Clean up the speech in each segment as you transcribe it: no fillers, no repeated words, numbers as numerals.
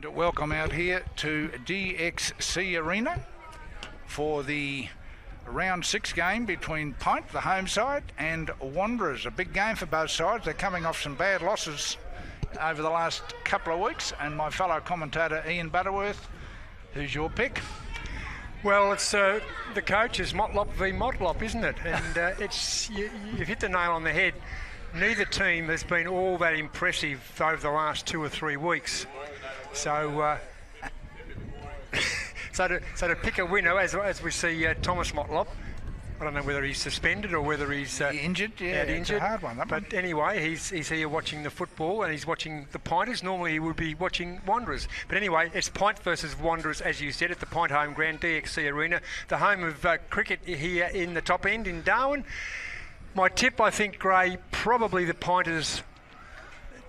Welcome out here to DXC Arena for the round 6 game between PINT, the home side, and Wanderers. A big game for both sides. They're coming off some bad losses over the last couple of weeks. And my fellow commentator Ian Butterworth, who's your pick? Well, it's the coach is Motlop v Motlop, isn't it? And you've hit the nail on the head. Neither team has been all that impressive over the last 2 or 3 weeks. So, so to pick a winner, as we see Thomas Motlop, I don't know whether he's suspended or whether he's injured. Yeah, it's a hard one. But anyway, he's here watching the football and he's watching the Pinters. Normally he would be watching Wanderers. But anyway, it's PINT versus Wanderers, as you said, at the PINT Home Ground, DXC Arena, the home of cricket here in the top end in Darwin. My tip, I think, Gray, probably the Pinters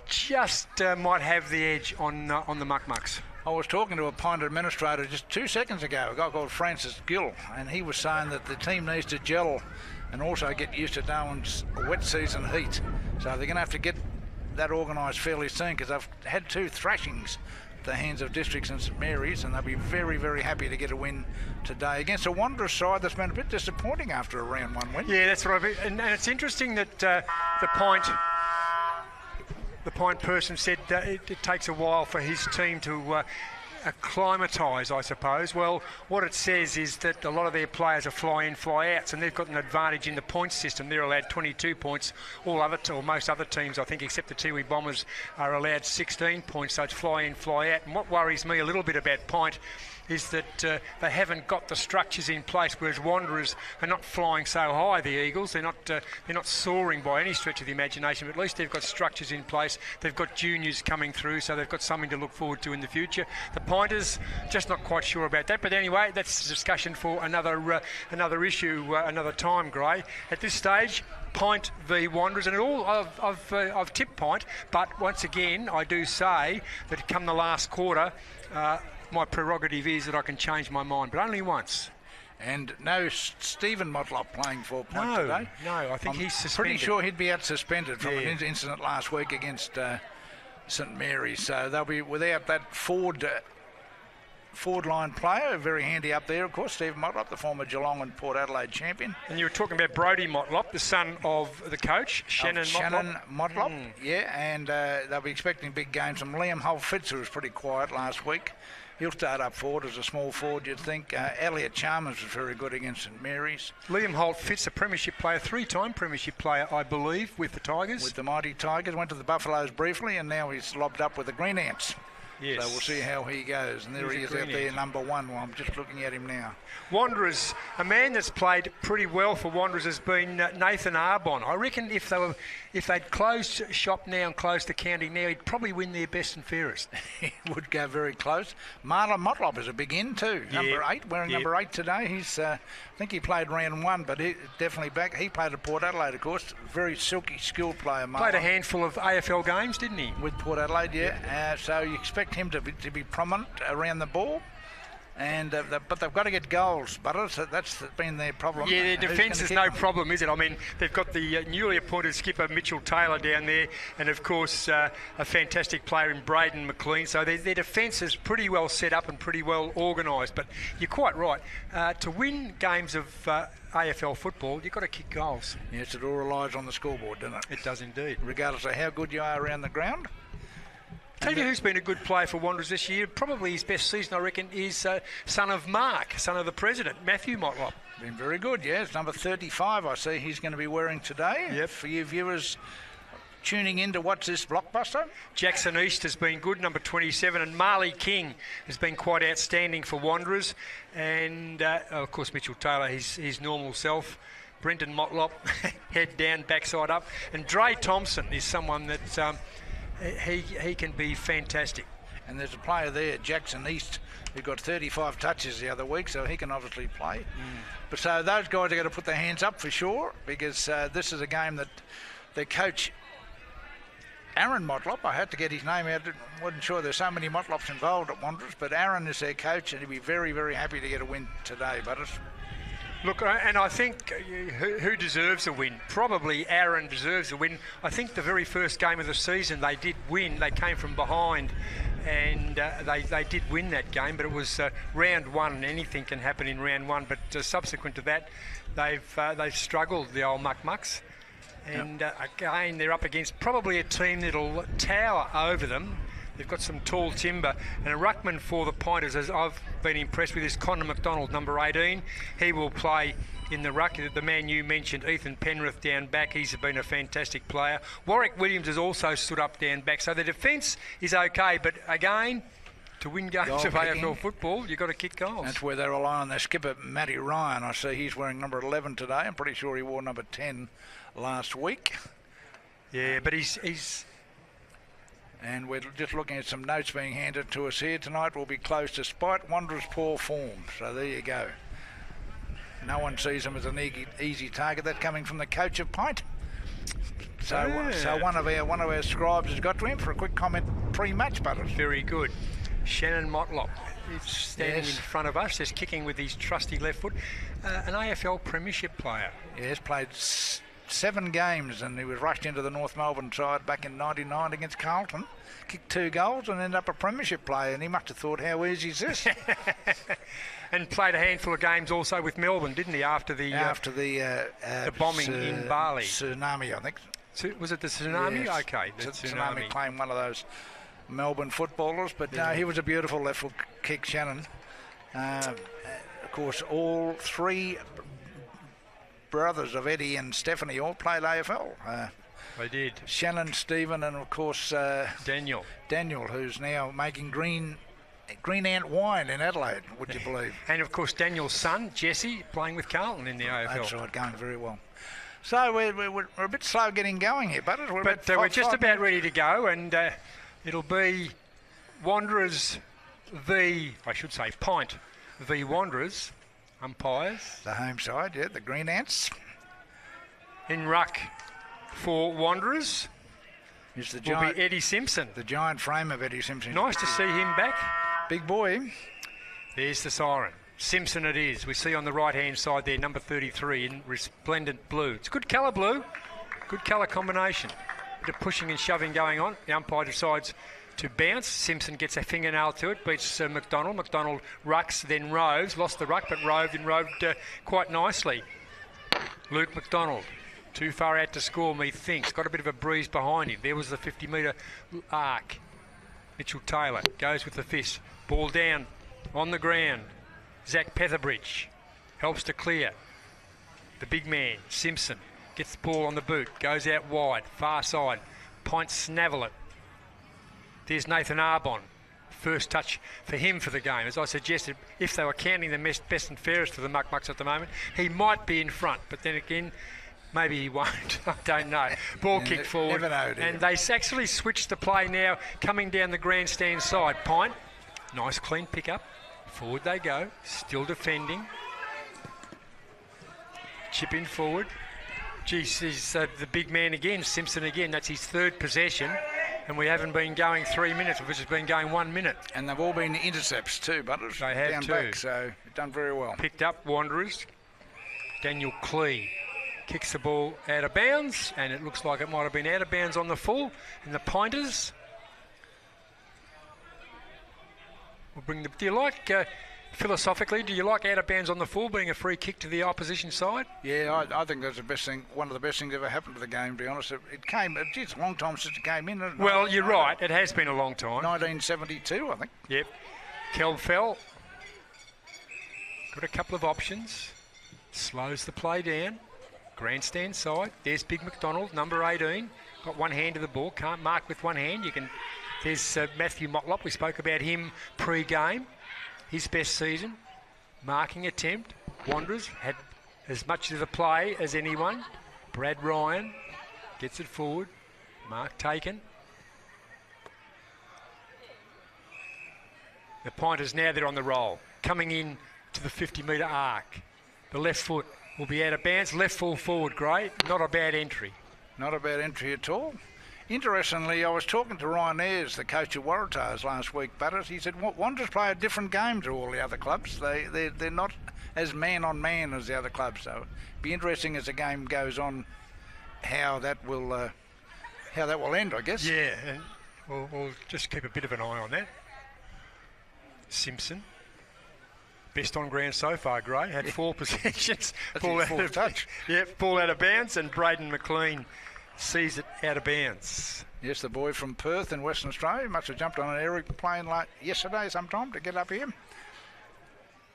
just might have the edge on the Muck-Mucks. I was talking to a PINT administrator just 2 seconds ago, a guy called Francis Gill, and he was saying that the team needs to gel and also get used to Darwin's wet season heat. So they're going to have to get that organised fairly soon, because they've had 2 thrashings at the hands of Districts and St Mary's, and they'll be very, very happy to get a win today against a Wanderers side that's been a bit disappointing after a round 1 win. Yeah, that's right. And it's interesting that the PINT person said that it takes a while for his team to acclimatise, I suppose. Well, what it says is that a lot of their players are fly-in, fly-outs, and they've got an advantage in the points system. They're allowed 22 points. Most other teams, I think, except the Tiwi Bombers, are allowed 16 points, so it's fly-in, fly-out. And what worries me a little bit about PINT is that they haven't got the structures in place, whereas Wanderers are not flying so high, the Eagles. They're not soaring by any stretch of the imagination, but at least they've got structures in place. They've got juniors coming through, so they've got something to look forward to in the future. The Pinters, just not quite sure about that. But anyway, that's a discussion for another issue, another time, Gray. At this stage, PINT v Wanderers, and I've tipped PINT, but once again, I do say that come the last quarter, my prerogative is that I can change my mind, but only once. And no Stephen Motlop playing for PINT today? No, I think he's suspended. Pretty sure he'd be out suspended from an incident last week against St Mary's. So they'll be without that forward line player, very handy up there, of course, Stephen Motlop, the former Geelong and Port Adelaide champion. And you were talking about Brodie Motlop, the son of the coach, Shannon Motlop. Yeah, and they'll be expecting big games from Liam Holt-Fitz, who was pretty quiet last week. He'll start up forward as a small forward, you'd think. Elliot Chalmers was very good against St Mary's. Liam Holt-Fitz, a premiership player, 3-time premiership player, I believe, with the Tigers. With the mighty Tigers, went to the Buffaloes briefly, and now he's lobbed up with the Green Ants. Yes. So we'll see how he goes. And there he is out there, number 1. Well, I'm just looking at him now. Wanderers, a man that's played pretty well for Wanderers has been Nathan Arbon. I reckon if they'd closed shop now and closed the county now, he'd probably win their best and fairest. He would go very close. Marlon Motlop is a big in too. Number 8, wearing number 8 today. He's, I think he played round 1, but he definitely back. He played at Port Adelaide, of course. Very silky, skilled player, Marlon. Played a handful of AFL games, didn't he? With Port Adelaide, yeah. So you expect him to be prominent around the ball. And but they've got to get goals, Butters. That's been their problem. Yeah, their defence is no problem, is it? I mean, they've got the newly appointed skipper Mitchell Taylor down there, and of course a fantastic player in Braden McLean. So their defence is pretty well set up and pretty well organised. But you're quite right. To win games of AFL football, you've got to kick goals. Yes, it all relies on the scoreboard, doesn't it? It does indeed. Regardless of how good you are around the ground. Tell you who's been a good player for Wanderers this year, probably his best season, I reckon, is son of Mark, son of the president, Matthew Motlop. Been very good, yes. Number 35, I see he's going to be wearing today. Yep. For you viewers tuning in to watch this blockbuster. Jackson East has been good, number 27, and Marley King has been quite outstanding for Wanderers. And, of course, Mitchell Taylor, his normal self. Brenton Motlop, head down, backside up. And Dre Thompson is someone that... He can be fantastic. And there's a player there, Jackson East, who got 35 touches the other week, so he can obviously play. But so those guys are going to put their hands up for sure, because this is a game that their coach, Aaron Motlop, I had to get his name out, wasn't sure there's so many Motlops involved at Wanderers, but Aaron is their coach, and he'll be very, very happy to get a win today, Butters. Look, and I think who deserves a win? Probably Aaron deserves a win. I think the very first game of the season they did win. They came from behind and they did win that game, but it was round one, and anything can happen in round one. But subsequent to that, they've struggled, the old Muck-Mucks. And again, they're up against probably a team that'll tower over them. They've got some tall timber. And a ruckman for the Pointers, as I've been impressed with, is Connor McDonald, number 18. He will play in the ruck. The man you mentioned, Ethan Penrith, down back. He's been a fantastic player. Warwick Williams has also stood up down back. So the defence is okay. But again, to win games of AFL football, you've got to kick goals. That's where they rely on their skipper, Matty Ryan. I see he's wearing number 11 today. I'm pretty sure he wore number 10 last week. Yeah, but he's and we're just looking at some notes being handed to us here tonight. We'll be close despite Wanderers' poor form. So there you go. No one sees him as an easy target. That coming from the coach of PINT. So one of our scribes has got to him for a quick comment pre-match, Butters. Very good. Shannon Motlop is standing in front of us, just kicking with his trusty left foot. An AFL Premiership player. Yes, played 7 games, and he was rushed into the North Melbourne side back in '99 against Carlton. Kicked 2 goals and ended up a Premiership player, and he must have thought, how easy is this? And played a handful of games also with Melbourne, didn't he, after the bombing in Bali? Tsunami, I think. Was it the tsunami? Yes. Okay, the tsunami claimed one of those Melbourne footballers, but no, he was a beautiful left foot kick, Shannon. Of course, all 3 brothers of Eddie and Stephanie all played AFL. They did. Shannon, Stephen, and of course Daniel, who's now making green ant wine in Adelaide, would you believe? And of course Daniel's son, Jesse, playing with Carlton in the AFL. That's right, going very well. So we're a bit slow getting going here, Butters. We're just about ready to go, and it'll be Wanderers v, I should say, PINT v Wanderers, umpires. The home side, yeah, the Green Ants. In ruck for Wanderers is the will giant, be Eddie Simpson. The giant frame of Eddie Simpson. Nice to see him back. Big boy. There's the siren. Simpson it is. We see on the right-hand side there, number 33 in resplendent blue. It's good colour blue. Good colour combination. Bit of pushing and shoving going on. The umpire decides to bounce. Simpson gets a fingernail to it, beats McDonald. McDonald rucks, then roves. Lost the ruck, but roved quite nicely. Luke McDonald. Too far out to score, methinks. Got a bit of a breeze behind him. There was the 50-metre arc. Mitchell Taylor goes with the fist. Ball down on the ground. Zach Petherbridge helps to clear. The big man, Simpson, gets the ball on the boot. Goes out wide, far side. PINT snavel it. There's Nathan Arbon. First touch for him for the game. As I suggested, if they were counting the best and fairest for the Muck-Mucks at the moment, he might be in front. But then again, maybe he won't. I don't know. Ball kick forward. Never know, and they actually switched the play now, coming down the grandstand side. PINT, nice clean pick up. Forward they go. Still defending. Chip in forward. Geez, he's the big man again. Simpson again. That's his 3rd possession. And we haven't been going 3 minutes, which has been going 1 minute. And they've all been intercepts too, Butters. They have down too. Back, so done very well. Picked up Wanderers. Daniel Clee kicks the ball out of bounds, and it looks like it might have been out of bounds on the full. And the Pointers will bring the... Do you like, philosophically, do you like out of bounds on the full being a free kick to the opposition side? Yeah, I think that's the best thing, one of the best things ever happened to the game, to be honest. It's a long time since it came in. Well, you're right. It has been a long time. 1972, I think. Yep. Kelfell got a couple of options. Slows the play down. Grandstand side. There's Big McDonald, number 18. Got one hand to the ball. Can't mark with one hand. There's Matthew Motlop. We spoke about him pre-game. His best season. Marking attempt. Wanderers had as much of the play as anyone. Brad Ryan gets it forward. Mark taken. The Pointers now they're on the roll. Coming in to the 50-metre arc. The left foot will be out of bounds. Left full forward, great. Not a bad entry. Not a bad entry at all. Interestingly, I was talking to Ryan Ayres, the coach of Waratahs last week, Butters. He said Wanderers play a different game to all the other clubs. They're not as man-on-man as the other clubs. So it'll be interesting as the game goes on how that will end, I guess. Yeah. we'll just keep a bit of an eye on that. Simpson. Best on ground so far, Gray. Had 4 possessions. Ball out of touch. Yep, ball out of bounds, and Braden McLean sees it out of bounds. Yes, the boy from Perth in Western Australia must have jumped on an aeroplane like yesterday sometime to get up here.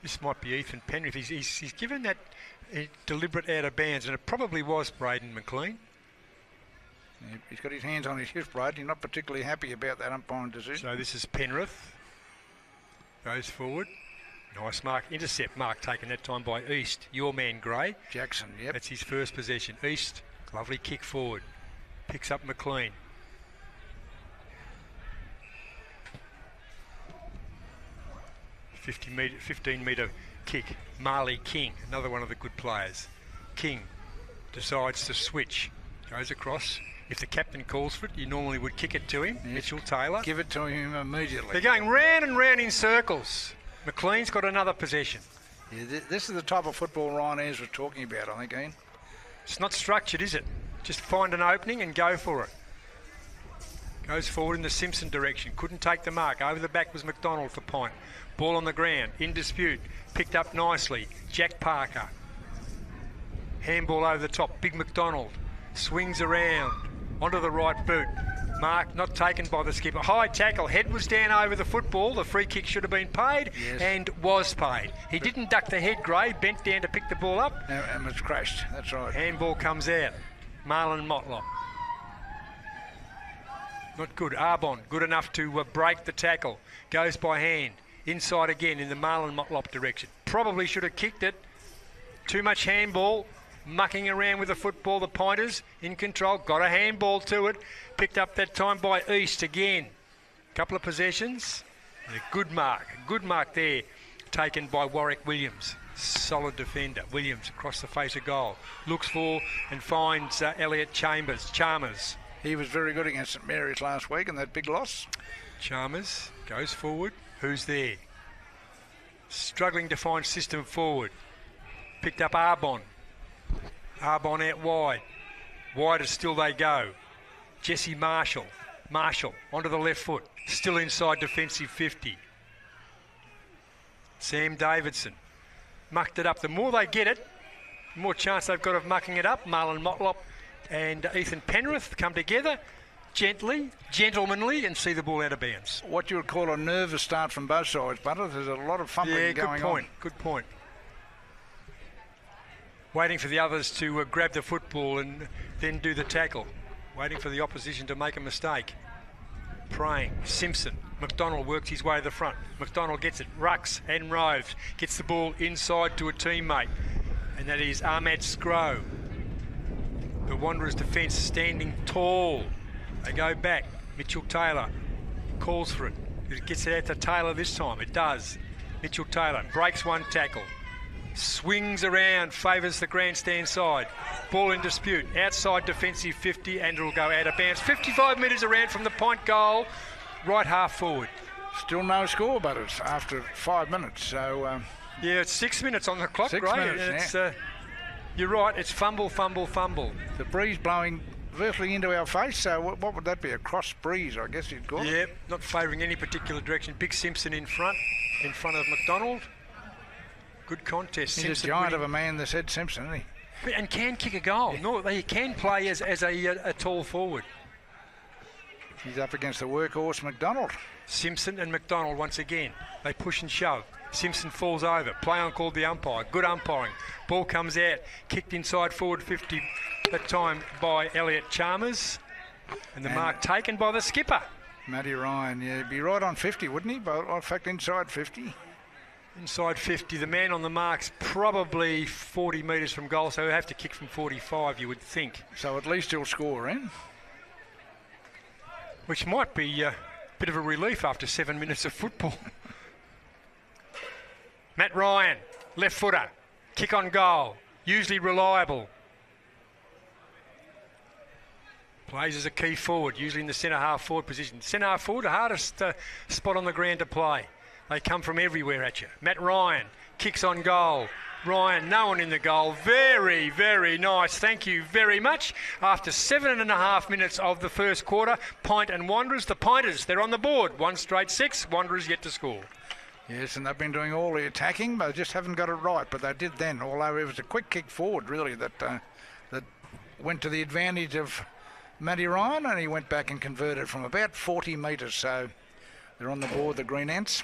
This might be Ethan Penrith. He's given that deliberate out of bounds, and it probably was Braden McLean. He's got his hands on his hip, Braden. He's not particularly happy about that umpiring decision. So this is Penrith. Goes forward. Nice mark. Intercept mark taken that time by East. Your man, Gray. Jackson, yep. That's his first possession. East, lovely kick forward. Picks up McLean. .15 metre kick. Marley King, another one of the good players. King decides to switch. Goes across. If the captain calls for it, you normally would kick it to him. Yes. Mitchell Taylor. Give it to him immediately. They're going round and round in circles. McLean's got another possession. Yeah, this is the type of football Ryan Ayres was talking about, I think, Ian. It's not structured, is it? Just find an opening and go for it. Goes forward in the Simpson direction. Couldn't take the mark. Over the back was McDonald for Pint. Ball on the ground. In dispute. Picked up nicely. Jack Parker. Handball over the top. Big McDonald. Swings around. Onto the right boot. Mark not taken by the skipper. High tackle. Head was down over the football. The free kick should have been paid, yes, and was paid. He didn't duck the head, Gray. Bent down to pick the ball up. And it's crashed. That's right. Handball comes out. Marlon Motlop. Not good. Arbon, good enough to break the tackle. Goes by hand. Inside again in the Marlon Motlop direction. Probably should have kicked it. Too much handball. Mucking around with the football. The Pointers in control. Got a handball to it. Picked up that time by East again. Couple of possessions. And a good mark there. Taken by Warwick Williams. Solid defender. Williams across the face of goal. Looks for and finds Elliot Chalmers. He was very good against St Mary's last week in that big loss. Chalmers goes forward. Who's there? Struggling to find system forward. Picked up Arbon. Arbon out wide. Wide as still they go. Jesse Marshall. Marshall onto the left foot. Still inside defensive 50. Sam Davidson. Mucked it up. The more they get it, the more chance they've got of mucking it up. Marlon Motlop and Ethan Penrith come together gently, gentlemanly, and see the ball out of bounds. What you would call a nervous start from both sides, Butter. There's a lot of fumbling going on. Good point. Waiting for the others to grab the football and then do the tackle. Waiting for the opposition to make a mistake. Praying. Simpson. McDonald works his way to the front. McDonald gets it. Rucks and roves. Gets the ball inside to a teammate. And that is Ahmad Scrow. The Wanderers defence standing tall. They go back. Mitchell Taylor calls for it. It gets it out to Taylor this time. It does. Mitchell Taylor breaks one tackle. Swings around, favours the grandstand side. Ball in dispute. Outside defensive 50 and it'll go out of bounds. 55 metres around from the Point goal. Right half forward. Still no score, but it's after 5 minutes. So yeah, it's 6 minutes on the clock, 6 right? minutes, It's, you're right, it's fumble, fumble, fumble. The breeze blowing virtually into our face, so what would that be? A cross breeze, I guess you'd call it. Yep, not favouring any particular direction. Big Simpson in front of McDonald. Good contest. He's Simpson a giant of a man, this Ed Simpson, isn't he? And can kick a goal. Yeah. No, he can play as a tall forward. He's up against the workhorse McDonald. Simpson and McDonald once again. They push and shove. Simpson falls over. Play on called the umpire. Good umpiring. Ball comes out. Kicked inside forward 50 that time by Elliot Chalmers. And the mark taken by the skipper. Matty Ryan, yeah, he'd be right on 50, wouldn't he? But in fact, inside 50. Inside 50. The man on the mark's probably 40 metres from goal, so he'll have to kick from 45, you would think. So at least he'll score, eh? Which might be a bit of a relief after 7 minutes of football. Matt Ryan, left footer, kick on goal, usually reliable. Plays as a key forward, usually in the centre half forward position. Centre half forward, the hardest spot on the ground to play. They come from everywhere at you. Matt Ryan kicks on goal. Ryan, no one in the goal. Very, very nice. Thank you very much. After 7.5 minutes of the first quarter, Pint and Wanderers. The Pinters, they're on the board. 1 straight 6. Wanderers yet to score. Yes, and they've been doing all the attacking. They just haven't got it right, but they did then. Although it was a quick kick forward, really, that went to the advantage of Matty Ryan, and he went back and converted from about 40 metres. So they're on the board, the Green Ants.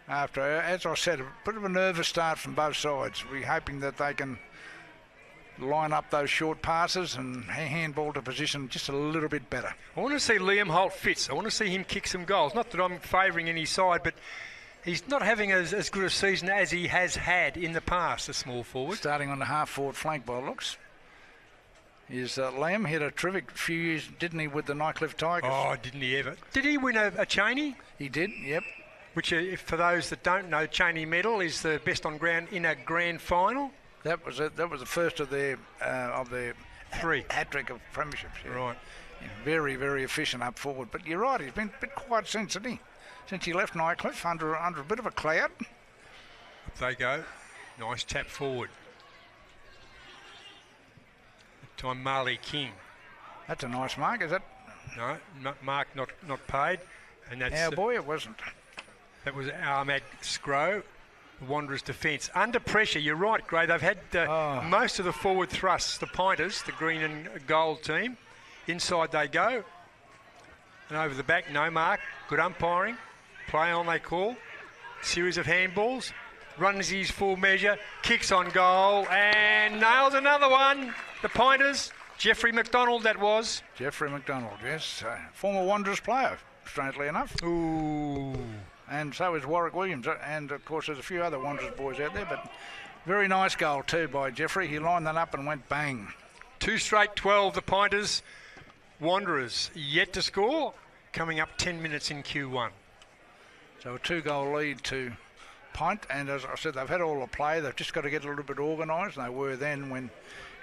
After, as I said, a bit of a nervous start from both sides. We're hoping that they can line up those short passes and handball to position just a little bit better. I want to see Liam Holt Fitz. I want to see him kick some goals. Not that I'm favouring any side, but he's not having as good a season as he has had in the past, the small forward. Starting on the half-forward flank by looks. Is Liam. He had a terrific few years, didn't he, with the Nightcliff Tigers? Oh, didn't he ever? Did he win a Cheney? He did, yep. Which, for those that don't know, Cheney medal is the best on ground in a grand final. That was it. That was the first of their 3 hat-trick of premierships. Yeah. Right. Yeah, very, very efficient up forward. But you're right, he's been a bit quiet since, hasn't he? Since he left Nightcliff under a bit of a cloud. Up they go. Nice tap forward. That time Marley King. That's a nice mark, is it? No, mark not paid. And that's Yeah, boy, it wasn't. That was Ahmad Scrow, the Wanderers' defence. Under pressure, you're right, Gray. They've had most of the forward thrusts, the Pinters, the green and gold team. Inside they go. And over the back, no mark. Good umpiring. Play on, they call. Series of handballs. Runs his full measure. Kicks on goal and nails another one. The Pinters. Jeffrey McDonald, that was. Jeffrey McDonald, yes. Former Wanderers player, strangely enough. Ooh. And so is Warwick Williams. And, of course, there's a few other Wanderers boys out there. But very nice goal, too, by Jeffrey. He lined that up and went bang. 2 straight 12, the Pinters. Wanderers yet to score. Coming up 10 minutes in Q1. So a 2-goal lead to Pint. And, as I said, they've had all the play. They've just got to get a little bit organised. And they were then when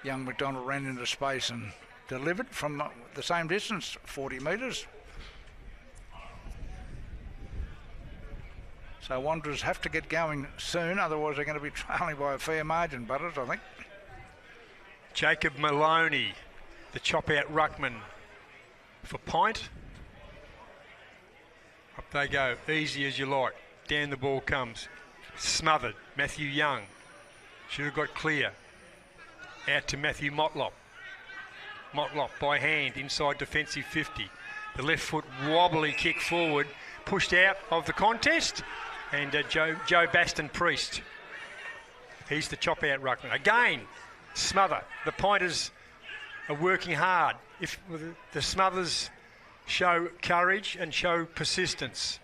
young McDonald ran into space and delivered from the same distance, 40 metres. So Wanderers have to get going soon, otherwise they're going to be trailing by a fair margin, Butters, I think. Jacob Maloney, the chop-out ruckman for Pint. Up they go, easy as you like. Down the ball comes. Smothered, Matthew Young. Should have got clear. Out to Matthew Motlop. Motlop by hand, inside defensive 50. The left foot wobbly kick forward, pushed out of the contest. And Joe Baston-Priest. He's the chop-out ruckman. Again, smother. The Pinters are working hard. If the Smothers show courage and show persistence.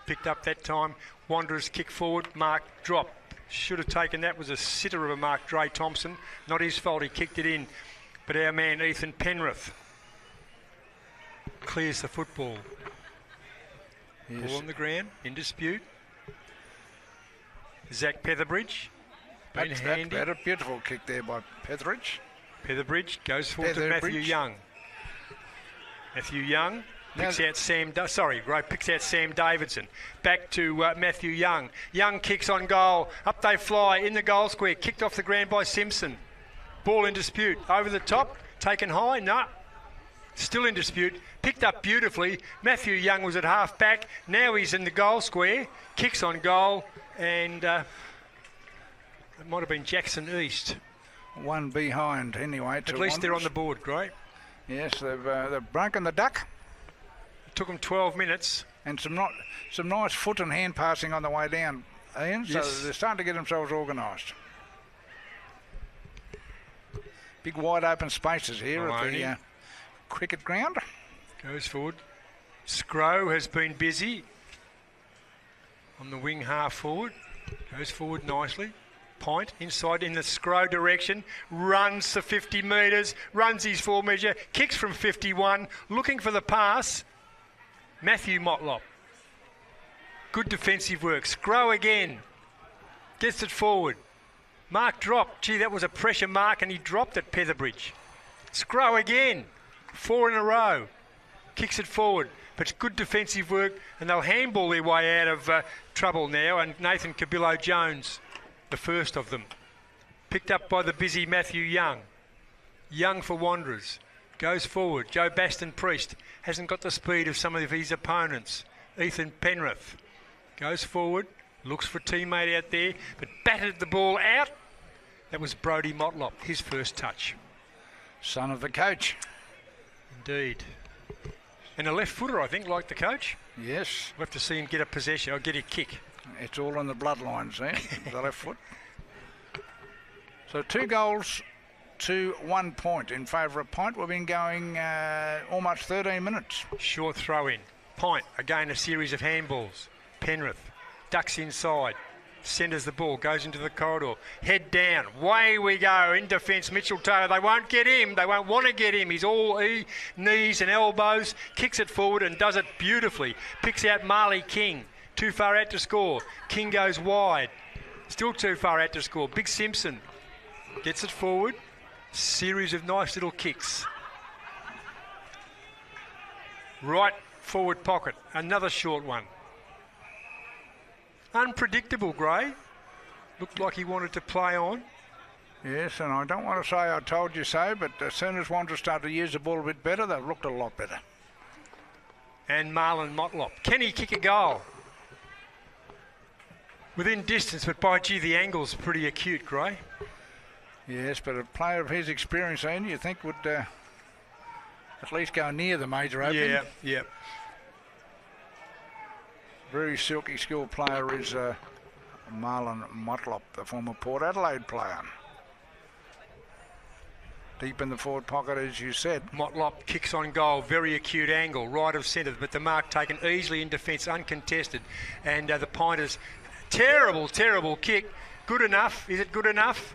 Picked up that time. Wanderers kick forward. Mark drop. Should have taken that. Was a sitter of a mark, Dre Thompson. Not his fault. He kicked it in. But our man, Ethan Penrith, clears the football. Yes. Ball on the ground, in dispute. Zach Petherbridge. Been handy. Had a beautiful kick there by Petherbridge. Petherbridge goes forward to Matthew Young. Matthew Young picks out Sam Davidson. Back to Matthew Young. Young kicks on goal. Up they fly in the goal square. Kicked off the ground by Simpson. Ball in dispute. Over the top. Taken high. No. Still in dispute. Picked up beautifully. Matthew Young was at half back. Now he's in the goal square. Kicks on goal. And it might have been Jackson East. One behind anyway. At least they're on the board, great. Yes, they've broken the duck. It took them 12 minutes. And some nice foot and hand passing on the way down, Ian. Yes. So they're starting to get themselves organised. Big wide open spaces here at the cricket ground. Goes forward. Scrow has been busy on the wing half forward. Goes forward nicely. Pint inside in the Scrow direction. Runs to 50 metres. Runs his full measure. Kicks from 51. Looking for the pass. Matthew Motlop. Good defensive work. Scrow again. Gets it forward. Mark dropped. Gee, that was a pressure mark and he dropped at Petherbridge. Scrow again. 4 in a row. kicks it forward. But it's good defensive work, and they'll handball their way out of trouble now. And Nathan Cabillo-Jones, the first of them, picked up by the busy Matthew Young. Young for Wanderers. Goes forward. Joe Baston-Priest hasn't got the speed of some of his opponents. Ethan Penrith goes forward. Looks for a teammate out there, but batted the ball out. That was Brodie Motlop, his first touch. Son of the coach. Indeed. And a left footer, I think, like the coach. Yes. We'll have to see him get a possession or get a kick. It's all in the bloodlines there, the left foot. So 2 goals to 1 point in favour of PINT. We've been going almost 13 minutes. Short throw in. PINT, again a series of handballs. Penrith ducks inside, centres the ball, goes into the corridor, head down, way we go, in defence, Mitchell Taylor. They won't get him, they won't want to get him. He's all knees and elbows, kicks it forward and does it beautifully. Picks out Marley King, too far out to score. King goes wide, still too far out to score. Big Simpson gets it forward, series of nice little kicks. Right forward pocket, another short one. Unpredictable, Gray. Looked like he wanted to play on. Yes, and I don't want to say I told you so, but as soon as Wanderers started to use the ball a bit better, they've looked a lot better. And Marlon Motlop. Can he kick a goal? Within distance, but by gee, the angle's pretty acute, Gray. Yes, but a player of his experience, Ian, you think would at least go near the major opening. Yeah. Very silky skilled player is Marlon Motlop, the former Port Adelaide player. Deep in the forward pocket, as you said. Motlop kicks on goal, very acute angle, right of centre, but the mark taken easily in defence, uncontested. And the Pinters, terrible kick. Good enough, is it good enough?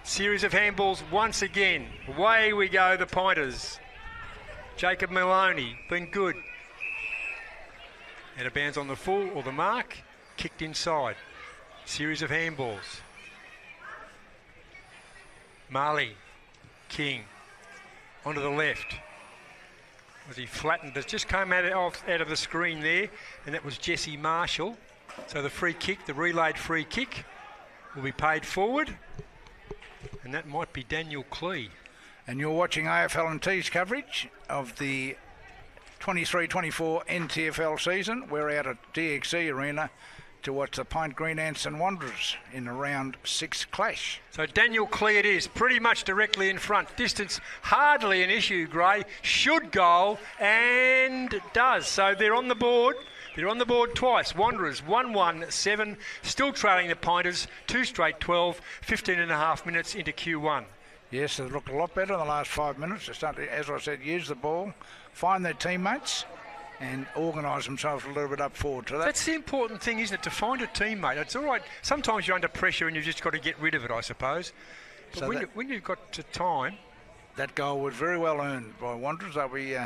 Series of handballs once again. Away we go, the Pinters. Jacob Maloney, been good. Out of bounds on the full or the mark, kicked inside. Series of handballs. Marley, King, onto the left. Was he flattened? It just came out of the screen there, and that was Jesse Marshall. So the free kick, the relayed free kick, will be paid forward, and that might be Daniel Clee. And you're watching AFL&T's coverage of the 23-24 NTFL season. We're out at DXC Arena to watch the PINT Green Ants and Wanderers in a round 6 clash. So Daniel Clee it is, pretty much directly in front. Distance hardly an issue, Gray. Should goal, and does. So they're on the board. They're on the board twice. Wanderers 1-1-7, still trailing the Pinters 2 straight 12, 15 and a half minutes into Q1. Yes, they've looked a lot better in the last 5 minutes. They start to, as I said, use the ball, find their teammates and organise themselves a little bit up forward to that. That's the important thing, isn't it? To find a teammate. It's all right. Sometimes you're under pressure and you've just got to get rid of it, I suppose. But So when you've got to time... That goal was very well earned by Wanderers. They'll be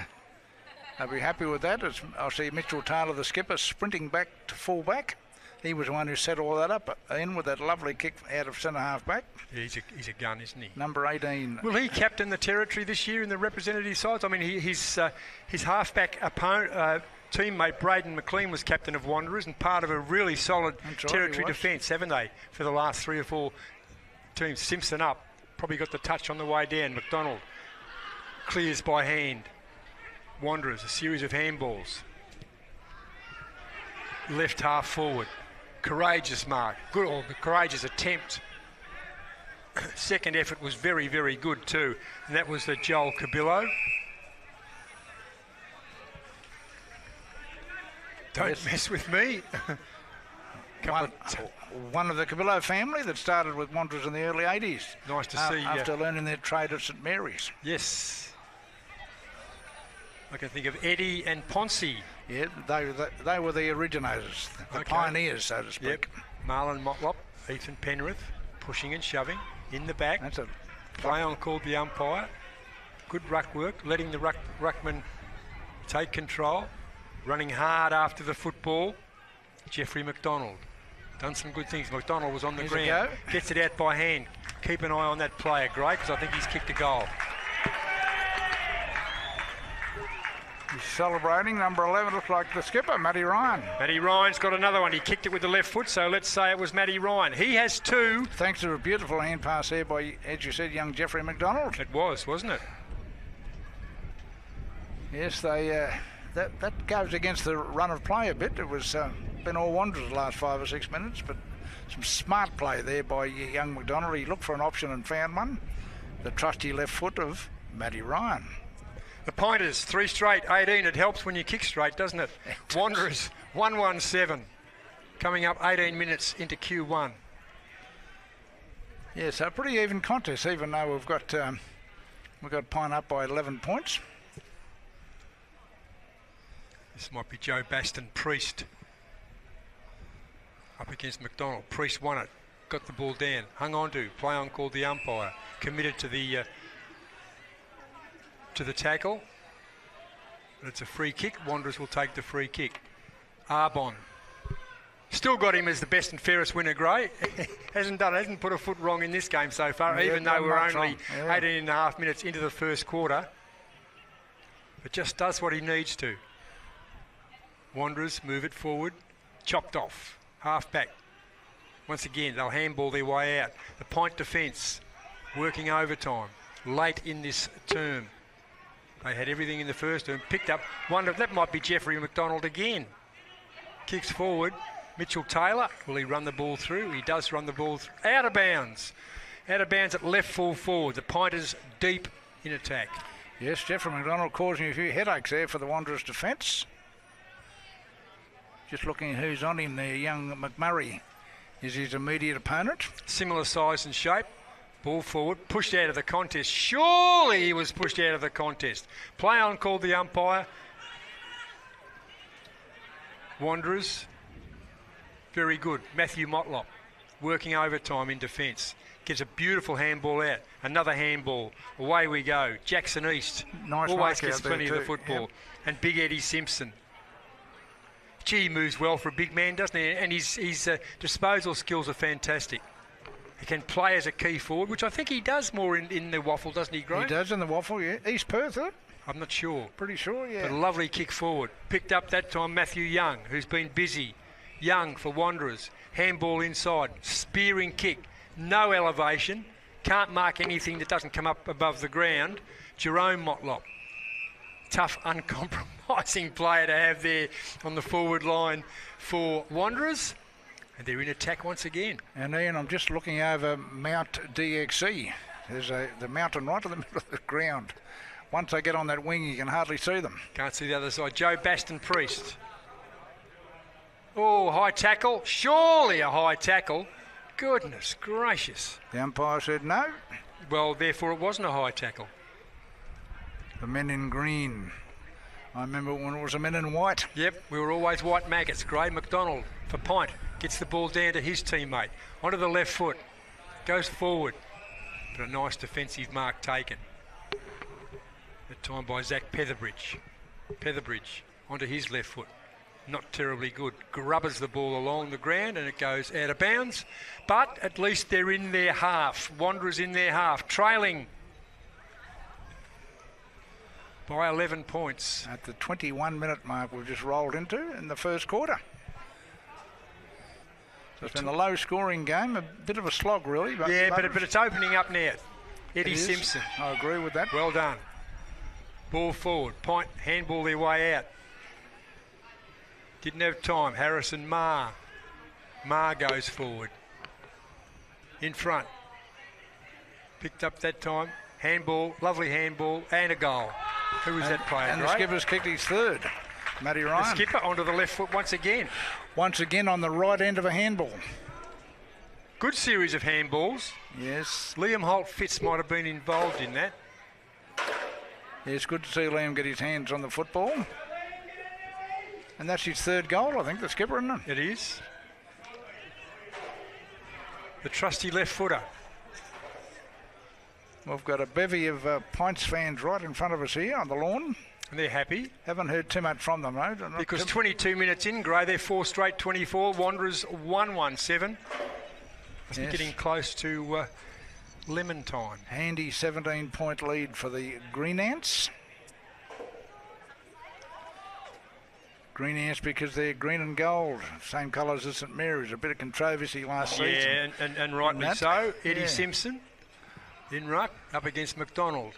happy with that. I see Mitchell Taylor, the skipper, sprinting back to full back. He was the one who set all that up in with that lovely kick out of centre half back. Yeah, he's a gun, isn't he? Number 18. Will he captain the territory this year in the representative sides? I mean, his halfback opponent, teammate Braden McLean was captain of Wanderers and part of a really solid territory defence, haven't they, for the last 3 or 4 teams. Simpson up, probably got the touch on the way down. McDonald clears by hand. Wanderers, a series of handballs. Left half forward. Courageous mark. Good, or courageous attempt. Second effort was very, very good too. And that was the Joel Cabillo. Don't mess with me. One of the Cabillo family that started with Wanderers in the early 80s. Nice to see. After learning their trade at St Mary's. Yes. I can think of Eddie and Ponce. Yeah, they were the originators, the pioneers, so to speak. Yep. Marlon Motlop, Ethan Penrith, pushing and shoving in the back. That's a play on called the umpire. Good ruck work, letting the ruckman take control. Running hard after the football. Jeffrey McDonald. Done some good things. McDonald was on the ground. Gets it out by hand. Keep an eye on that player, Gray, because I think he's kicked a goal. He's celebrating. Number 11 looks like the skipper, Matty Ryan. Matty Ryan's got another one. He kicked it with the left foot, so let's say it was Matty Ryan. He has 2. Thanks to a beautiful hand pass there by, as you said, young Jeffrey McDonald. It was, wasn't it? Yes, they that goes against the run of play a bit. It was been all Wanderers the last 5 or 6 minutes, but some smart play there by young McDonald. He looked for an option and found one. The trusty left foot of Matty Ryan. The Pointers, 3 straight, 18. It helps when you kick straight, doesn't it? Wanderers, 117. Coming up 18 minutes into Q1. Yeah, so a pretty even contest, even though we've got PINT up by 11 points. This might be Joe Baston Priest up against McDonald. Priest won it, got the ball down, hung on to, play on called the umpire, committed to the tackle. But it's a free kick. Wanderers will take the free kick. Arbon still got him as the best and fairest winner, Gray. hasn't put a foot wrong in this game so far, even though we're only 18 and a half minutes into the first quarter. But just does what he needs to. Wanderers move it forward, chopped off, half back. Once again, they'll handball their way out. The PINT defence working overtime late in this term. They had everything in the first term, picked up. Wonder if that might be Jeffrey McDonald again. Kicks forward. Mitchell Taylor, will he run the ball through? He does run the ball out of bounds. Out of bounds at left full forward. The Pointers deep in attack. Yes, Jeffrey McDonald causing a few headaches there for the Wanderers defence. Just looking at who's on him there. Young McMurray is his immediate opponent. Similar size and shape. Ball forward, pushed out of the contest. Surely he was pushed out of the contest. Play on called the umpire. Wanderers, very good. Matthew Motlop working overtime in defence. Gives a beautiful handball out. Another handball. Away we go. Jackson East Nice always mark gets out there plenty of the too. football. Yep. And Big Eddie Simpson. Gee, he moves well for a big man, doesn't he? And his disposal skills are fantastic. He can play as a key forward, which I think he does more in the waffle, doesn't he, Graham? He does in the waffle, yeah. East Perth, is it? I'm not sure. Pretty sure, yeah. But a lovely kick forward. Picked up that time Matthew Young, who's been busy. Young for Wanderers. Handball inside. Spearing kick. No elevation. Can't mark anything that doesn't come up above the ground. Jerome Motlop. Tough, uncompromising player to have there on the forward line for Wanderers. And they're in attack once again. And Ian, I'm just looking over Mount DXE. There's the mountain right in the middle of the ground. Once they get on that wing, you can hardly see them. Can't see the other side. Joe Baston Priest. Oh, high tackle. Surely a high tackle. Goodness gracious. The umpire said no. Well, therefore it wasn't a high tackle. The men in green. I remember when it was the men in white. Yep, we were always white maggots. Gray McDonald for PINT. Gets the ball down to his teammate. Onto the left foot. Goes forward. But a nice defensive mark taken. That time by Zach Petherbridge. Petherbridge onto his left foot. Not terribly good. Grubbers the ball along the ground and it goes out of bounds. But at least they're in their half. Wanderers in their half. Trailing by 11 points. At the 21-minute mark we've just rolled into in the first quarter. So it's been a low-scoring game, a bit of a slog, really. But yeah, but it's opening up now. Eddie it is. Simpson. I agree with that. Well done. Ball forward. PINT handball their way out. Didn't have time. Harrison Marr. Marr goes forward. In front. Picked up that time. Handball, lovely handball, and a goal. Who was that player? And the skipper's kicked his third. Matty Ryan. The skipper onto the left foot once again. Once again on the right end of a handball. Good series of handballs. Yes. Liam Holt Fitz might have been involved in that. Yeah, it's good to see Liam get his hands on the football. And that's his third goal, I think, the skipper, isn't it? It is. The trusty left footer. We've got a bevy of PINTs fans right in front of us here on the lawn. And they're happy. Haven't heard too much from them, though. Because 22 minutes in, Gray, they're 4 straight 24. Wanderers 1-1-7. I think getting close to lemon time. Handy 17-point lead for the Green Ants. Green ants because they're green and gold, same colours as St Mary's. A bit of controversy last season. Yeah, and rightly so. Eddie Simpson in ruck up against McDonald.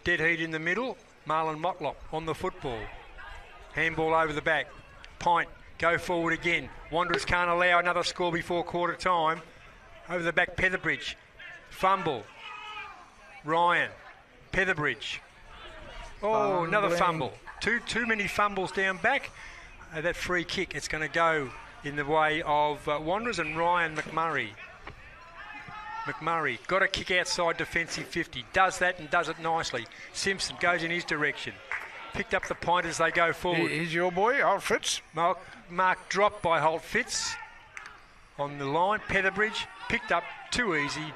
Dead heat in the middle. Marlon Motlop on the football. Handball over the back. PINT go forward again. Wanderers can't allow another score before quarter time. Over the back, Petherbridge. Fumble. Ryan. Petherbridge. Oh, another fumble. Too many fumbles down back. That free kick, it's going to go in the way of Wanderers and Ryan McMurray. McMurray got a kick outside defensive 50. Does that and does it nicely. Simpson goes in his direction. Picked up the point as they go forward. Here's your boy, Holt Fitz. Mark dropped by Holt Fitz on the line. Petherbridge picked up too easy,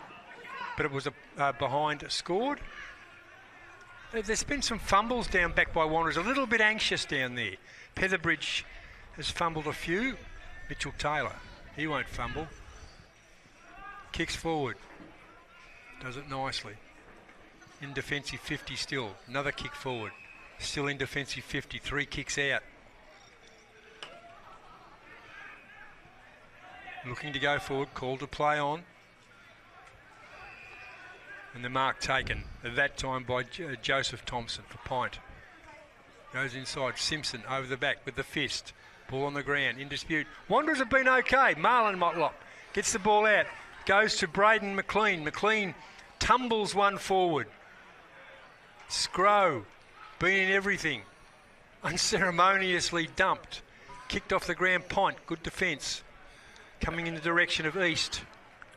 but it was a behind scored. There's been some fumbles down back by Wanderers, a little bit anxious down there. Petherbridge has fumbled a few. Mitchell Taylor, he won't fumble. Kicks forward, does it nicely. In defensive 50 still, another kick forward. Still in defensive 50, 3 kicks out. Looking to go forward, called to play on. And the mark taken at that time by Joseph Thompson for PINT. Goes inside, Simpson over the back with the fist. Ball on the ground, in dispute. Wanderers have been okay. Marlon Motlop gets the ball out. Goes to Braden McLean. McLean tumbles one forward. Scrow, been in everything. Unceremoniously dumped. Kicked off the ground, PINT. Good defence. Coming in the direction of East.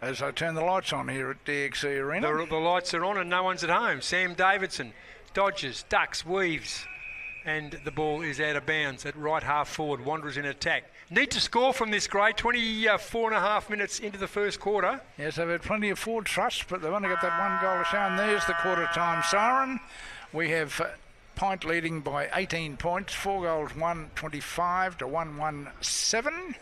As I turn the lights on here at DXC Arena. The lights are on and no one's at home. Sam Davidson dodges, ducks, weaves, and the ball is out of bounds at right half forward. Wanderers in attack. Need to score from this grade. 24.5 minutes into the first quarter. Yes, they've had plenty of forward thrust, but they've only got that one goal to show. And there's the quarter time siren. We have PINT leading by 18 points. 4 goals, 125 to 117.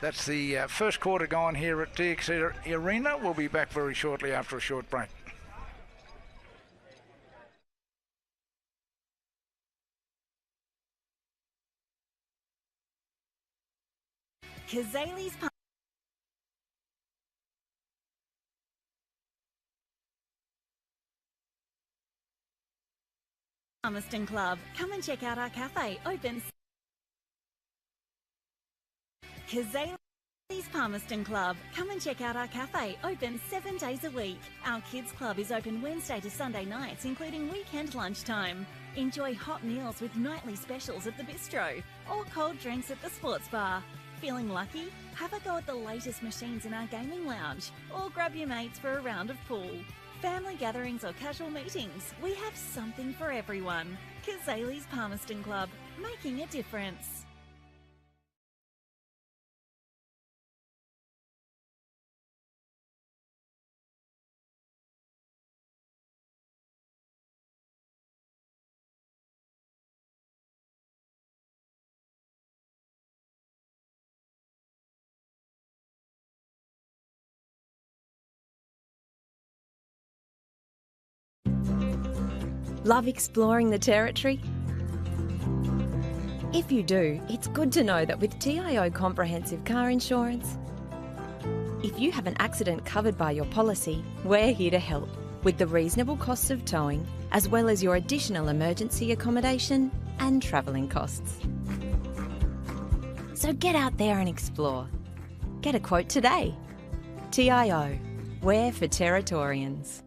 That's the first quarter gone here at DXC Arena. We'll be back very shortly after a short break. Kazali's Palmerston Club. Come and check out our cafe. Open. Kazali's Palmerston Club. Come and check out our cafe. Open 7 days a week. Our kids club is open Wednesday to Sunday nights, including weekend lunchtime. Enjoy hot meals with nightly specials at the bistro or cold drinks at the sports bar. Feeling lucky? Have a go at the latest machines in our gaming lounge or grab your mates for a round of pool. Family gatherings or casual meetings, we have something for everyone. Kazali's Palmerston Club, making a difference. Love exploring the Territory? If you do, it's good to know that with TIO Comprehensive Car Insurance, if you have an accident covered by your policy, we're here to help with the reasonable costs of towing, as well as your additional emergency accommodation and travelling costs. So get out there and explore. Get a quote today. TIO, we're for Territorians.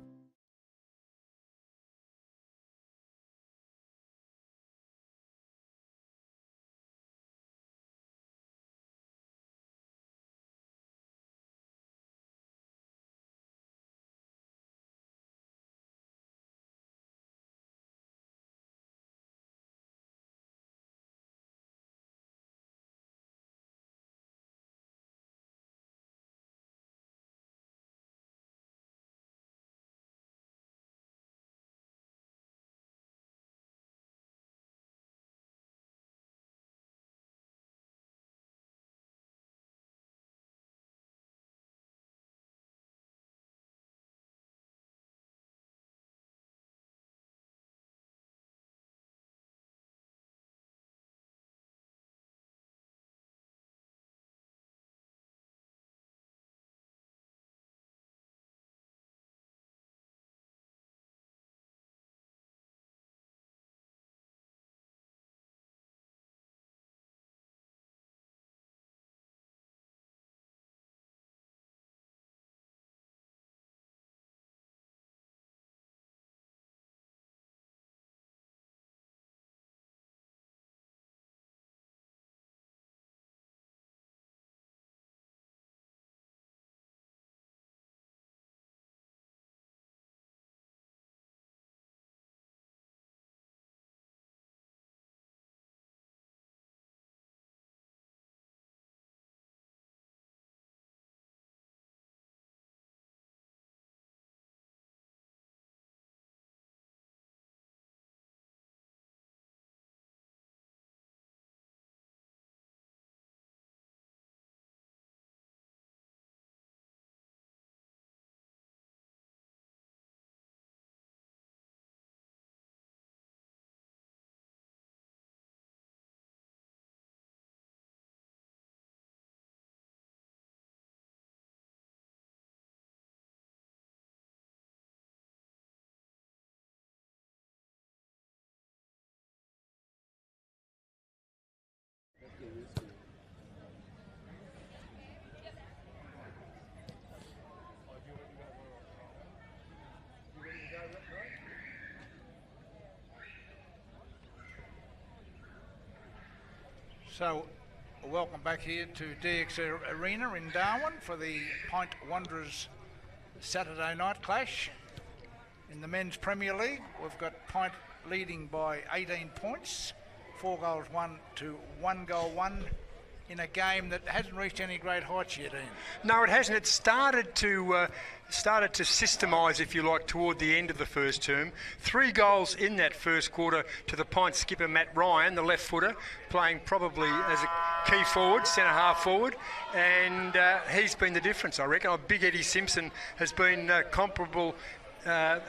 So, welcome back here to DX Arena in Darwin for the PINT Wanderers Saturday night clash. In the Men's Premier League, we've got PINT leading by 18 points, 4 goals 1 to 1 goal 1 in a game that hasn't reached any great heights yet, Ian. No, it hasn't. It started to systemise, if you like, toward the end of the first term. 3 goals in that first quarter to the PINT skipper Matt Ryan, the left footer, playing probably as a key forward, centre half forward, and he's been the difference, I reckon. Big Eddie Simpson has been comparable.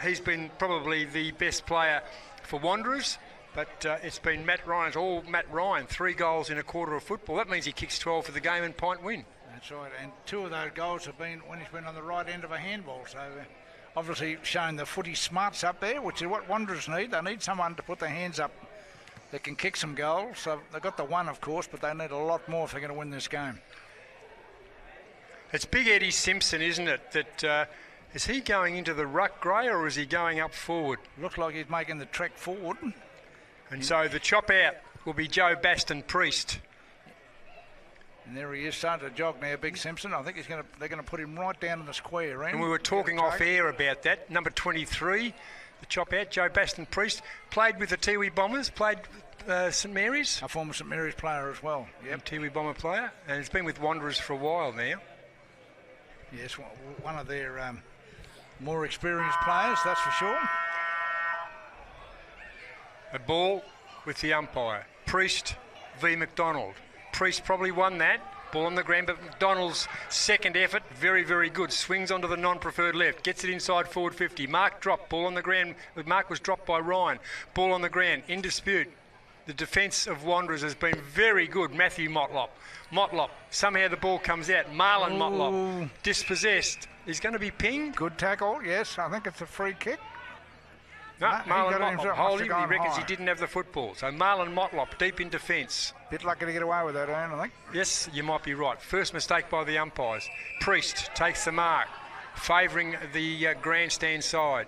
He's been probably the best player for Wanderers. But it's been Matt Ryan's, all Matt Ryan, 3 goals in a quarter of football. That means he kicks 12 for the game and PINT win. That's right, and 2 of those goals have been when he's been on the right end of a handball. So obviously showing the footy smarts up there, which is what Wanderers need. They need someone to put their hands up that can kick some goals. So they've got the 1, of course, but they need a lot more if they're going to win this game. It's Big Eddie Simpson, isn't it? That is he going into the ruck, Gray, or is he going up forward? Looks like he's making the trek forward. And so the chop out will be Joe Baston-Priest. And there he is, starting to jog now, Big Simpson. I think they're going to put him right down in the square. And we were talking off air about that. Number 23, the chop out, Joe Baston-Priest, played with the Tiwi Bombers, played St Mary's. A former St Mary's player as well. Yep, Tiwi Bomber player, and he's been with Wanderers for a while now. Yes, one of their more experienced players, that's for sure. A ball with the umpire. Priest v McDonald. Priest probably won that. Ball on the ground, but McDonald's second effort, very, very good. Swings onto the non-preferred left. Gets it inside forward 50. Mark dropped. Ball on the ground. Mark was dropped by Ryan. Ball on the ground. In dispute. The defence of Wanderers has been very good. Matthew Motlop. Motlop. Somehow the ball comes out. Marlon Motlop. Dispossessed. He's going to be pinged. Good tackle, yes. I think it's a free kick. No, Marlon Motlop, holding, he reckons he didn't have the football. So Marlon Motlop, deep in defence. Bit lucky to get away with that, Ian, I think. Yes, you might be right. First mistake by the umpires. Priest takes the mark, favouring the grandstand side.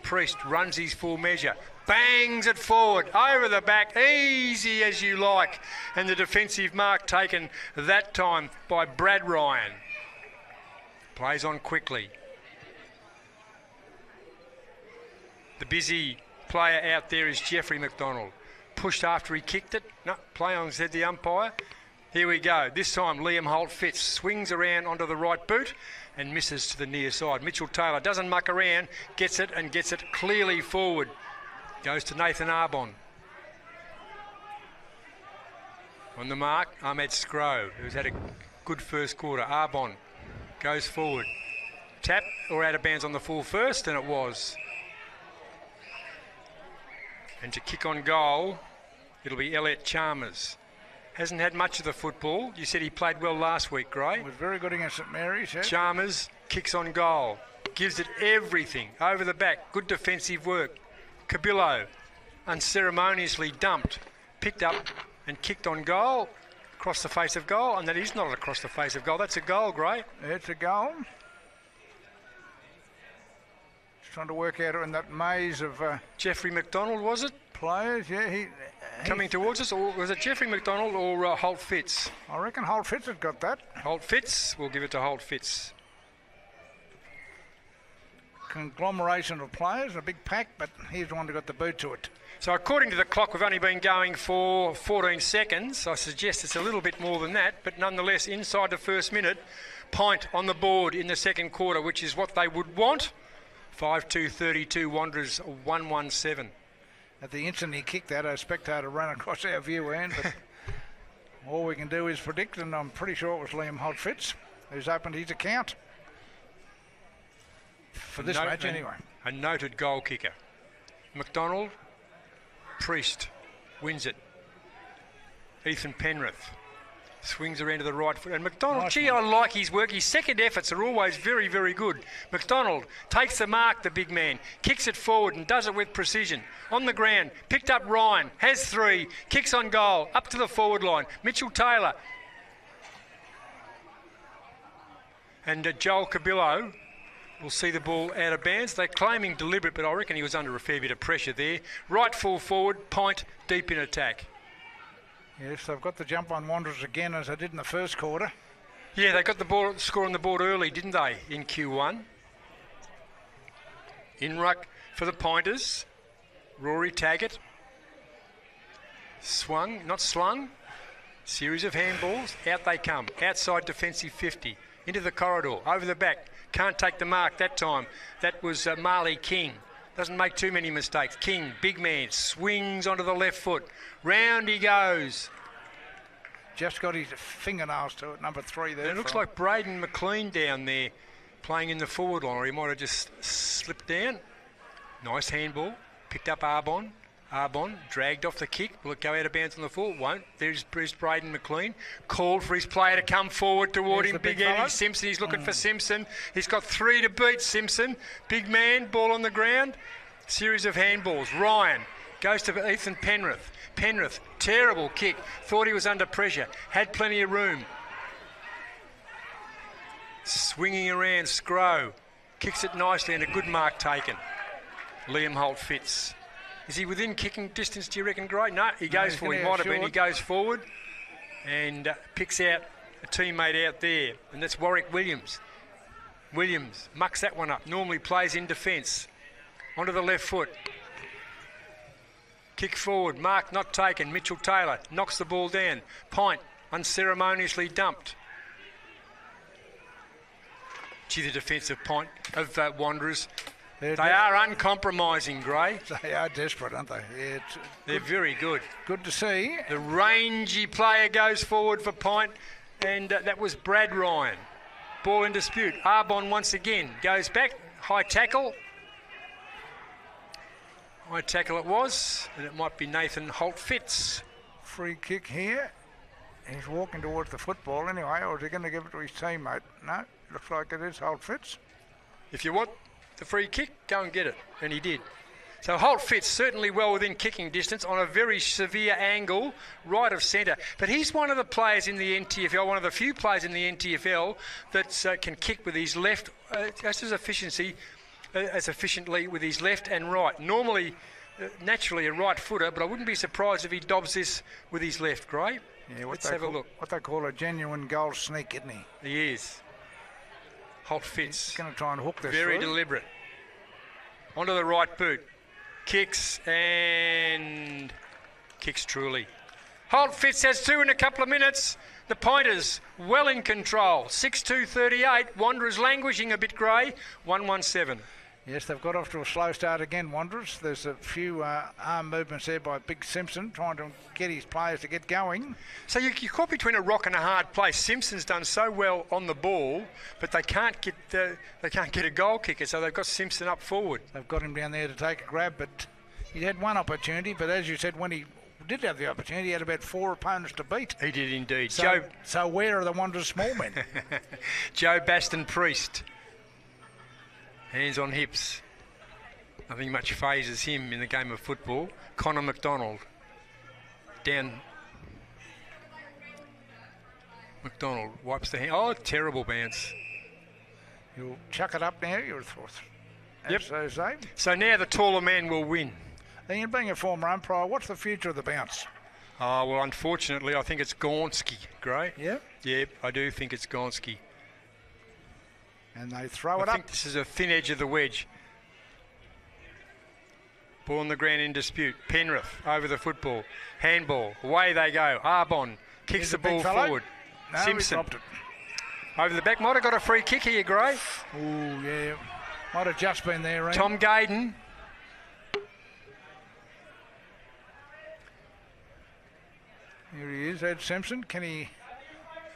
Priest runs his full measure, bangs it forward, over the back, easy as you like. And the defensive mark taken that time by Brad Ryan. Plays on quickly. The busy player out there is Jeffrey McDonald. Pushed after he kicked it. No, play on, said the umpire. Here we go. This time Liam Holt-Fitz swings around onto the right boot and misses to the near side. Mitchell Taylor doesn't muck around, gets it and gets it clearly forward. Goes to Nathan Arbon. On the mark, Ahmed Scrow, who's had a good first quarter. Arbon goes forward. Tap or out of bounds on the full first, and it was. And to kick on goal, it'll be Elliot Chalmers. Hasn't had much of the football. You said he played well last week, Gray. Was very good against St Mary's, yeah. Chalmers kicks on goal. Gives it everything. Over the back. Good defensive work. Cabillo unceremoniously dumped. Picked up and kicked on goal. Across the face of goal. And that is not across the face of goal. That's a goal, Gray. It's a goal. Trying to work out in that maze of Jeffrey McDonald, was it? Players, yeah. Coming towards us, or was it Jeffrey McDonald or Holt-Fitz? I reckon Holt-Fitz has got that. Holt-Fitz, we'll give it to Holt-Fitz. Conglomeration of players, a big pack, but he's the one who got the boot to it. So according to the clock, we've only been going for 14 seconds. I suggest it's a little bit more than that, but nonetheless, inside the first minute, PINT on the board in the second quarter, which is what they would want. 5-2-32, Wanderers 1-1-7. At the instant he kicked that, a spectator ran across our view end, but all we can do is predict, and I'm pretty sure it was Liam Holt-Fitz who's opened his account for this match anyway. A noted goal kicker. McDonald, Priest wins it. Ethan Penrith swings around to the right foot. And McDonald, nice gee, one. I like his work. His second efforts are always very, very good. McDonald takes the mark, the big man, kicks it forward and does it with precision. On the ground, picked up Ryan, has 3, kicks on goal, up to the forward line. Mitchell Taylor. And Joel Cabillo will see the ball out of bounds. They're claiming deliberate, but I reckon he was under a fair bit of pressure there. Right full forward, PINT deep in attack. Yes, they've got the jump on Wanderers again as they did in the first quarter. Yeah, they got the score on the board early, didn't they, in Q1? In ruck for the Pointers. Rory Taggart. Swung, not slung. Series of handballs. Out they come. Outside defensive 50. Into the corridor. Over the back. Can't take the mark that time. That was Marley King. Doesn't make too many mistakes. King, big man, swings onto the left foot. Round he goes. Just got his fingernails to it, number 3 there. It looks like Braden McLean down there playing in the forward line, or he might have just slipped down. Nice handball. Picked up Arbon. Arbon dragged off the kick. Will it go out of bounds on the full? Won't. There's Braden McLean. Called for his player to come forward toward him. Big Eddie Simpson. He's looking for Simpson. He's got 3 to beat Simpson. Big man. Ball on the ground. Series of handballs. Ryan goes to Ethan Penrith. Penrith, terrible kick. Thought he was under pressure. Had plenty of room. Swinging around. Scrow. Kicks it nicely and a good mark taken. Liam Holt Fitz. Is he within kicking distance, do you reckon, Great? No, he goes for it. He might have been. He goes forward and picks out a teammate out there, and that's Warwick Williams. Williams mucks that one up. Normally plays in defence. Onto the left foot. Kick forward. Mark not taken. Mitchell Taylor knocks the ball down. Pint unceremoniously dumped. Gee, the defensive point of Wanderers. They are uncompromising, Gray. They are desperate, aren't they? Yeah, they're very good. Good to see. The rangy player goes forward for Pint, and that was Brad Ryan. Ball in dispute. Arbon once again goes back. High tackle. High tackle it was, and it might be Nathan Holt Fitz. Free kick here. He's walking towards the football anyway, or is he going to give it to his teammate? No, looks like it is Holt Fitz. If you want the free kick, go and get it, and he did. So Holt Fitz certainly well within kicking distance on a very severe angle, right of centre. But he's one of the players in the NTFL, one of the few players in the NTFL that can kick with his left just as efficiently with his left and right. Normally, naturally a right footer, but I wouldn't be surprised if he dobs this with his left, Gray. Yeah, let's have a look. What they call a genuine goal sneak, isn't he? He is. Holt Fitz. He's going to try and hook this very through. Deliberate. Onto the right boot. Kicks and kicks truly. Holt Fitz has 2 in a couple of minutes. The Pointers well in control. 6-2-38. Wanderers languishing a bit, Gray. 1-1-7. Yes, they've got off to a slow start again, Wanderers. There's a few arm movements there by Big Simpson trying to get his players to get going. So you're caught between a rock and a hard place. Simpson's done so well on the ball, but they can't get a goal kicker, so they've got Simpson up forward. They've got him down there to take a grab, but he had one opportunity, but as you said, when he did have the opportunity, he had about 4 opponents to beat. He did indeed. So where are the Wanderers small men? Joe Baston-Priest. Hands on hips. Nothing much phases him in the game of football. Connor McDonald. Down. McDonald wipes the hand. Oh, terrible bounce. You'll chuck it up now, you're fourth. Yep. So now the taller man will win. And being a former umpire, what's the future of the bounce? Oh, well, unfortunately, I think it's Gonski, Gray. Yeah? Yep, I do think it's Gonski. And they throw it up. I think this is a thin edge of the wedge. Ball on the ground in dispute. Penrith over the football. Handball. Away they go. Arbon kicks the ball forward. No, Simpson. He dropped it. Over the back. Might have got a free kick here, Gray. Oh, yeah. Might have just been there, Ian. Tom Gayden. Here he is, Ed Simpson. Can he...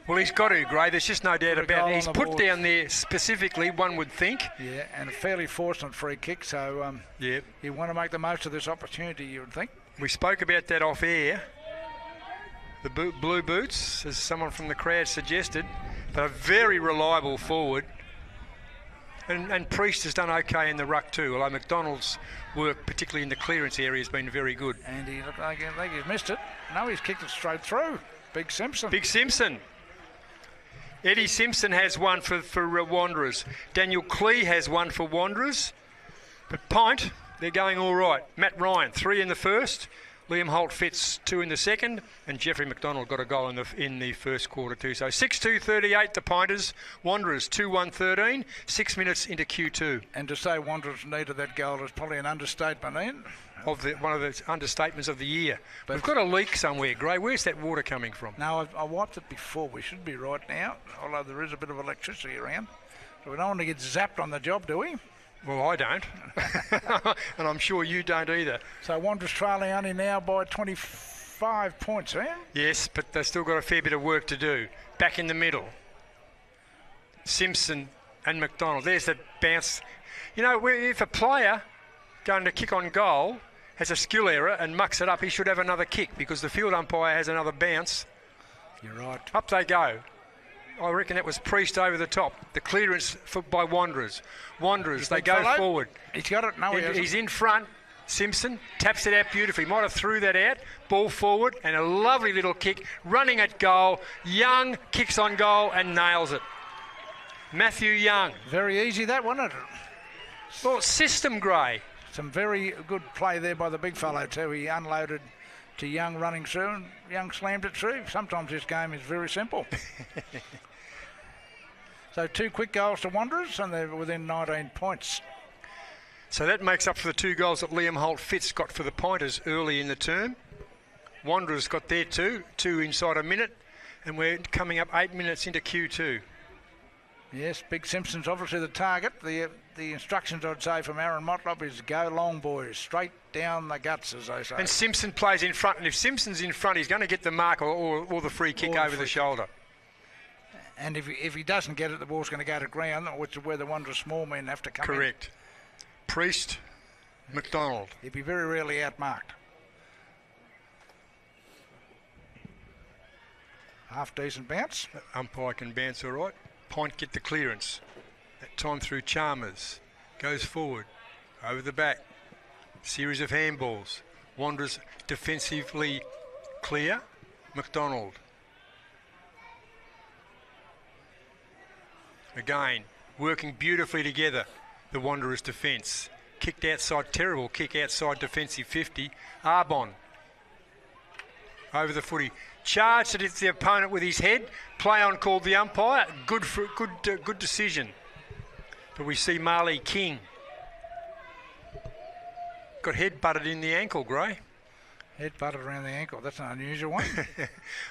Well, he's got to, Gray. There's just no doubt about it. He's put down there specifically, one would think. Yeah, and a fairly fortunate free kick, so you want to make the most of this opportunity, you would think. We spoke about that off air. The blue boots, as someone from the crowd suggested, but a very reliable forward. And Priest has done okay in the ruck too, although McDonald's work, particularly in the clearance area, has been very good. And he looked like he's missed it. No, he's kicked it straight through. Big Simpson. Big Simpson. Eddie Simpson has one for Wanderers. Daniel Clee has one for Wanderers. But Pint, they're going all right. Matt Ryan, 3 in the first. Liam Holt Fitz 2 in the second, and Jeffrey McDonald got a goal in the first quarter too. So 6-2-38 the Pointers. Wanderers 2-1-13, 6 minutes into Q2. And to say Wanderers needed that goal is probably an understatement, Ian. One of the understatements of the year. But we've got a leak somewhere, Gray. Where's that water coming from? No, I wiped it before. We should be right now, although there is a bit of electricity around. So we don't want to get zapped on the job, do we? Well, I don't. And I'm sure you don't either. So Wanderers trailing only now by 25 points, eh? Yes, but they've still got a fair bit of work to do. Back in the middle. Simpson and McDonald. There's the bounce. You know, if a player going to kick on goal has a skill error and mucks it up, he should have another kick because the field umpire has another bounce. You're right. Up they go. I reckon that was Priest over the top. The clearance by Wanderers. Wanderers, they go forward. He's got it. No, he hasn't. He's in front. Simpson taps it out beautifully. Might have threw that out. Ball forward and a lovely little kick. Running at goal. Young kicks on goal and nails it. Matthew Young. Very easy that, wasn't it? Well, system, Gray. Some very good play there by the big fellow too. He unloaded to Young running through and Young slammed it through. Sometimes this game is very simple. So 2 quick goals to Wanderers and they're within 19 points. So that makes up for the 2 goals that Liam Holt Fitz got for the Pointers early in the term. Wanderers got their 2 inside a minute, and we're coming up 8 minutes into Q2. Yes, Big Simpson's obviously the target. The instructions I'd say from Aaron Motlop is go long, boys, straight down the guts, as they say. And Simpson plays in front, and if Simpson's in front, he's going to get the mark or the free kick over the shoulder. And if he doesn't get it, the ball's going to go to ground, which is where the Wanderers small men have to come in. Correct. Priest, McDonald. He'd be very rarely outmarked. Half decent bounce. Umpire can bounce all right. Pint get the clearance. That time through Chalmers. Goes forward. Over the back. Series of handballs. Wanderers defensively clear. McDonald. Again, working beautifully together, the Wanderers' defence. Kicked outside, terrible kick outside defensive 50. Arbon over the footy. Charged it into the opponent with his head. Play on called the umpire. Good decision. But we see Marley King. Got head butted in the ankle, Gray. Head butted around the ankle. That's an unusual one.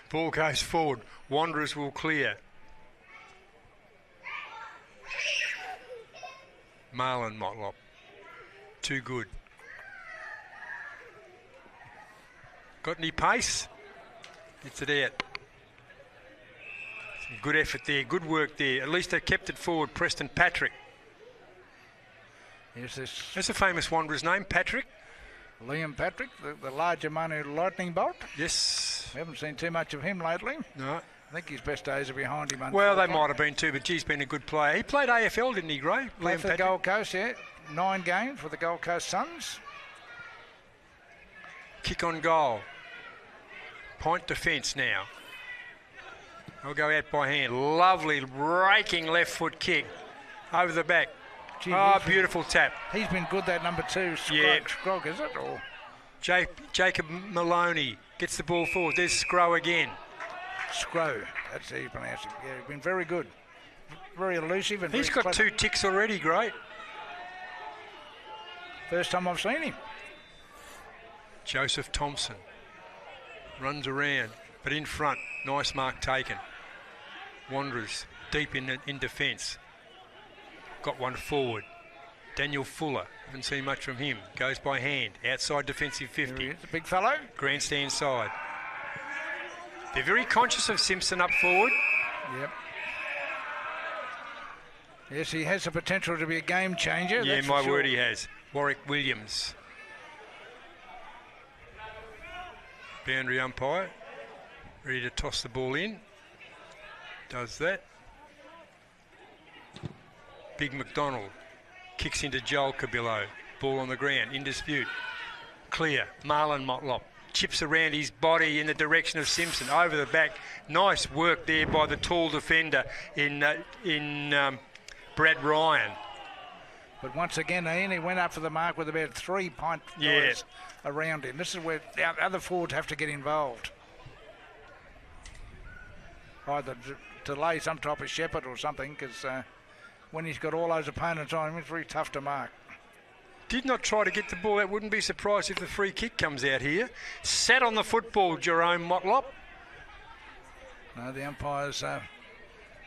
Ball goes forward. Wanderers will clear. Marlon Motlop. Too good. Got any pace? Gets it out. Some good effort there. Good work there. At least they kept it forward. Preston Patrick. Yes, that's a famous Wanderer's name, Patrick. Liam Patrick, the larger money lightning bolt. Yes. We haven't seen too much of him lately. No. I think his best days are behind him. Well, they might have been too, but he's been a good player. He played AFL, didn't he, Gray? Played for the Gold Coast, yeah. 9 games for the Gold Coast Suns. Kick on goal. Point defence now. They'll go out by hand. Lovely raking left foot kick. Over the back. Gee, beautiful tap. He's been good, that number 2. Scrog, is it? Or Jacob Maloney gets the ball forward. There's Scrow again. Scrow, that's how you pronounce it. Yeah, he's been very good. Very elusive. And he's got clever. 2 ticks already, great. First time I've seen him. Joseph Thompson runs around, but in front. Nice mark taken. Wanderers deep in defence. Got one forward. Daniel Fuller. Haven't seen much from him. Goes by hand. Outside defensive 50. The big fellow. Grandstand side. They're very conscious of Simpson up forward. Yep. Yes, he has the potential to be a game changer. Yeah, my word, he has. Warwick Williams. Boundary umpire. Ready to toss the ball in. Does that. Big McDonald. Kicks into Joel Cabillo. Ball on the ground. In dispute. Clear. Marlon Motlop. Chips around his body in the direction of Simpson. Over the back. Nice work there by the tall defender in Brad Ryan. But once again, he went up for the mark with about 3 PINT guys around him. This is where the other forwards have to get involved. Either to lay some type of shepherd or something, because when he's got all those opponents on him, it's very tough to mark. Did not try to get the ball out. Wouldn't be surprised if the free kick comes out here. Sat on the football, Jerome Motlop. No, the umpires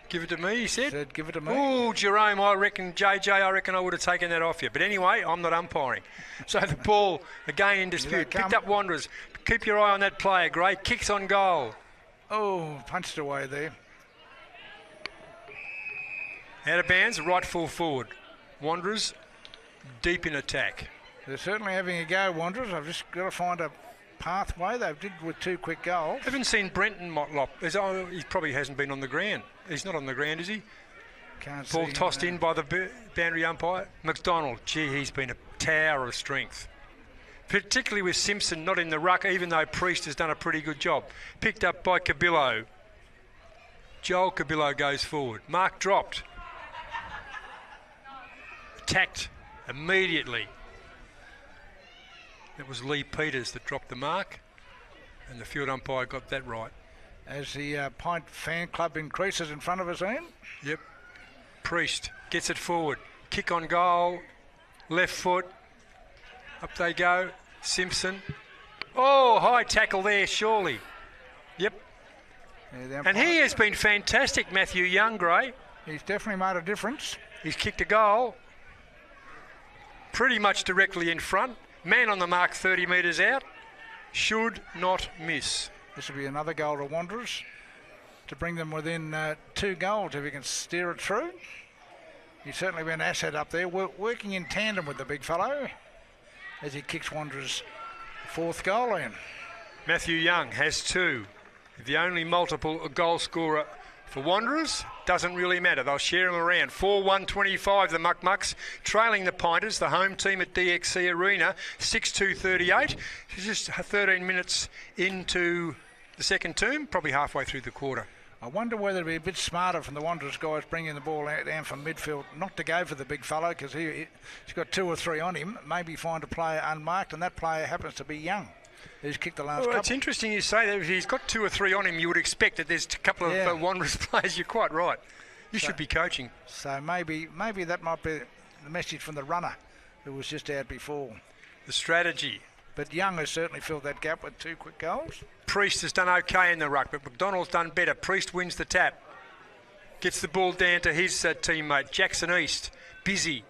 give it to me, he said. Give it to me. Oh, Jerome, I reckon I would have taken that off you. But anyway, I'm not umpiring. So the ball, again in dispute. Picked up Wanderers. Keep your eye on that player, Gray. Kicks on goal. Oh, punched away there. Out of bounds, right full forward. Wanderers deep in attack. They're certainly having a go, Wanderers. I've just got to find a pathway. They did with 2 quick goals. Haven't seen Brenton Motlop. He probably hasn't been on the ground. He's not on the ground, is he? Can't Ball see tossed in by the boundary umpire. McDonald, gee, he's been a tower of strength. Particularly with Simpson not in the ruck, even though Priest has done a pretty good job. Picked up by Cabillo. Joel Cabillo goes forward. Mark dropped. Attacked immediately. It was Lee Peters that dropped the mark, and the field umpire got that right. As the PINT fan club increases in front of us, Ian. Yep. Priest gets it forward. Kick on goal. Left foot. Up they go. Simpson. Oh, high tackle there, surely. Yep. Yeah, and he has been fantastic, Matthew Young, Gray. He's definitely made a difference. He's kicked a goal. Pretty much directly in front. Man on the mark 30 metres out. Should not miss. This will be another goal to Wanderers to bring them within 2 goals if he can steer it through. He's certainly been an asset up there, working in tandem with the big fellow as he kicks Wanderers' 4th goal in. Matthew Young has 2. The only multiple goal scorer for Wanderers. Doesn't really matter. They'll share them around. 4-1-25, the Muck-Mucks, trailing the Pinters, the home team at DXC Arena, 6-2-38. Just 13 minutes into the second term, probably halfway through the quarter. I wonder whether it'd be a bit smarter from the Wanderers guys bringing the ball out down from midfield, not to go for the big fellow, because he's got 2 or 3 on him. Maybe find a player unmarked, and that player happens to be Young, who's kicked the last couple. It's interesting you say that. If he's got 2 or 3 on him, you would expect that there's a couple of Wanderers players. You're quite right. You should be coaching. So maybe that might be the message from the runner who was just out before. The strategy. But Young has certainly filled that gap with 2 quick goals. Priest has done okay in the ruck, but McDonald's done better. Priest wins the tap. Gets the ball down to his teammate, Jackson East. Busy.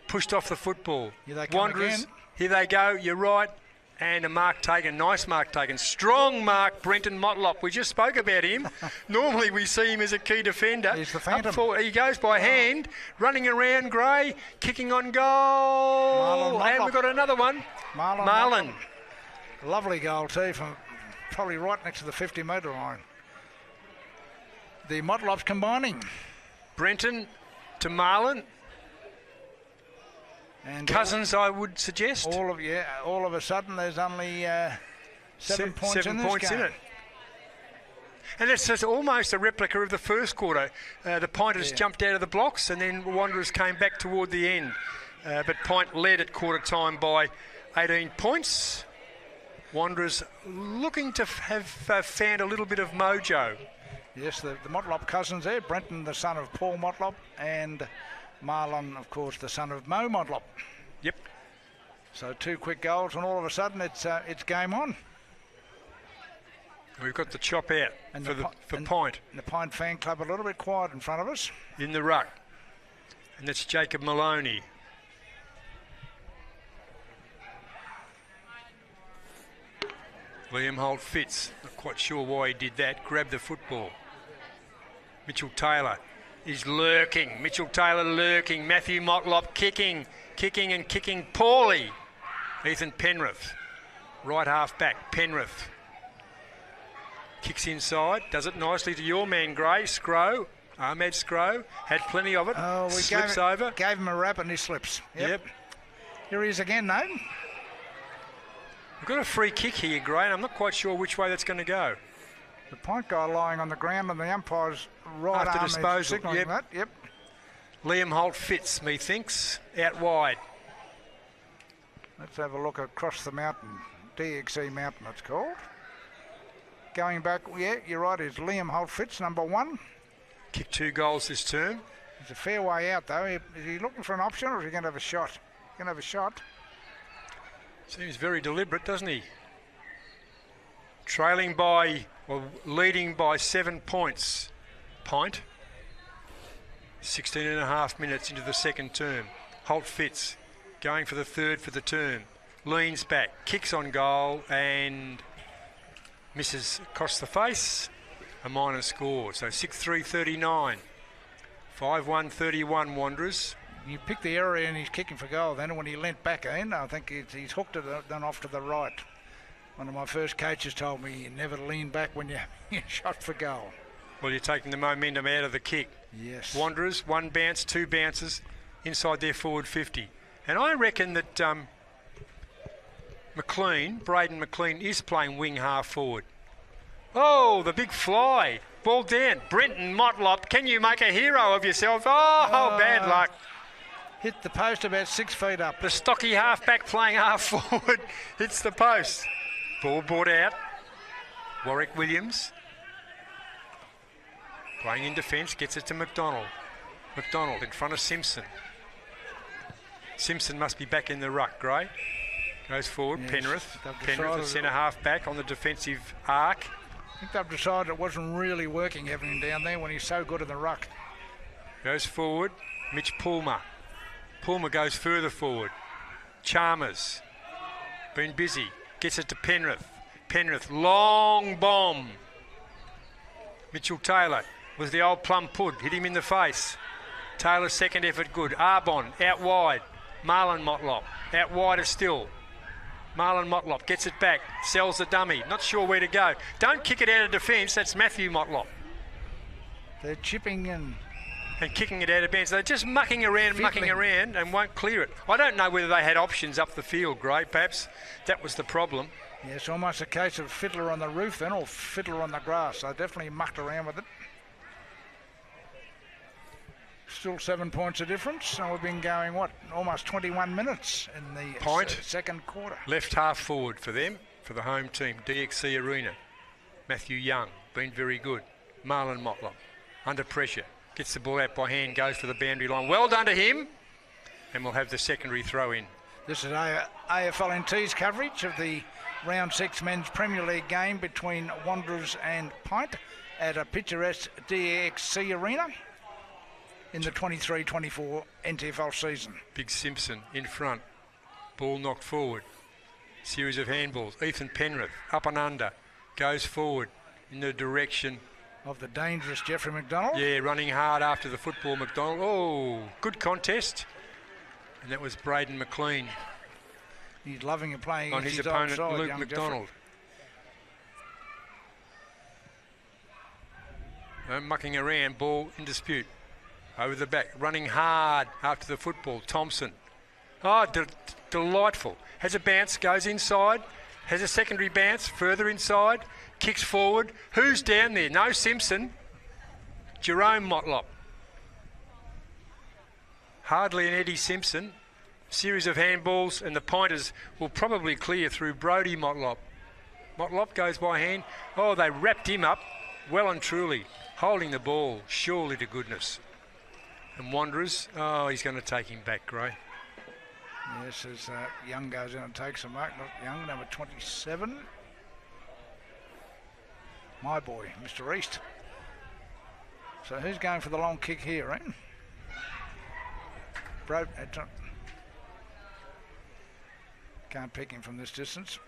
Pushed off the football. Here they come Wanderers, again. Here they go. You're right. And a mark taken, nice mark taken. Strong mark, Brenton Motlop. We just spoke about him. Normally we see him as a key defender. He's the phantom. Up forward, he goes by hand, running around, Gray, kicking on goal. And we've got another one. Marlon. Lovely goal too, from probably right next to the 50-metre line. The Motlops combining. Brenton to Marlon. And Cousins, I would suggest. All of a sudden, there's only 7 points in this game. In it. And it's just almost a replica of the first quarter. The Pinters jumped out of the blocks, and then Wanderers came back toward the end. But Pint led at quarter time by 18 points. Wanderers looking to have found a little bit of mojo. Yes, the Motlop cousins there. Brenton, the son of Paul Motlop, and Marlon, of course, the son of Mo Motlop. Yep. So 2 quick goals, and all of a sudden it's game on. We've got the chop out and for Pint. And the Pint fan club a little bit quiet in front of us. In the ruck. And that's Jacob Maloney. Liam Holt Fitz, not quite sure why he did that, grabbed the football. Mitchell Taylor is lurking. Mitchell Taylor lurking. Matthew Motlop kicking poorly. Ethan Penrith, right half back. Penrith kicks inside, does it nicely to your man Gray. Scrow, Ahmed Scrow, had plenty of it. Oh, we slips over. Gave him a rap and he slips. Yep. Here he is again, though. We've got a free kick here, Gray, and I'm not quite sure which way that's going to go. The Pint guy lying on the ground and the umpire's right after arm disposal. signaling that. Yep. Liam Holt fits, methinks, out wide. Let's have a look across the mountain. DXE Mountain, it's called. Going back, yeah, you're right, it's Liam Holt Fitz, number 1. Kicked 2 goals this term. He's a fair way out, though. Is he looking for an option, or is he going to have a shot? Going to have a shot. Seems very deliberate, doesn't he? Trailing by, well, leading by 7 points. PINT. 16.5 minutes into the second term. Holt Fitz going for the third for the term. Leans back, kicks on goal and misses across the face. A minor score, so 6-3-39. 5-1-31 Wanderers. You pick the area and he's kicking for goal. Then when he leant back in, I think he's hooked it then off to the right. One of my first coaches told me you never lean back when you shot for goal. Well, you're taking the momentum out of the kick. Yes. Wanderers, 1 bounce, 2 bounces inside their forward 50. And I reckon that Braden McLean is playing wing half forward. Oh, the big fly. Ball down. Brenton Motlop, can you make a hero of yourself? Oh, bad luck. Hit the post about 6 feet up. The stocky halfback playing half forward hits the post. Ball brought out. Warwick Williams playing in defence, gets it to McDonald. McDonald in front of Simpson. Simpson must be back in the ruck, Gray. Goes forward, yes. Penrith the centre half back on the defensive arc. I think they've decided it wasn't really working having him down there when he's so good in the ruck. Goes forward, Mitch Pulmer. Pulmer goes further forward. Chalmers, been busy, gets it to Penrith. Penrith, long bomb. Mitchell Taylor was the old plum pud, hit him in the face. Taylor's second effort good. Arbon out wide. Marlon Motlop out wider still. Marlon Motlop gets it back, sells the dummy, not sure where to go. Don't kick it out of defence, that's Matthew Motlop. They're chipping in. And kicking it out of bounds. They're just mucking around and won't clear it. I don't know whether they had options up the field, Gray, perhaps that was the problem. Yeah, it's almost a case of fiddler on the roof then, or fiddler on the grass. They definitely mucked around with it. Still 7 points of difference, so we've been going, almost 21 minutes in the second quarter. Left half forward for them, for the home team, DXC Arena. Matthew Young, been very good. Marlon Motlop, under pressure, gets the ball out by hand, goes for the boundary line. Well done to him, and we'll have the secondary throw in. This is AFL NT's coverage of the Round 6 Men's Premier League game between Wanderers and PINT at a picturesque DXC Arena in the 23-24 NTFL season. Big Simpson in front. Ball knocked forward. Series of handballs. Ethan Penrith up and under. Goes forward in the direction of the dangerous Jeffrey McDonald. Yeah, running hard after the football, McDonald. Oh, good contest. And that was Braden McLean. He's loving it playing on his opponent, side, Luke McDonald. No mucking around, ball in dispute. Over the back, running hard after the football. Thompson. Oh, delightful. Has a bounce, goes inside. Has a secondary bounce, further inside. Kicks forward. Who's down there? No Simpson. Jerome Motlop. Hardly an Eddie Simpson. Series of handballs, and the pointers will probably clear through Brody Motlop. Motlop goes by hand. Oh, they wrapped him up well and truly. Holding the ball, surely to goodness. And Wanderers, oh, he's going to take him back, Gray. Yes, as Young goes in and takes a mark. Not Young, number 27. My boy, Mr. East. So who's going for the long kick here, eh? Can't pick him from this distance.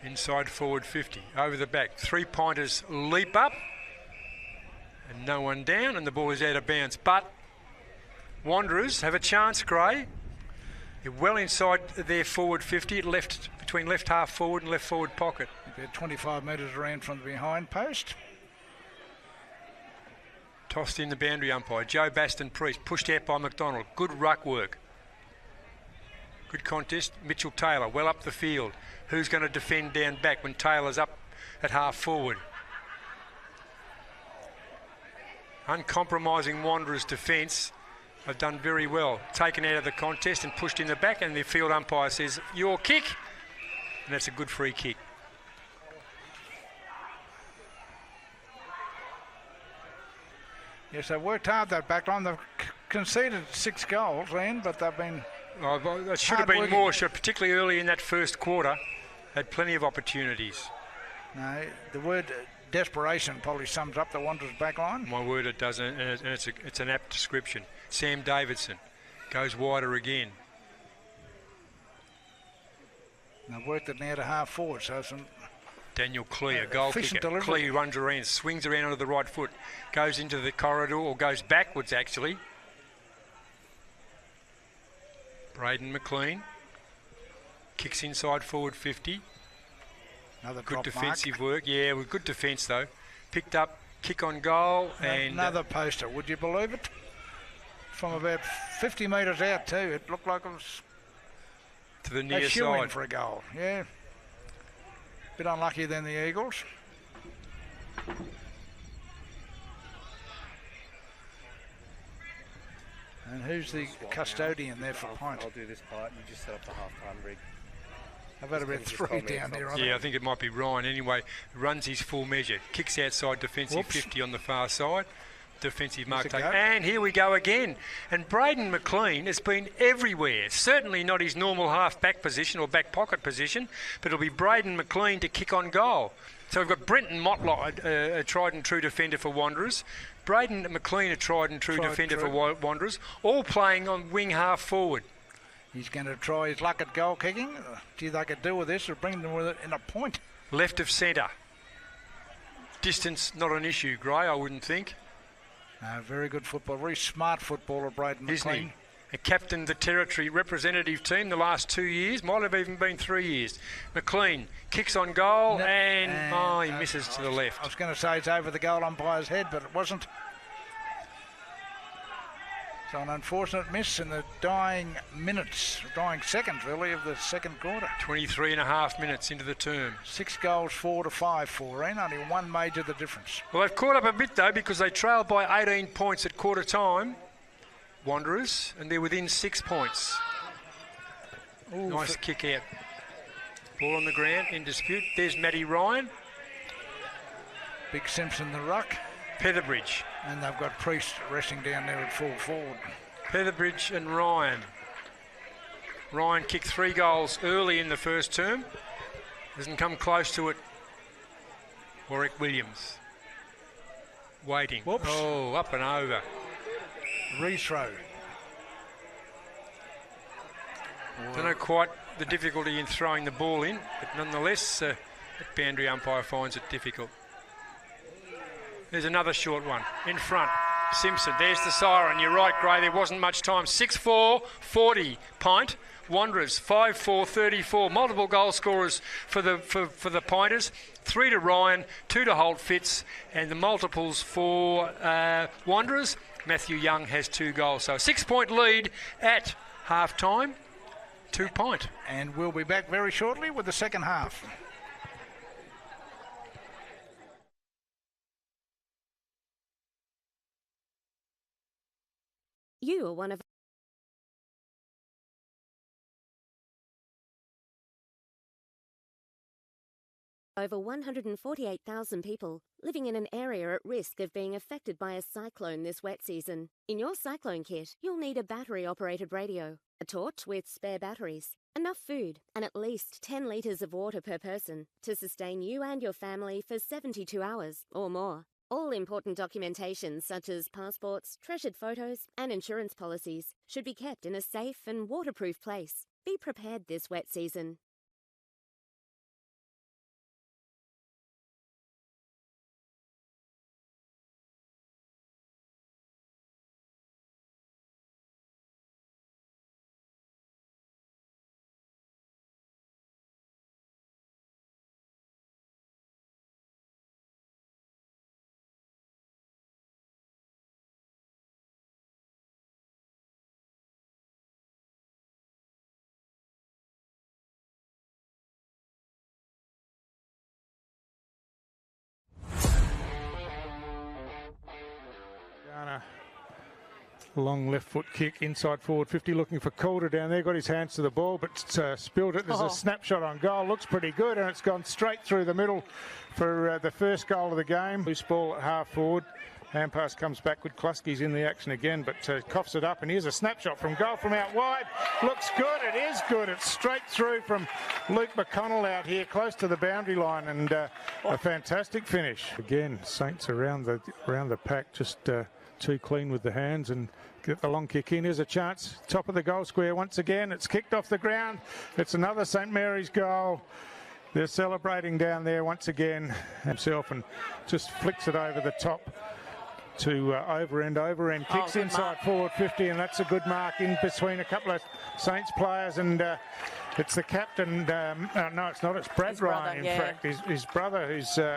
Inside forward 50, over the back. 3-pointers leap up. And no one down, and the ball is out of bounds. But Wanderers have a chance, Gray. They're well inside their forward 50, between left half forward and left forward pocket. They're 25 metres around from the behind post. Tossed in the boundary umpire. Joe Baston-Priest, pushed out by McDonald. Good ruck work. Good contest. Mitchell Taylor, well up the field. Who's going to defend down back when Taylor's up at half forward? Uncompromising Wanderers defence have done very well. Taken out of the contest and pushed in the back, and the field umpire says, your kick. And that's a good free kick. Yes, they've worked hard, that back line. They've conceded 6 goals, Ian, but they've been... Oh, it should have been more, particularly early in that first quarter. Had plenty of opportunities. No, the word desperation probably sums up the Wanderers back line. My word, it does, and it's an apt description. Sam Davidson goes wider again. And they've worked it now to half forward, so some... Daniel Clear, goal kicker. Delivery. Clear runs around, swings around onto the right foot, goes into the corridor, or goes backwards actually. Braden McLean kicks inside forward 50. Another good drop defensive mark. work. Yeah, with good defence though. Picked up, kick on goal, and another poster. Would you believe it? From about 50 metres out too. It looked like it was to the near shoo-in side for a goal. Yeah. Bit unlucky than the Eagles. And who's the custodian there for PINT? I'll do this part. You just set up the half-time rig. I've had about 3 down there. Yeah, I think it might be Ryan. Anyway, runs his full measure. Kicks outside defensive 50 on the far side. Defensive mark take. And here we go again. And Braden McLean has been everywhere. Certainly not his normal half-back position or back pocket position, but it'll be Braden McLean to kick on goal. So we've got Brenton Motley, a tried and true defender for Wanderers. Braden McLean, a tried and true defender for Wanderers, all playing on wing half forward. He's going to try his luck at goal kicking. Do you think they could do with this or bring them with it in a point? Left of centre. Distance not an issue, Gray, I wouldn't think. Very good football, very smart footballer, Braden McLean. Isn't he? A captain the territory representative team the last 2 years, might have even been 3 years. McLean kicks on goal and he misses to the left. I was going to say it's over the goal umpire's head, but it wasn't. So an unfortunate miss in the dying seconds really of the second quarter. 23 and a half minutes into the term. 6 goals, 4 to 5 for Ian. Only one major the difference. Well, they've caught up a bit though because they trailed by 18 points at quarter time, Wanderers, and they're within 6 points. Ooh, nice kick out. Ball on the ground, in dispute. There's Matty Ryan. Big Simpson the ruck. Petherbridge. And they've got Priest resting down there at full forward. Petherbridge and Ryan. Ryan kicked 3 goals early in the first term. Hasn't come close to it. Warwick Williams. Waiting. Whoops. Oh, up and over. Rethrow. Don't know quite the difficulty in throwing the ball in, but nonetheless, the boundary umpire finds it difficult. There's another short one in front. Simpson, there's the siren. You're right, Gray, there wasn't much time. 6-4, 40, PINT. Wanderers, 5-4, 34. Multiple goal scorers for the Pointers. 3 to Ryan, 2 to Holt Fitz, and the multiples for Wanderers. Matthew Young has 2 goals. So a 6-point lead at half-time to PINT. And we'll be back very shortly with the second half. You are one of over 148,000 people living in an area at risk of being affected by a cyclone this wet season. In your cyclone kit, you'll need a battery-operated radio, a torch with spare batteries, enough food, and at least 10 litres of water per person to sustain you and your family for 72 hours or more. All important documentation such as passports, treasured photos, and insurance policies should be kept in a safe and waterproof place. Be prepared this wet season. long left foot kick inside forward 50, looking for Calder down there. Got his hands to the ball, but spilled it. There's a snapshot on goal. Looks pretty good, and it's gone straight through the middle for the first goal of the game. Loose ball at half forward. Hand pass comes back with Kluski's in the action again, but coughs it up, and here's a snapshot from goal from out wide. Looks good. It is good. It's straight through from Luke McConnell out here, close to the boundary line, and a fantastic finish. Again, Saints around the pack, just too clean with the hands, and get the long kick in. Here's a chance, top of the goal square once again. It's kicked off the ground. It's another St Mary's goal. They're celebrating down there once again himself, and just flicks it over the top to over end, kicks inside forward 50, and that's a good mark in between a couple of Saints players, and it's the captain. No, it's not. It's Brad Ryan, in fact. His brother,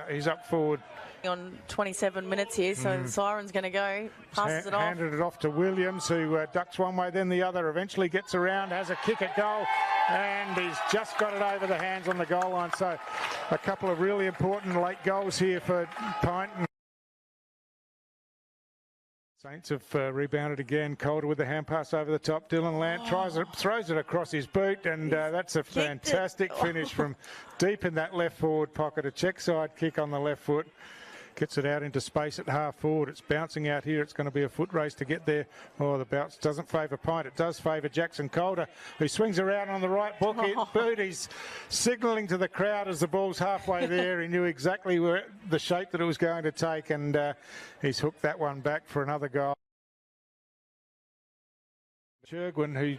who's up forward. On 27 minutes here, so the siren's going to go. Passes it off. Handed it off to Williams, who ducks one way, then the other. Eventually gets around, has a kick at goal, and he's just got it over the hands on the goal line. So a couple of really important late goals here for PINT. Saints have rebounded again. Calder with the hand pass over the top. Dylan Lant throws it across his boot, and that's a fantastic finish from deep in that left forward pocket. A check side kick on the left foot. Gets it out into space at half forward. It's bouncing out here. It's going to be a foot race to get there. Oh, the bounce doesn't favour PINT. It does favour Jackson Calder, who swings around on the right boot. He's signalling to the crowd as the ball's halfway there. He knew exactly the shape that it was going to take, and he's hooked that one back for another goal. Churgwin, who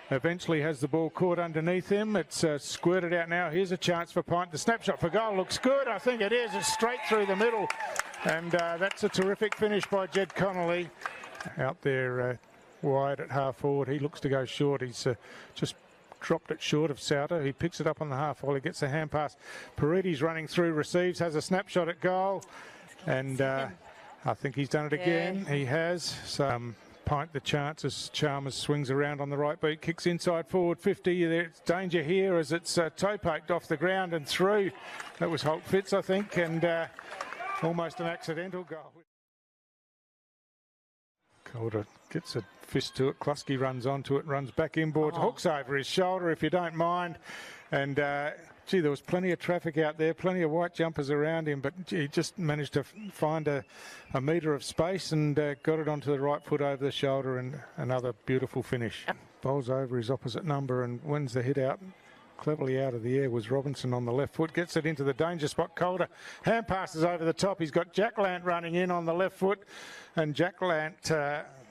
eventually has the ball caught underneath him. It's squirted out now. Here's a chance for PINT. The snapshot for goal looks good. I think it is. It's straight through the middle. And that's a terrific finish by Jed Connolly. Out there wide at half forward. He looks to go short. He's just dropped it short of Souter. He picks it up on the half while he gets the hand pass. Parides running through, receives, has a snapshot at goal. And I think he's done it again. He has. So PINT the chance as Chalmers swings around on the right boot, kicks inside forward 50. There's danger here as it's toe poked off the ground and through. That was Holt Fitz, I think, and almost an accidental goal. Calder gets a fist to it. Kluski runs onto it, runs back inboard, hooks over his shoulder, if you don't mind. And gee, there was plenty of traffic out there, plenty of white jumpers around him, but he just managed to find a metre of space and got it onto the right foot over the shoulder, and another beautiful finish. Bowls over his opposite number and wins the hit out. Cleverly out of the air was Robinson on the left foot, gets it into the danger spot. Calder hand passes over the top. He's got Jack Lant running in on the left foot, and Jack Lant,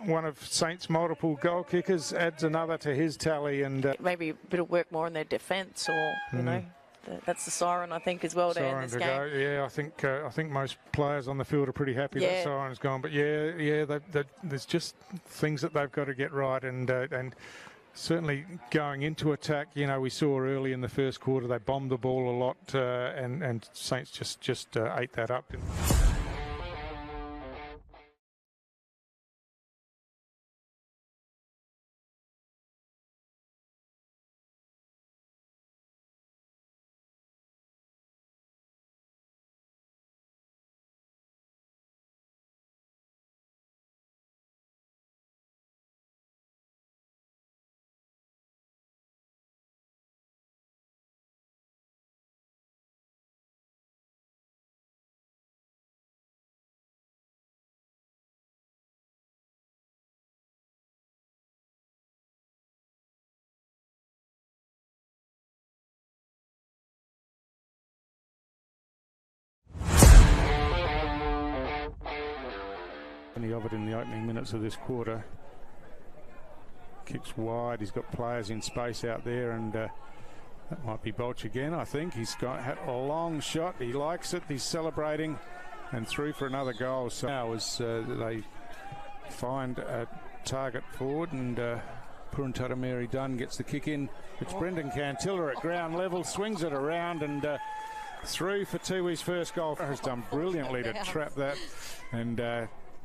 one of Saints' multiple goal kickers, adds another to his tally. And maybe a bit of work more in their defence, or you know. That's the siren, I think, as well, to end this game. Yeah, I think most players on the field are pretty happy that siren's gone. But there's just things that they've got to get right, and certainly going into attack. You know, we saw early in the first quarter they bombed the ball a lot, and Saints just ate that up. Any of it in the opening minutes of this quarter. Kicks wide. He's got players in space out there, and that might be Bolch again, I think. He's had a long shot. He likes it. He's celebrating, and through for another goal. So now as they find a target forward, and Puruntuta Mary Dunn gets the kick in. It's Brendan Cantilla at ground level, swings it around, and through for Tui's first goal. Has done brilliantly to trap that, and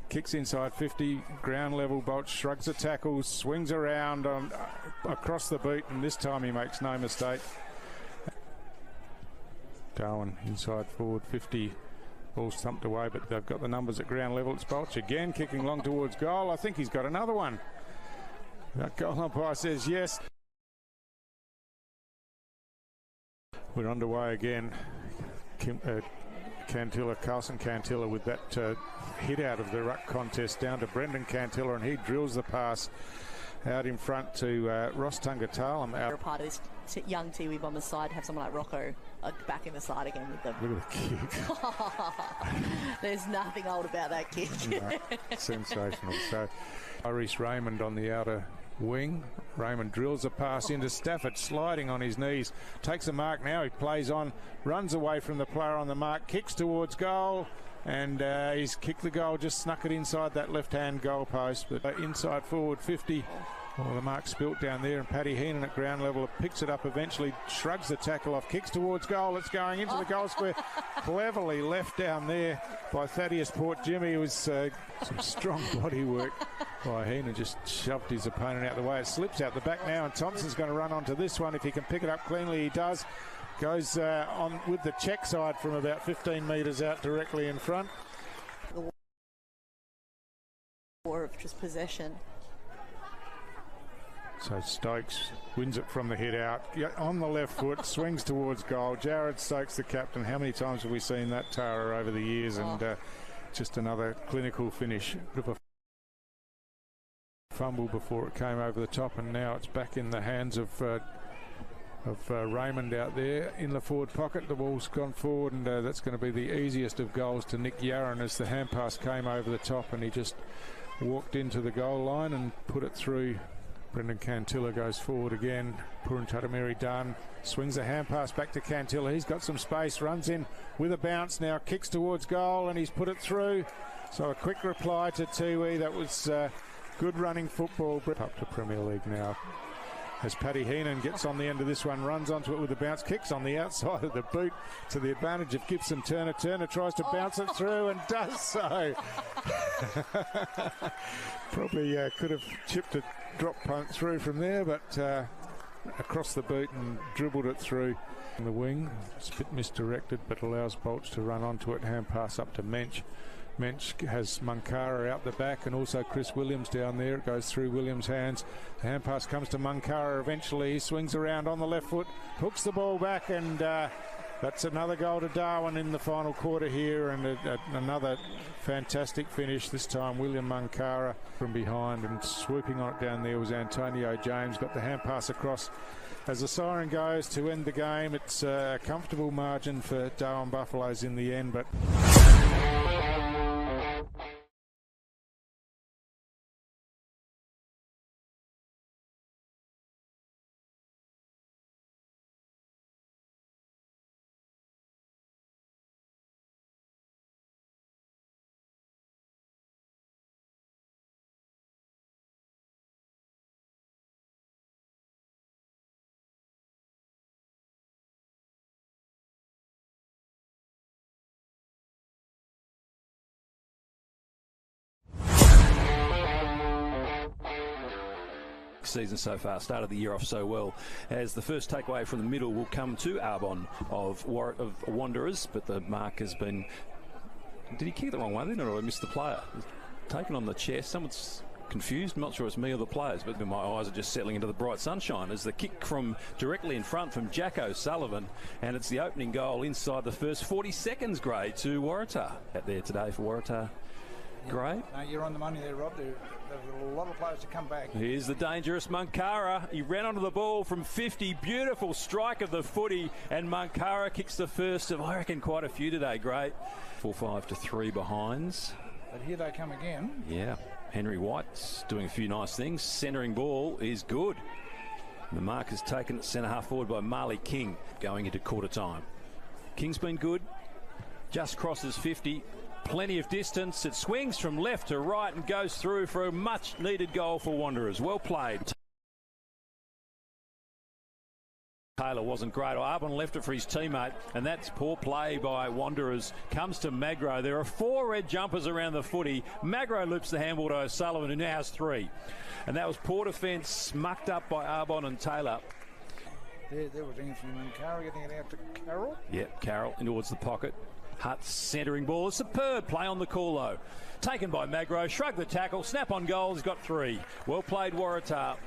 kicks inside 50, ground level. Bolch shrugs the tackles, swings around across the boot, and this time he makes no mistake. Darwin inside forward 50, Ball stumped away, but they've got the numbers at ground level. It's Bolch again, kicking long towards goal. I think he's got another one. That goal umpire says yes. We're underway again. Carlson Cantilla with that hit out of the ruck contest down to Brendan Cantilla, and he drills the pass out in front to Ross Tungatala. They're a part of this young Tiwi Bombers side, have someone like Rocco back in the side again with them. Look at the kick. There's nothing old about that kick. No, sensational. So Iris Raymond on the outer wing. Raymond drills a pass into Stafford, sliding on his knees, takes a mark now, he plays on, runs away from the player on the mark, kicks towards goal, and he's kicked the goal, just snuck it inside that left-hand goal post, but inside forward 50. Well, the mark spilt down there, and Paddy Heenan at ground level picks it up eventually, shrugs the tackle off, kicks towards goal. It's going into the goal square. Cleverly left down there by Thaddeus Port Jimmy. It was some strong body work by Heenan, just shoved his opponent out the way. It slips out the back now, and Thompson's going to run onto this one. If he can pick it up cleanly, he does. Goes on with the check side from about 15 metres out directly in front. Or of just possession. So Stokes wins it from the hit out, on the left foot, swings towards goal. Jared Stokes, the captain. How many times have we seen that, Tara, over the years? And just another clinical finish. Bit of a fumble before it came over the top, and now it's back in the hands of Raymond out there in the forward pocket. The ball's gone forward, and that's going to be the easiest of goals to Nick Yarran as the hand pass came over the top, and he just walked into the goal line and put it through. Brendan Cantilla goes forward again. Purun Tatamiri Dunn swings a hand pass back to Cantilla. He's got some space, runs in with a bounce now, kicks towards goal, and he's put it through. So a quick reply to Tiwi. That was good running football. Up to Premier League now. As Paddy Heenan gets on the end of this one, runs onto it with a bounce, kicks on the outside of the boot to the advantage of Gibson Turner. Turner tries to bounce it through and does so. Probably could have chipped a drop punt through from there, but across the boot and dribbled it through in the wing. It's a bit misdirected, but allows Bolch to run onto it. Hand pass up to Mensch. Mensch has Munkara out the back, and also Chris Williams down there. It goes through Williams' hands. The hand pass comes to Munkara eventually. He swings around on the left foot, hooks the ball back, and that's another goal to Darwin in the final quarter here, and another fantastic finish. This time William Munkara from behind, and swooping on it down there was Antonio James. Got the hand pass across as the siren goes to end the game. It's a comfortable margin for Darwin Buffaloes in the end, but season so far, started the year off so well, as the first takeaway from the middle will come to Arbon of Wanderers, but the mark has been, did he kick the wrong way then, or I missed the player? Taken on the chest, someone's confused, I'm not sure it's me or the players, but my eyes are just settling into the bright sunshine as the kick from directly in front from Jack O'Sullivan, and it's the opening goal inside the first 40 seconds, Gray, to Waratah. Out there today for Waratah. Great. No, you're on the money there, Rob. There's a lot of players to come back. Here's the dangerous Munkara. He ran onto the ball from 50. Beautiful strike of the footy, and Munkara kicks the first of, I reckon, quite a few today. Great. 4-5 to 3 behinds. But here they come again. Yeah. Henry White's doing a few nice things. Centering ball is good. The mark is taken at centre half forward by Marley King going into quarter time. King's been good. Just crosses 50. Plenty of distance. It swings from left to right and goes through for a much needed goal for Wanderers. Well played. Taylor wasn't great. Arbon left it for his teammate, and that's poor play by Wanderers. Comes to Magro. There are 4 red jumpers around the footy. Magro loops the handball to O'Sullivan, who now has 3. And that was poor defence, mucked up by Arbon and Taylor. There was Anthony Munkara getting it out to Carroll. Yep, Carroll in towards the pocket. Hutt's centering ball. A superb play on the call, though. Taken by Magro. Shrug the tackle. Snap on goal. He's got 3. Well played, Waratah.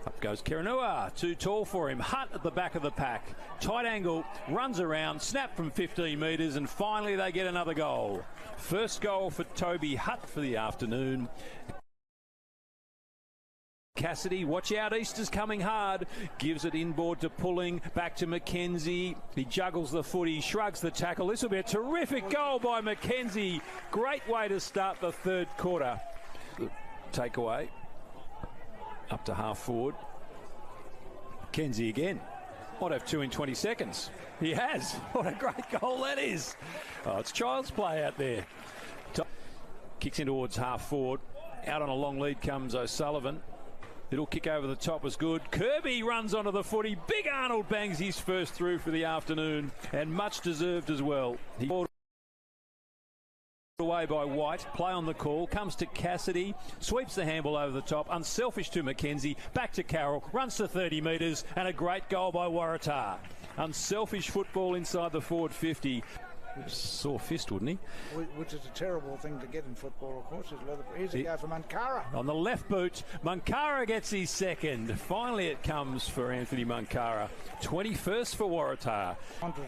Up goes Kiranua, too tall for him. Hutt at the back of the pack. Tight angle, runs around, snap from 15 metres, and finally they get another goal. First goal for Toby Hutt for the afternoon. Cassidy, watch out, Easter's coming hard. Gives it inboard to Pulling, back to McKenzie. He juggles the footy, shrugs the tackle. This will be a terrific goal by McKenzie. Great way to start the third quarter. Good takeaway. Up to half forward. McKenzie again. Might have 2 in 20 seconds. He has. What a great goal that is. Oh, it's child's play out there. Kicks in towards half forward. Out on a long lead comes O'Sullivan. Little kick over the top was good. Kirby runs onto the footy. Big Arnold bangs his first through for the afternoon, and much deserved as well. He away by White, play on the call, comes to Cassidy, sweeps the handball over the top, unselfish to McKenzie, back to Carroll, runs to 30 metres, and a great goal by Waratah. Unselfish football inside the forward 50. Sore fist, wouldn't he? Which is a terrible thing to get in football, of course. Here's a go for Munkara. On the left boot, Munkara gets his second. Finally it comes for Anthony Munkara. 21st for Waratah.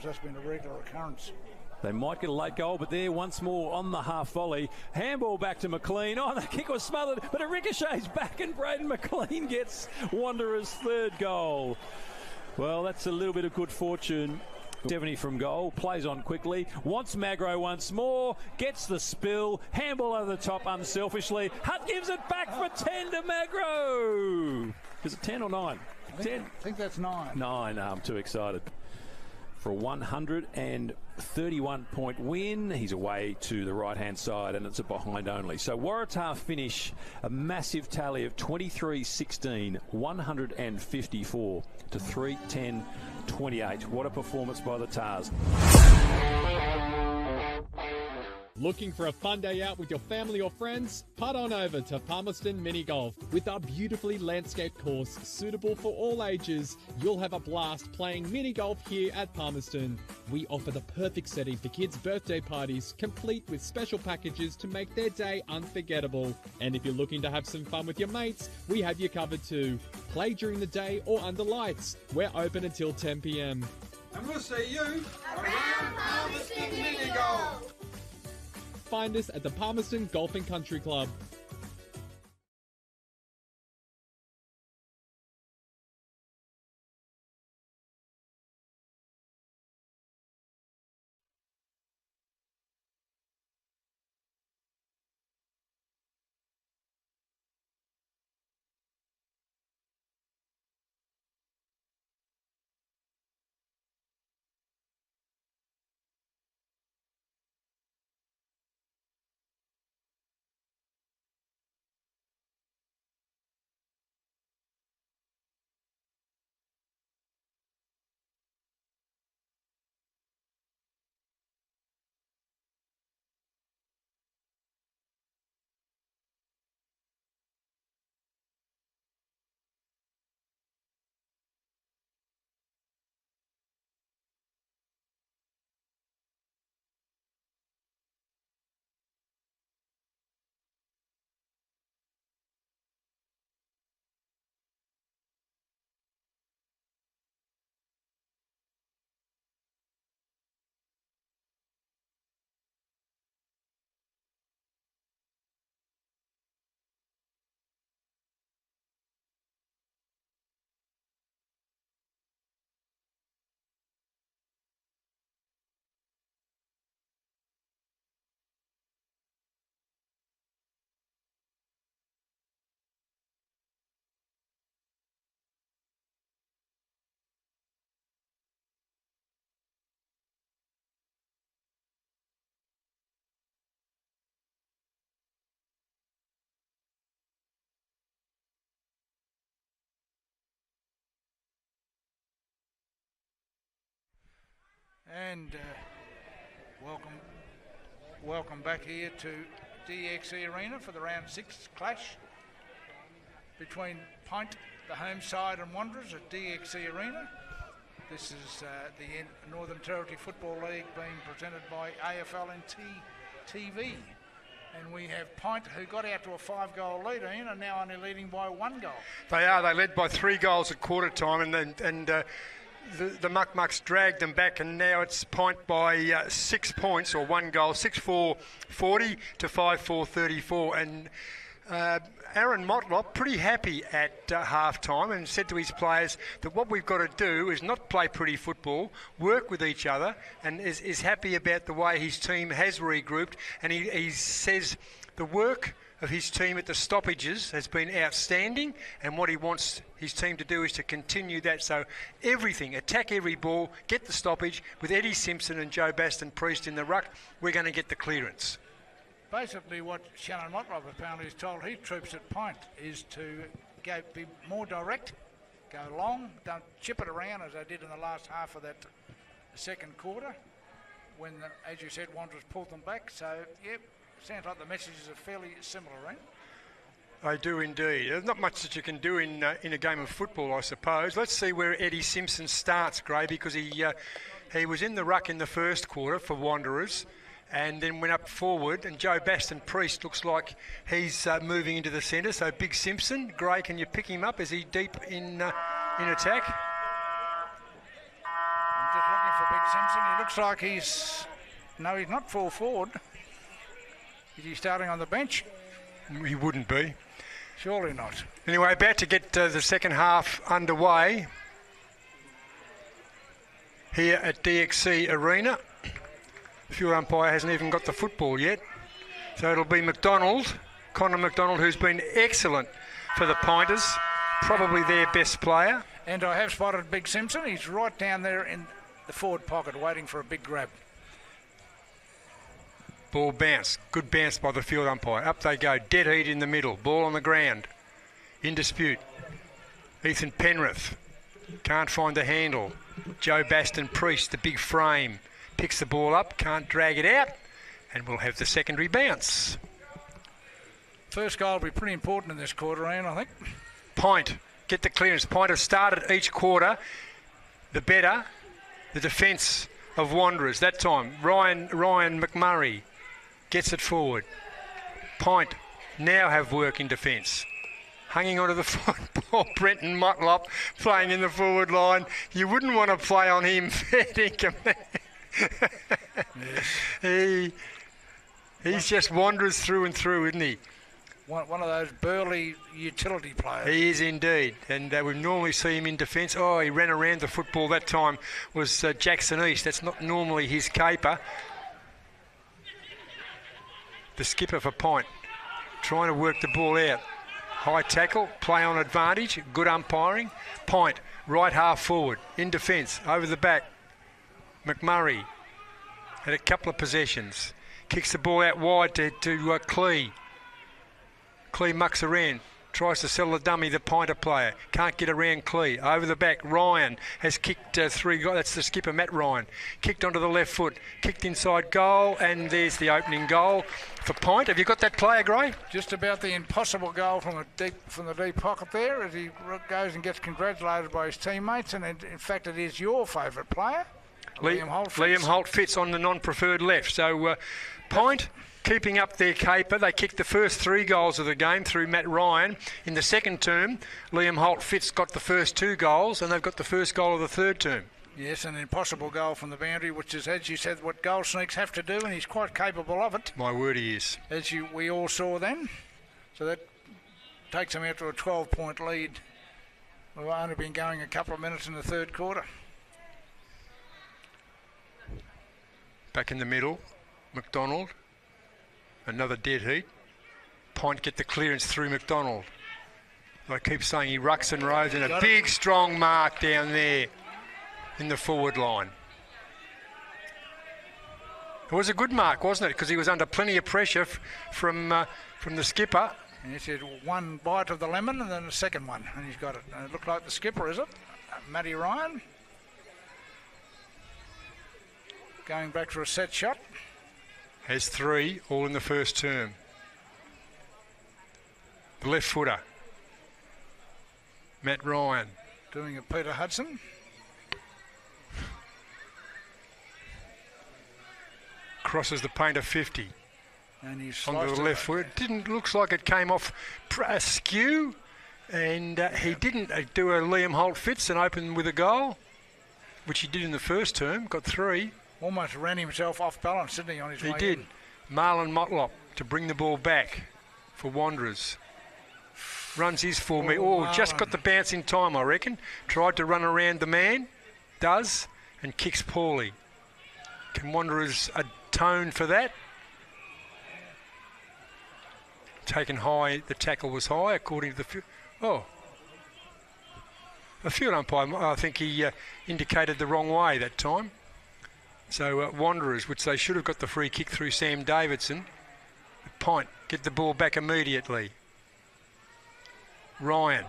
That's been a regular occurrence. They might get a late goal, but there once more on the half volley. Handball back to McLean. Oh, the kick was smothered, but it ricochets back, and Braden McLean gets Wanderers' third goal. Well, that's a little bit of good fortune. 70 from goal, plays on quickly, wants Magro once more, gets the spill, handball over the top unselfishly. Hutt gives it back for 10 to Magro. Is it 10 or 9? 10. I think that's 9. 9, I'm too excited. For a 131-point win. He's away to the right-hand side, and it's a behind only. So Waratah finish a massive tally of 23-16, 154 to 310-28. What a performance by the Tars. Looking for a fun day out with your family or friends? Putt on over to Palmerston Mini Golf. With our beautifully landscaped course suitable for all ages, you'll have a blast playing mini golf here at Palmerston. We offer the perfect setting for kids' birthday parties, complete with special packages to make their day unforgettable. And if you're looking to have some fun with your mates, we have you covered too. Play during the day or under lights. We're open until 10 p.m. And we'll see you around Palmerston Mini Golf. Find us at the Palmerston Golf and Country Club. And welcome back here to DXC Arena for the round 6 clash between PINT, the home side, and Wanderers at DXC Arena. This is the Northern Territory Football League being presented by AFL and TV. And we have PINT, who got out to a 5-goal lead, Ian, and now only leading by 1 goal. They are. They led by 3 goals at quarter time, and the Muck-Mucks dragged them back, and now it's PINT by 6 points, or 1 goal, 6-4-40 to 5-4-34. And Aaron Motlop pretty happy at half-time and said to his players that what we've got to do is not play pretty football, work with each other, and is happy about the way his team has regrouped. And he says the work of his team at the stoppages has been outstanding, and what he wants his team to do is to continue that. So everything, attack every ball, get the stoppage. With Eddie Simpson and Joe Baston-Priest in the ruck, we're going to get the clearance. Basically what Shannon Motlop apparently is told his troops at PINT is to be more direct, go long, don't chip it around as they did in the last half of that second quarter when, as you said, Wanderers pulled them back. So, yeah, sounds like the messages are fairly similar, right? They do indeed. There's not much that you can do in a game of football, I suppose. Let's see where Eddie Simpson starts, Gray, because he was in the ruck in the first quarter for Wanderers, and then went up forward, and Joe Baston-Priest looks like he's moving into the centre. So Big Simpson, Gray, can you pick him up? Is he deep in attack? I'm just looking for Big Simpson. He looks like he's not full forward. Is he starting on the bench? He wouldn't be. Surely not. Anyway, about to get the second half underway here at DXC Arena. The field umpire hasn't even got the football yet. So it'll be Connor McDonald, who's been excellent for the Pointers, probably their best player. And I have spotted Big Simpson. He's right down there in the forward pocket waiting for a big grab. Ball bounce. Good bounce by the field umpire. Up they go. Dead heat in the middle. Ball on the ground. In dispute. Ethan Penrith. Can't find the handle. Joe Baston-Priest, the big frame. Picks the ball up. Can't drag it out. And we'll have the secondary bounce. First goal will be pretty important in this quarter, Ian, I think. PINT. Get the clearance. PINT have started each quarter. The better. The defence of Wanderers. That time, Ryan McMurray gets it forward. PINT now have work in defence. Hanging onto the football, Brenton Motlop playing in the forward line. You wouldn't want to play on him, fair dinkum. Yes. He's just Wanderers through and through, isn't he? One of those burly utility players. He is indeed, and we normally see him in defence. Oh, he ran around the football that time, was Jackson East. That's not normally his caper. The skipper for PINT, trying to work the ball out. High tackle, play on advantage, good umpiring. PINT, right half forward, in defence, over the back. McMurray had a couple of possessions. Kicks the ball out wide to Clee. Clee mucks around, tries to sell the dummy, the Pinter player. Can't get around Clee. Over the back, Ryan has kicked 3 goals. That's the skipper, Matt Ryan. Kicked onto the left foot, kicked inside goal, and there's the opening goal for PINT. Have you got that player, Gray? Just about the impossible goal from the deep pocket there, as he goes and gets congratulated by his teammates. And in fact, it is your favourite player, Liam Holt Fitz on the non-preferred left. So PINT keeping up their caper. They kicked the first 3 goals of the game through Matt Ryan. In the second term, Liam Holt Fitz got the first 2 goals, and they've got the first goal of the third term. Yes, an impossible goal from the boundary, which is, as you said, what goal sneaks have to do, and he's quite capable of it. My word, he is. As we all saw then. So that takes him out to a 12-point lead. We've only been going a couple of minutes in the third quarter. Back in the middle, McDonald. Another dead heat. PINT get the clearance through McDonald. I keep saying he rucks and rows, and a big, strong mark down there in the forward line. It was a good mark, wasn't it? Because he was under plenty of pressure from the skipper. And he said one bite of the lemon and then a second one, and he's got it. And it looked like the skipper, is it? Matty Ryan. Going back for a set shot. Has 3, all in the first term. The left footer. Matt Ryan. Doing a Peter Hudson. crosses the paint of 50. And he's onto the left foot. It looks like it came off askew, and he didn't do a Liam Holt-Fitz and open with a goal, which he did in the first term, got 3. Almost ran himself off balance, didn't he, on his way He did. in? Marlon Motlop to bring the ball back for Wanderers. Runs his full me. Oh, just got the bounce in time, I reckon. Tried to run around the man, does, and kicks poorly. Can Wanderers atone for that? Taken high, the tackle was high, according to the... the field umpire, I think he indicated the wrong way that time. So Wanderers, which they should have got the free kick through Sam Davidson. PINT, get the ball back immediately. Ryan,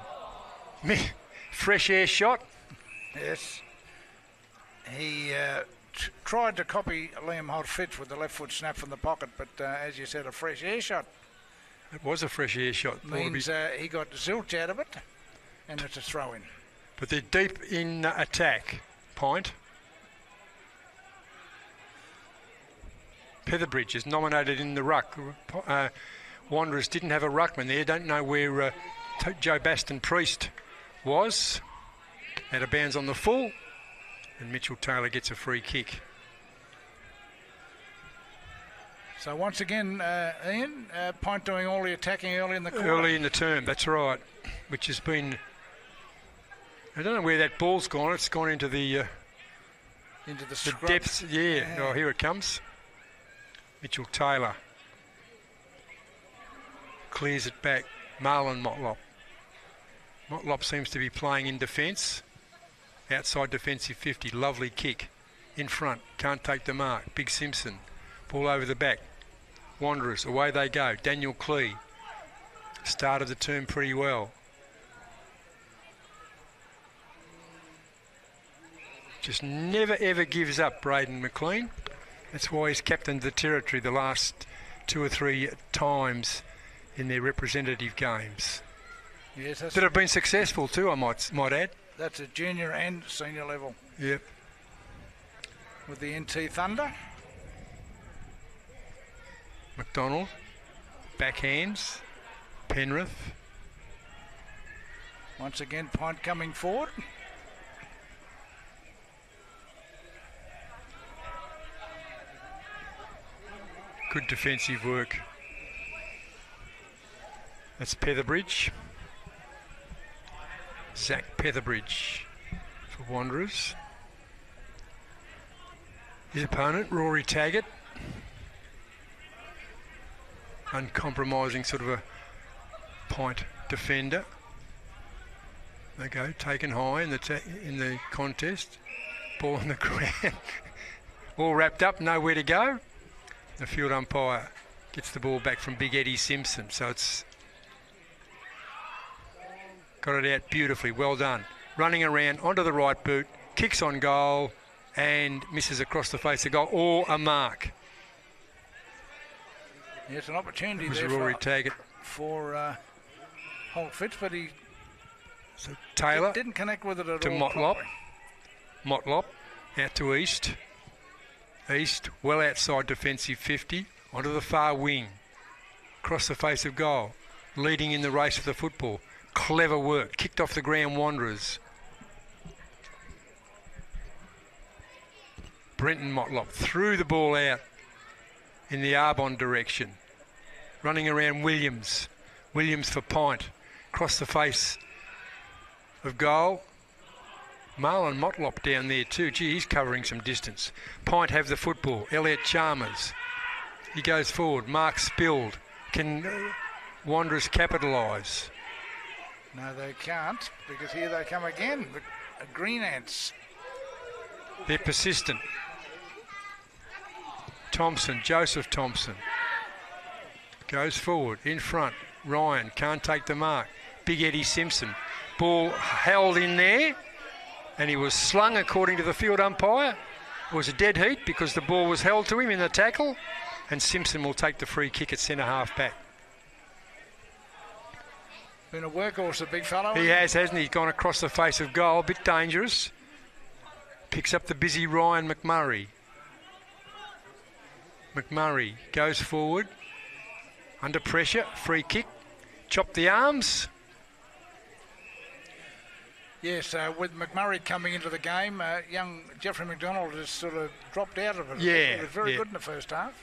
fresh air shot. Yes. He tried to copy Liam Holt-Fitz with the left foot snap from the pocket, but as you said, a fresh air shot. It was a fresh air shot. Means he got zilch out of it, and it's a throw-in. But they're deep in attack, PINT. Petherbridge is nominated in the ruck. Wanderers didn't have a ruckman there. Don't know where Joe Baston-Priest was. Out of bounds on the full. And Mitchell Taylor gets a free kick. So once again, Ian, PINT doing all the attacking early in the quarter. Early in the term, that's right. Which has been... I don't know where that ball's gone. It's gone into the depths. Yeah. Oh, here it comes. Mitchell Taylor clears it back. Marlon Motlop. Motlop seems to be playing in defence. Outside defensive 50. Lovely kick. In front. Can't take the mark. Big Simpson. Ball over the back. Wanderers. Away they go. Daniel Clee. Started the term pretty well. Just never ever gives up, Braden McLean. That's why he's captained the territory the last 2 or 3 times in their representative games. Yes, that have been successful too, I might add. That's a junior and senior level. Yep. With the NT Thunder. McDonald, backhands, Penrith. Once again, PINT coming forward. Good defensive work. That's Petherbridge. Zach Petherbridge for Wanderers. His opponent, Rory Taggart. Uncompromising sort of a PINT defender. They go, taken high in the contest. Ball on the ground. All wrapped up, nowhere to go. The field umpire gets the ball back from Big Eddie Simpson. So it's got it out beautifully. Well done. Running around onto the right boot. Kicks on goal and misses across the face of goal or a mark. Yes, an opportunity was there Rory Taggart for Holt-Fitz, but he Taylor didn't connect with it at to all. Motlop. Motlop out to East. East, well outside defensive 50, onto the far wing. Across the face of goal. Leading in the race of the football. Clever work. Kicked off the ground, Wanderers. Brenton Motlop threw the ball out in the Arbonne direction. Running around Williams. Williams for PINT. Across the face of goal. Marlon Motlop down there too. Gee, he's covering some distance. PINT have the football. Elliot Chalmers. He goes forward. Mark Spilled. Can Wanderers capitalise? No, they can't, because here they come again. But Green Ants. They're persistent. Thompson, Joseph Thompson. Goes forward, in front. Ryan can't take the mark. Big Eddie Simpson. Ball held in there. And he was slung according to the field umpire. It was a dead heat because the ball was held to him in the tackle. And Simpson will take the free kick at centre half back. Been a workhorse, a big fellow. He has, hasn't he? He's gone across the face of goal. A bit dangerous. Picks up the busy Ryan McMurray. McMurray goes forward. Under pressure, free kick. Chop the arms. Yes, with McMurray coming into the game, young Jeffrey McDonald has sort of dropped out of it. Yeah, He was very good in the first half,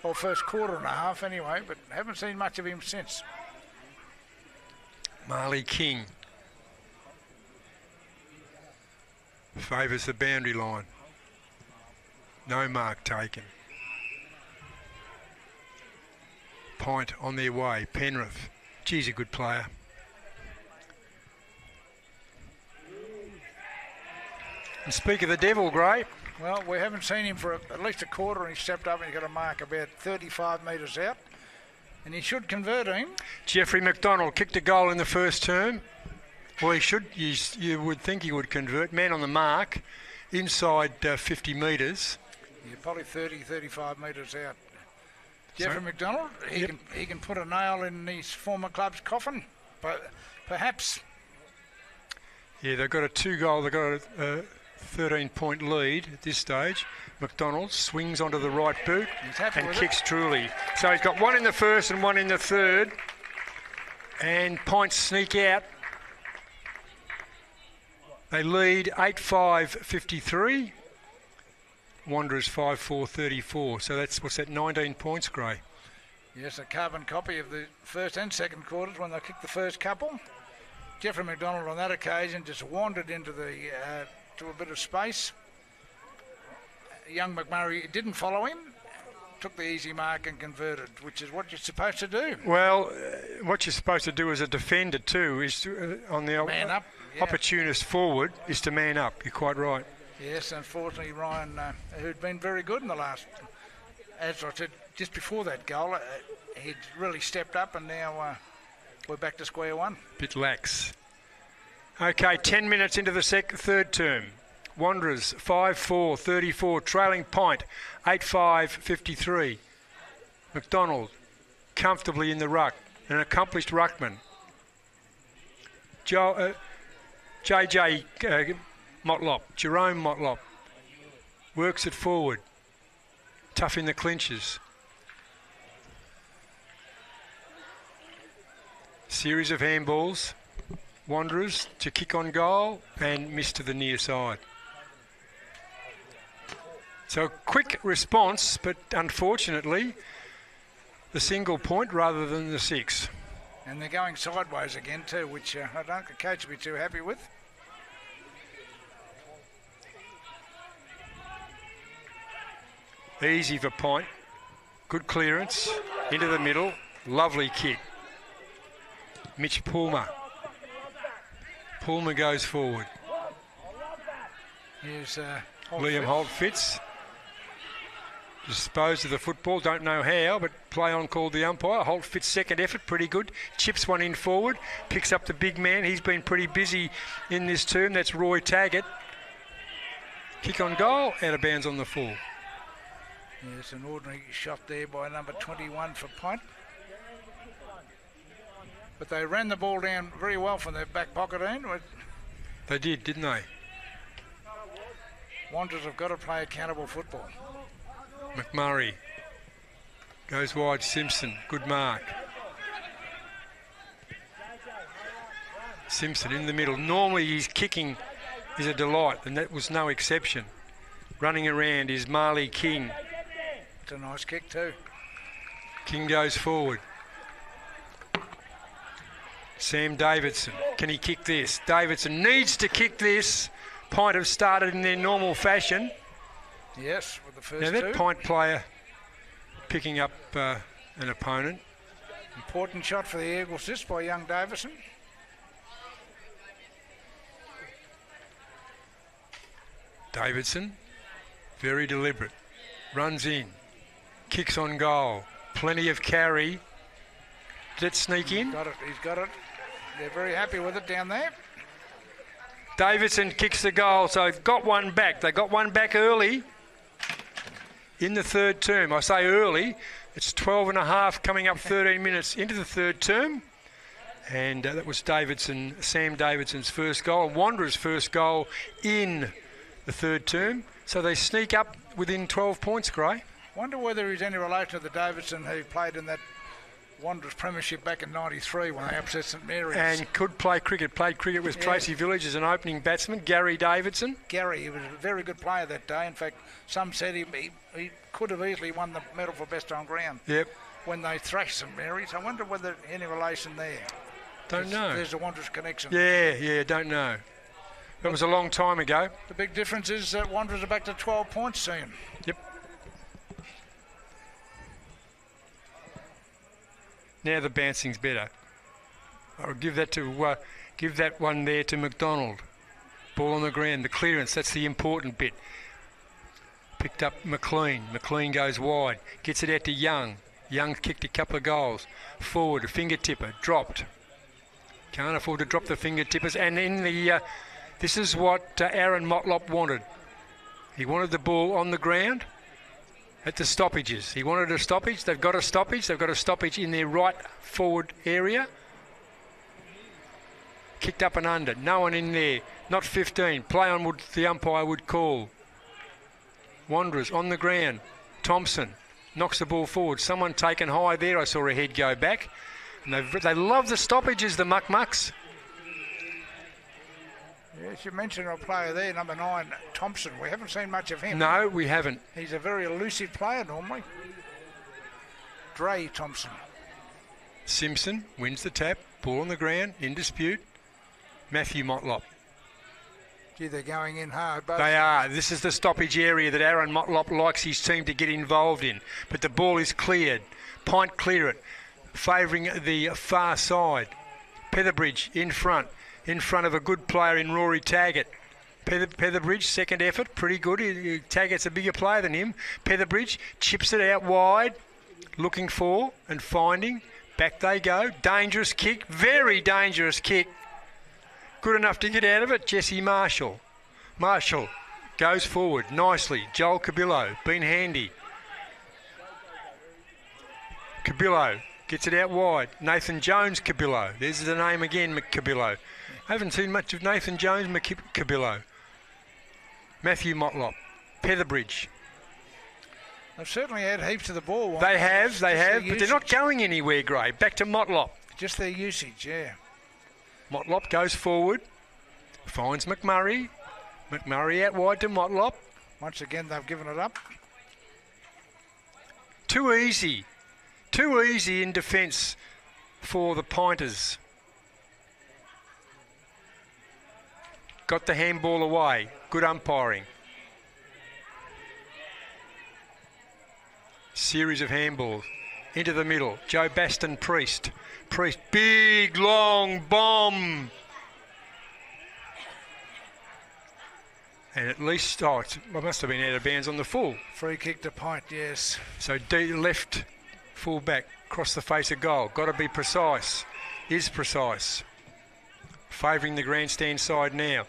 or first quarter and a half anyway, but haven't seen much of him since. Marley King favours the boundary line. No mark taken. Pint on their way. Penrith. Geez, a good player. And speak of the devil, Gray. Well, we haven't seen him for at least a quarter, and he stepped up and he got a mark about 35 metres out. And he should convert him. Jeffrey McDonald kicked a goal in the first term. Well, he should. You would think he would convert. Man on the mark, inside 50 metres. Yeah, probably 30, 35 metres out. Jeffrey McDonald, he can put a nail in his former club's coffin, but perhaps. Yeah, they've got a 2-goal. They've got a 13-point lead at this stage. McDonald swings onto the right boot and kicks truly. So he's got one in the first and one in the third. And points sneak out. They lead 8-5-53. Wanderers 5-4-34. So that's, what's that, 19 points, Gray? Yes, a carbon copy of the first and second quarters when they kicked the first couple. Jeffrey McDonald on that occasion just wandered into the to a bit of space. Young McMurray didn't follow him, took the easy mark and converted, which is what you're supposed to do. Well, what you're supposed to do as a defender too is to, on the man up, opportunist forward, is to man up. You're quite right. Yes, unfortunately Ryan, who'd been very good in the last, as I said just before that goal, he'd really stepped up, and now we're back to square one. Bit lax. Okay, 10 minutes into the third term. Wanderers 5-4-34, trailing Pint 8-5-53. McDonald comfortably in the ruck, an accomplished ruckman. JJ Motlop, Jerome Motlop, works it forward, tough in the clinches. Series of handballs. Wanderers to kick on goal and miss to the near side. So a quick response, but unfortunately the single point rather than the 6. And they're going sideways again too, which I don't think the coach will be too happy with. Easy for Pint. Good clearance into the middle. Lovely kick. Mitch Pulmer. Pulmer goes forward. Here's Liam Holt Fitz. Disposed of the football, don't know how, but play on called the umpire. Holt Fitz second effort, pretty good. Chips one in forward, picks up the big man. He's been pretty busy in this term. That's Roy Taggart. Kick on goal, out of bounds on the full. Yes, an ordinary shot there by number 21 for Pint. But they ran the ball down very well from their back pocket end. They did, didn't they? Wanderers have got to play accountable football. McMurray goes wide. Simpson, good mark. Simpson in the middle. Normally his kicking is a delight, and that was no exception. Running around is Marley King. It's a nice kick too. King goes forward. Sam Davidson, can he kick this? Davidson needs to kick this. Pint have started in their normal fashion. Yes, with the first now that two. Pint player picking up an opponent. Important shot for the Eagles this by young Davison. Davidson, very deliberate. Runs in, kicks on goal. Plenty of carry. Did it sneak in? He's got it. They're very happy with it down there. Davidson kicks the goal, so they've got one back. They got one back early in the third term. I say early. It's 12 and a half, coming up 13 minutes into the third term. And that was Sam Davidson's first goal. Wanderers' first goal in the third term. So they sneak up within 12 points, Gray. Wonder whether he's any relation to the Davidson who played in that Wanderers Premiership back in '93 when they upset St Mary's. And could play cricket. Played cricket with Tracy Village as an opening batsman. Gary Davidson. Gary, he was a very good player that day. In fact, some said he could have easily won the medal for best on ground. Yep. When they thrashed St Mary's. I wonder whether any relation there. Don't know. There's a Wanderers connection. Yeah, don't know. That was a long time ago. The big difference is that Wanderers are back to 12 points soon. Yep. Now the bouncing's better. I'll give that one there to McDonald. Ball on the ground, the clearance, that's the important bit. Picked up McLean. McLean goes wide, gets it out to Young. Young kicked a couple of goals. Forward, a finger tipper, dropped. Can't afford to drop the finger tippers. And in the, this is what Aaron Motlop wanted. He wanted the ball on the ground at the stoppages. He wanted a stoppage. They've got a stoppage. They've got a stoppage in their right forward area. Kicked up and under. No one in there. Not 15. Play on would the umpire would call. Wanderers on the ground. Thompson knocks the ball forward. Someone taken high there. I saw a head go back. And they love the stoppages, the Muck-Mucks. Yes, you mentioned a player there, number 9, Thompson. We haven't seen much of him. No, we haven't. He's a very elusive player normally. Dre Thompson. Simpson wins the tap. Ball on the ground, in dispute. Matthew Motlop. Gee, they're going in hard. Both. They are. This is the stoppage area that Aaron Motlop likes his team to get involved in. But the ball is cleared. Pint clear it, favouring the far side. Petherbridge in front of a good player in Rory Taggart. Petherbridge, second effort, pretty good. Taggart's a bigger player than him. Petherbridge chips it out wide, looking for and finding. Back they go. Dangerous kick, very dangerous kick. Good enough to get out of it, Jesse Marshall. Marshall goes forward nicely. Joel Cabillo, been handy. Cabillo gets it out wide. Nathan Jones Cabillo. There's the name again, Cabillo. I haven't seen much of Nathan Jones Cabillo. Matthew Motlop. Petherbridge. They've certainly had heaps of the ball. They have, but they're not going anywhere, Gray. Back to Motlop. Just their usage, yeah. Motlop goes forward, finds McMurray. McMurray out wide to Motlop. Once again, they've given it up. Too easy in defence for the Pinters. Got the handball away. Good umpiring. Series of handballs. Into the middle. Joe Baston Priest. Priest, big long bomb. And at least, it must have been out of bounds on the full. Free kick to Pint, yes. So left full back, across the face of goal. Got to be precise. Is precise. Favouring the grandstand side now.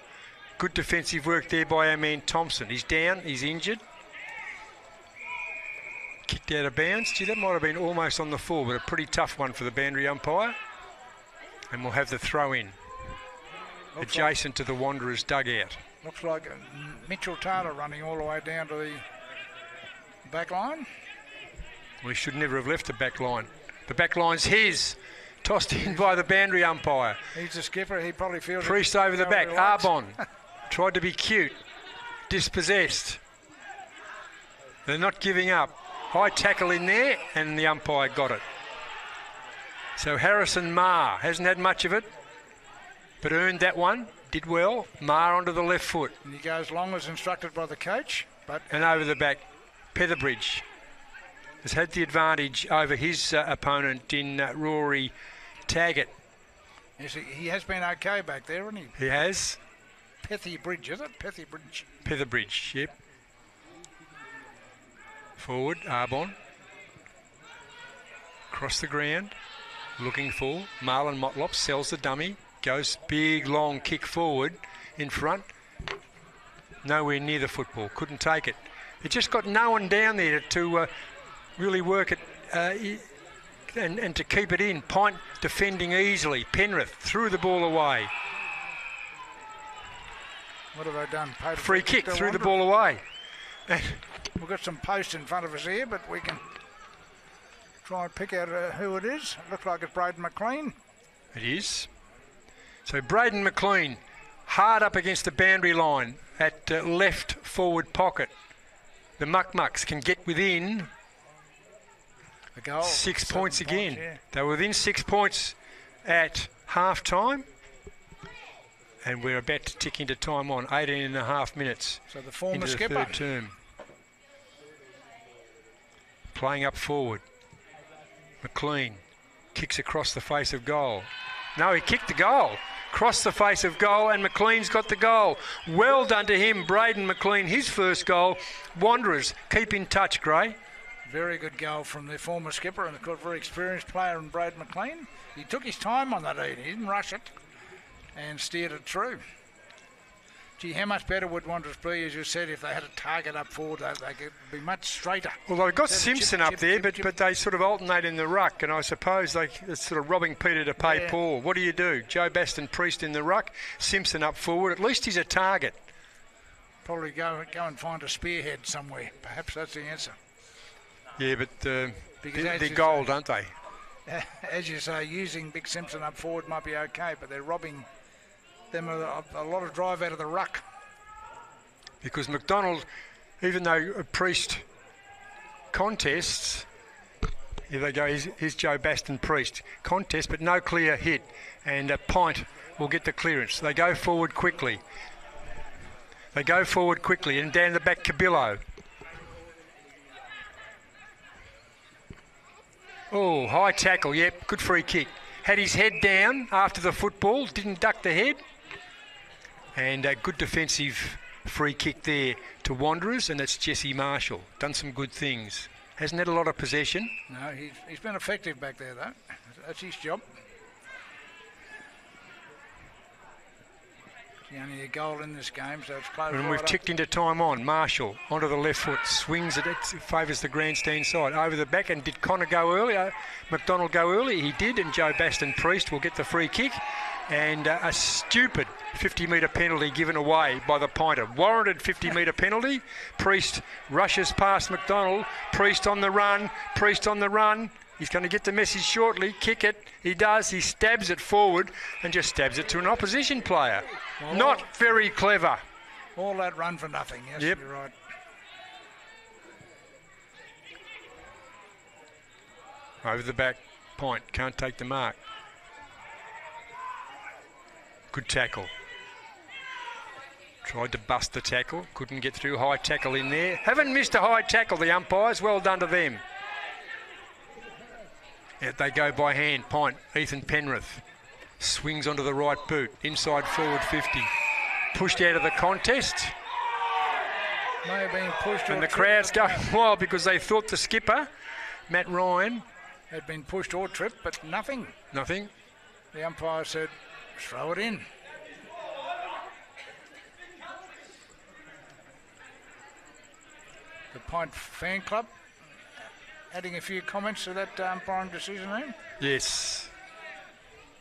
Good defensive work there by our man Thompson. He's down, he's injured. Kicked out of bounds. Gee, that might have been almost on the full, but a pretty tough one for the boundary umpire. And we'll have the throw in. Looks adjacent to the Wanderers' dugout. Looks like Mitchell Taylor running all the way down to the back line. Well, he should never have left the back line. The back line's his. Tossed in by the boundary umpire. He's the skipper. He probably feels... Priest over the back. Arbon tried to be cute. Dispossessed. They're not giving up. High tackle in there, and the umpire got it. So Harrison Marr hasn't had much of it, but earned that one. Did well. Marr onto the left foot. And he goes long as instructed by the coach. And over the back, Petherbridge has had the advantage over his opponent in Rory Taggart. Yes, he has been okay back there, hasn't he? He has. Petherbridge, is it? Petherbridge. Petherbridge, yep. Forward, Arbon. Across the ground, looking for Marlon Motlop, sells the dummy, goes big long kick forward in front. Nowhere near the football, couldn't take it. It just got no one down there to really work it and to keep it in. Pint defending easily. Penrith threw the ball away. What have they done? Free kick, threw the ball away. We've got some posts in front of us here, but we can try and pick out who it is. It looks like it's Braden McLean. It is. So Braden McLean, hard up against the boundary line at left forward pocket. The Muck-Mucks can get within a goal. 6 points again. Yeah. They were within 6 points at half time. And we're about to tick into time on 18 and a half minutes. So the former into the skipper. third term. Playing up forward. McLean kicks across the face of goal. No, he kicked the goal. Crossed the face of goal, and McLean's got the goal. Well done to him, Braden McLean, his first goal. Wanderers, keep in touch, Gray. Very good goal from the former skipper and a very experienced player in Braden McLean. He took his time on that evening. He didn't rush it and steered it through. Gee, how much better would Wanderers be, as you said, if they had a target up forward? They could be much straighter. Well, they've got Simpson up there, but they sort of alternate in the ruck, and I suppose it's sort of robbing Peter to pay Paul. What do? Joe Baston Priest in the ruck, Simpson up forward. At least he's a target. Probably go and find a spearhead somewhere. Perhaps that's the answer. Yeah, but they're gold, aren't they? As you say, using Big Simpson up forward might be okay, but they're robbing them a lot of drive out of the ruck. Because McDonald, even though Priest contests, here they go, here's Joe Baston Priest. Contest, but no clear hit. And PINT will get the clearance. They go forward quickly. And down the back, Cabillo. Oh, high tackle, yep, good free kick. Had his head down after the football, didn't duck the head. And a good defensive free kick there to Wanderers, and that's Jesse Marshall. Done some good things. Hasn't had a lot of possession. No, he's been effective back there, though. That's his job. Only a goal in this game, so it's close. And we've ticked into time on. Marshall onto the left foot, swings it, favours the grandstand side. Over the back, and did Connor go early? McDonald go early? He did, and Joe Baston Priest will get the free kick. And a stupid 50-metre penalty given away by the Pinter. Warranted 50-metre penalty. Priest rushes past McDonald. Priest on the run. He's going to get the message shortly. Kick it. He does. He stabs it forward and just stabs it to an opposition player. Well, not very clever. All that run for nothing. Yes, yep. You're right. Over the back. PINT can't take the mark. Good tackle. Tried to bust the tackle. Couldn't get through. High tackle in there. Haven't missed a high tackle, the umpires. Well done to them. Out they go by hand. PINT, Ethan Penrith. Swings onto the right boot. Inside forward 50. Pushed out of the contest. May have been pushed. And the crowd's going wild because they thought the skipper, Matt Ryan, had been pushed or tripped, but nothing. Nothing. The umpire said, throw it in. The PINT fan club adding a few comments to that umpiring decision there? Yes.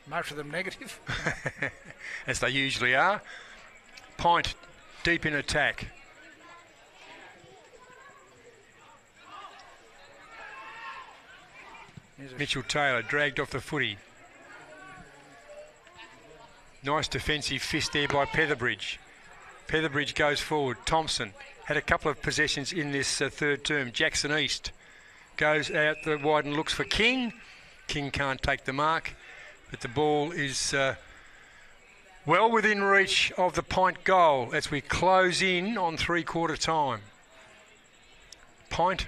Most of them negative. As they usually are. PINT deep in attack. Mitchell Taylor dragged off the footy. Nice defensive fist there by Petherbridge. Petherbridge goes forward. Thompson had a couple of possessions in this third term. Jackson East goes out the wide and looks for King. King can't take the mark, but the ball is well within reach of the PINT goal as we close in on three-quarter time. PINT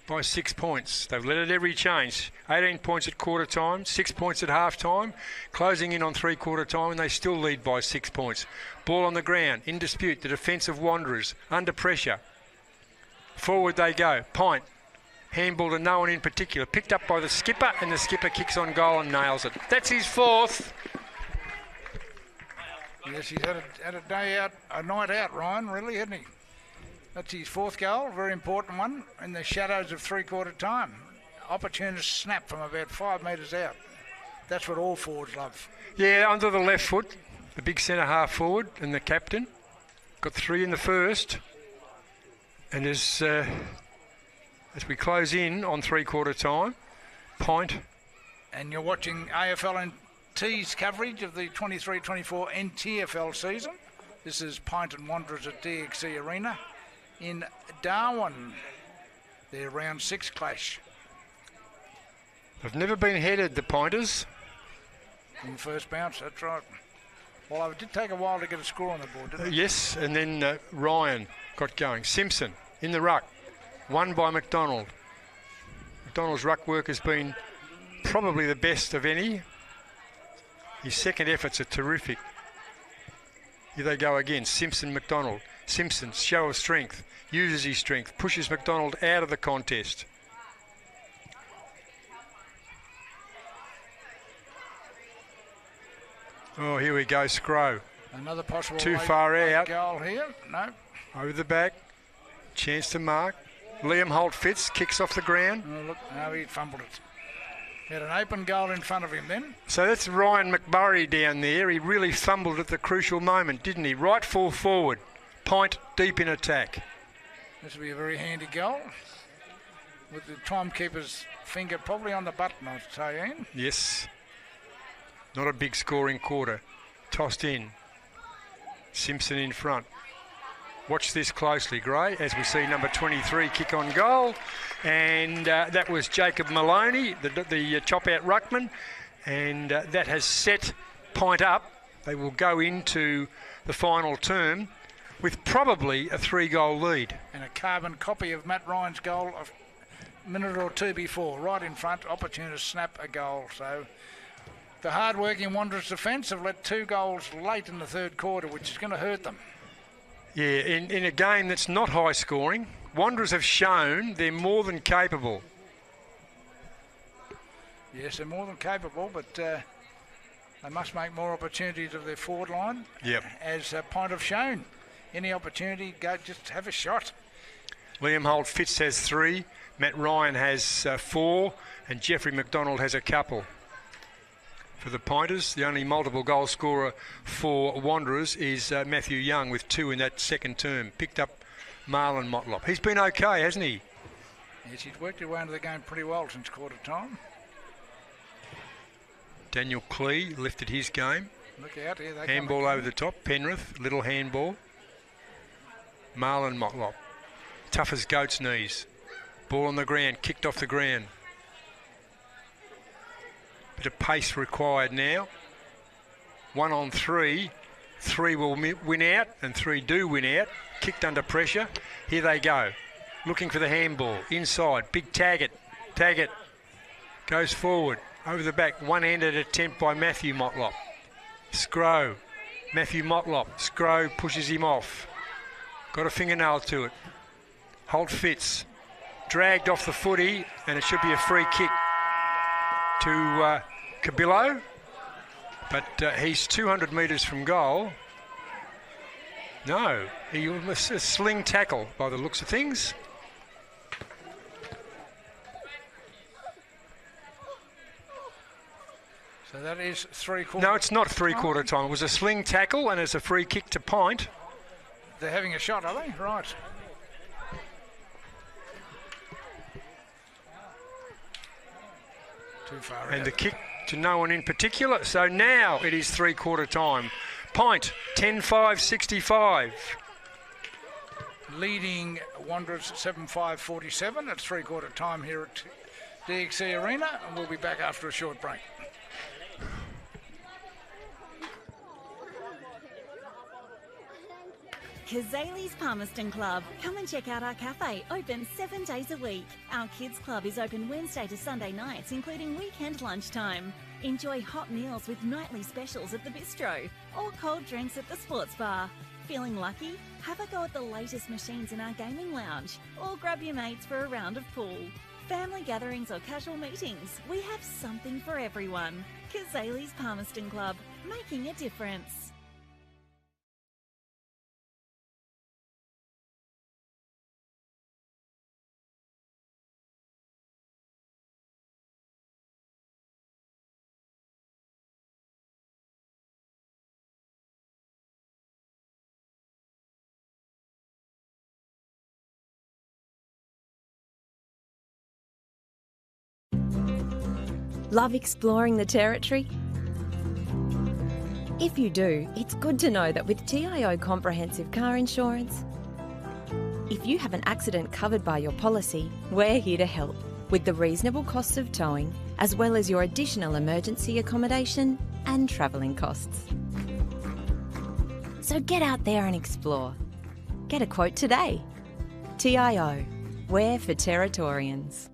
by 6 points. They've let it every change. 18 points at quarter time, 6 points at half time, closing in on three-quarter time, and they still lead by 6 points. Ball on the ground, in dispute, the defence of Wanderers, under pressure. Forward they go. PINT, handball to no one in particular, picked up by the skipper, and the skipper kicks on goal and nails it. That's his fourth. Yes, he's had a day out, a night out, Ryan, really, hasn't he? That's his fourth goal, very important one, in the shadows of three-quarter time. Opportunist snap from about 5 metres out. That's what all forwards love. Yeah, under the left foot, the big centre half forward and the captain. Got 3 in the first. And as we close in on three-quarter time, PINT. And you're watching AFL&T's coverage of the 23-24 NTFL season. This is PINT and Wanderers at DXC Arena in Darwin. Their round 6 clash. They've never been headed, the Pointers. In the first bounce, that's right. Well, it did take a while to get a score on the board, didn't it? Yes, and then Ryan got going. Simpson in the ruck, won by McDonald. McDonald's ruck work has been probably the best of any. His second efforts are terrific. Here they go again, Simpson, McDonald. Simpson's show of strength, uses his strength, pushes McDonald out of the contest. Oh, here we go, Scrow. Another possible too far out. Goal here. No. Over the back. Chance to mark. Liam Holt Fitz kicks off the ground. Oh, look, no, he fumbled it. He had an open goal in front of him then. So that's Ryan McMurray down there. He really fumbled at the crucial moment, didn't he? Right full forward. PINT deep in attack. This will be a very handy goal. With the timekeeper's finger probably on the button, I'll tell you. Yes. Not a big scoring quarter. Tossed in. Simpson in front. Watch this closely, Gray, as we see number 23 kick on goal. And that was Jacob Maloney, the chop-out ruckman. And that has set PINT up. They will go into the final term with probably a 3-goal lead. And a carbon copy of Matt Ryan's goal a minute or two before. Right in front, opportunity to snap a goal. So the hard-working Wanderers defence have let 2 goals late in the third quarter, which is going to hurt them. Yeah, in a game that's not high scoring, Wanderers have shown they're more than capable. Yes, they're more than capable, but they must make more opportunities of their forward line. Yep. As PINT have shown. Any opportunity, go just have a shot. Liam Holt Fitz has 3, Matt Ryan has 4, and Jeffrey McDonald has a couple. For the Pointers, the only multiple goal scorer for Wanderers is Matthew Young with 2 in that second term. Picked up Marlon Motlop. He's been okay, hasn't he? Yes, he's worked his way into the game pretty well since quarter time. Daniel Clee lifted his game. Look out here. Handball over the top. Penrith, little handball. Marlon Motlop. Tough as goat's knees. Ball on the ground, kicked off the ground. Bit of pace required now. 1 on 3. 3 will win out, and 3 do win out. Kicked under pressure. Here they go. Looking for the handball. Inside. Big Taggart. Taggart goes forward. Over the back. One-handed attempt by Matthew Motlop. Scrow. Matthew Motlop. Scrow pushes him off. Got a fingernail to it. Holt Fitz. Dragged off the footy, and it should be a free kick to Cabillo, but he's 200 metres from goal. No, he was a sling tackle by the looks of things. So that is 3/4. No, it's not 3/4 time. It was a sling tackle, and it's a free kick to PINT. They're having a shot, are they? Right. Too far and out. The kick to no one in particular. So now it is 3/4 time. PINT 10-5-65. Leading Wanderers 7-5-47 at 3/4 time here at DXC Arena, and we'll be back after a short break. Kazali's Palmerston Club. Come and check out our cafe, open 7 days a week. Our kids club is open Wednesday to Sunday nights, including weekend lunchtime. Enjoy hot meals with nightly specials at the bistro or cold drinks at the sports bar. Feeling lucky? Have a go at the latest machines in our gaming lounge or grab your mates for a round of pool. Family gatherings or casual meetings, we have something for everyone. Kazali's Palmerston Club, making a difference. Love exploring the territory? If you do, it's good to know that with TIO Comprehensive Car Insurance, if you have an accident covered by your policy, we're here to help with the reasonable costs of towing, as well as your additional emergency accommodation and travelling costs. So get out there and explore. Get a quote today. TIO, we're for Territorians.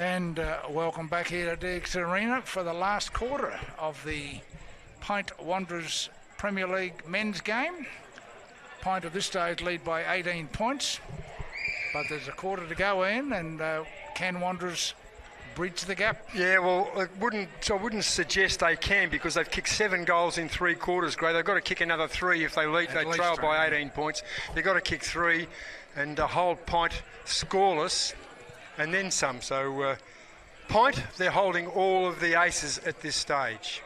And welcome back here to DX Arena for the last quarter of the PINT Wanderers Premier League men's game. PINT at this stage lead by 18 points, but there's a quarter to go in, and can Wanderers bridge the gap? Yeah, well, I wouldn't suggest they can, because they've kicked 7 goals in 3 quarters, Gray. They've got to kick another 3 if they trail by 18 points. They've got to kick 3 and hold PINT scoreless and then some. So PINT, they're holding all of the aces at this stage.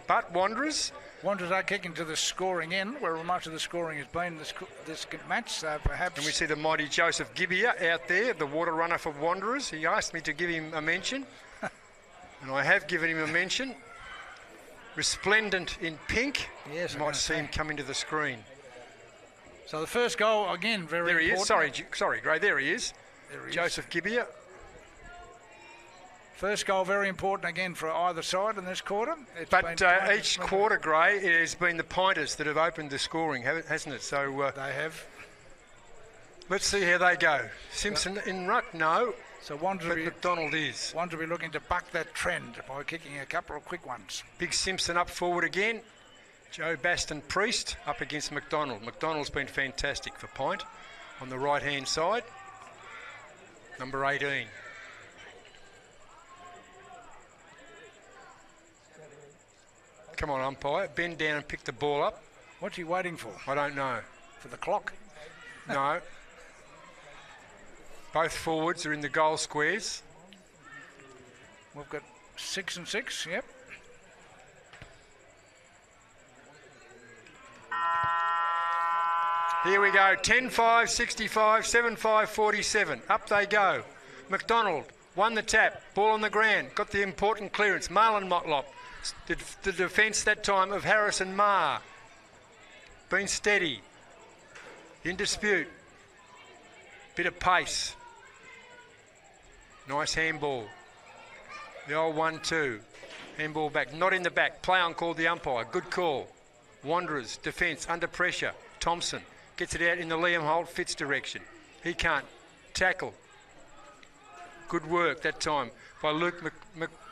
But Wanderers are kicking to the scoring end, where much of the scoring has been this match, perhaps. And we see the mighty Joseph Gibbia out there, the water runner for Wanderers. He asked me to give him a mention, and I have given him a mention. Resplendent in pink. Yes, you might see him come into the screen. So the first goal, again, very there he important. is. Sorry, Gray. There he is. Joseph Gibbia. First goal, very important again for either side in this quarter. But each quarter, Gray, it has been the Pinters that have opened the scoring, hasn't it? So they have. Let's see how they go. Simpson in ruck? No. So Wanderers, McDonald is. Wanderers looking to buck that trend by kicking a couple of quick ones. Big Simpson up forward again. Joe Baston Priest up against McDonald. McDonald's been fantastic for PINT on the right-hand side. Number 18. Come on, umpire. Bend down and pick the ball up. What's he waiting for? I don't know. For the clock? No. Both forwards are in the goal squares. We've got 6 and 6, yep. Here we go, 10-5, 65, 7-5, 47. Up they go. McDonald won the tap, ball on the ground, got the important clearance. Marlon Motlop, the defence that time of Harrison Marr. Been steady, in dispute. Bit of pace. Nice handball. The old 1-2. Handball back, not in the back. Play on called the umpire, good call. Wanderers, defence, under pressure. Thompson gets it out in the Liam Holt Fitz direction. He can't tackle. Good work that time by Luke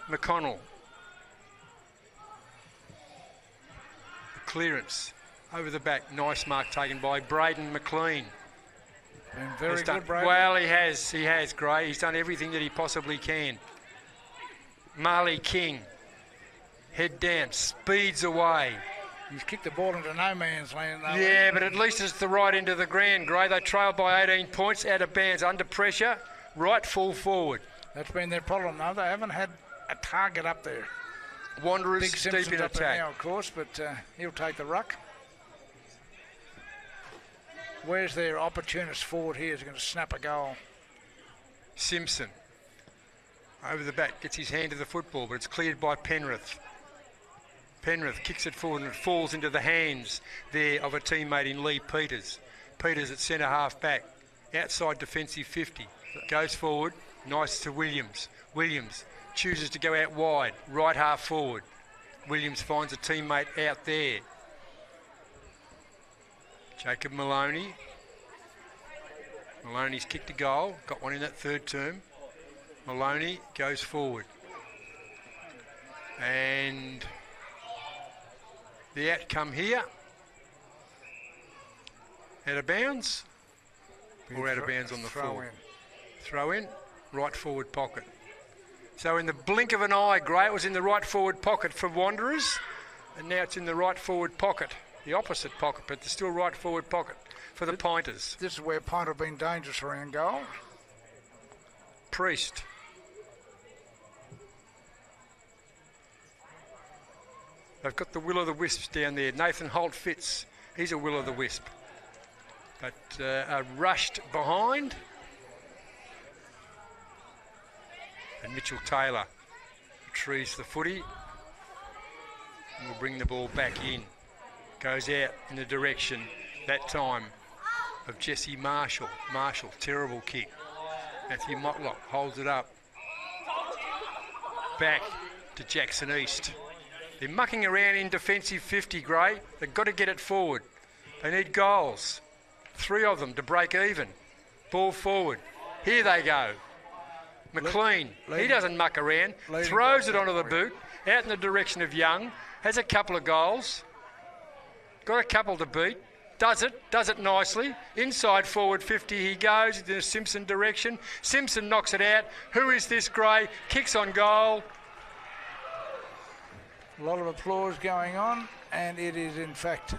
McConnell. The clearance over the back. Nice mark taken by Braden McLean. Been very good, Braden. Well, he has, Gray. He's done everything that he possibly can. Marley King. Head down, speeds away. He's kicked the ball into no man's land, though. Yeah, but at least it's the right end of the ground, Gray. They trail by 18 points, out of bounds, under pressure, right full forward. That's been their problem, though. They haven't had a target up there. Wanderers Big deep Simpson's in up there attack. now, of course, but he'll take the ruck. Where's their opportunist forward here? Is going to snap a goal. Simpson, over the back, gets his hand to the football, but it's cleared by Penrith. Penrith kicks it forward and it falls into the hands there of a teammate in Lee Peters. Peters at centre half back, outside defensive 50. Goes forward, nice to Williams. Williams chooses to go out wide, right half forward. Williams finds a teammate out there. Jacob Maloney. Maloney's kicked a goal, got one in that third term. Maloney goes forward. And the outcome here, out of bounds, or out of bounds on the floor? Throw in, right forward pocket. So in the blink of an eye, Gray, it was in the right forward pocket for Wanderers, and now it's in the right forward pocket, the opposite pocket, but it's still right forward pocket for the Pinters. This is where Pint have been dangerous around goal. Priest. They've got the will-o'-the-wisps down there. Nathan Holt Fitz, he's a will-o'-the-wisp. But are rushed behind. And Mitchell Taylor retrieves the footy and will bring the ball back in. Goes out in the direction, that time, of Jesse Marshall. Marshall, terrible kick. Matthew Motlop holds it up. Back to Jackson East. They're mucking around in defensive 50, Gray. They've got to get it forward. They need goals. 3 of them to break even. Ball forward. Here they go. McLean, he doesn't muck around. Throws it onto the boot, out in the direction of Young. Has a couple of goals. Got a couple to beat. Does it nicely. Inside forward 50 he goes in the Simpson direction. Simpson knocks it out. Who is this, Gray? Kicks on goal. A lot of applause going on, and it is in fact...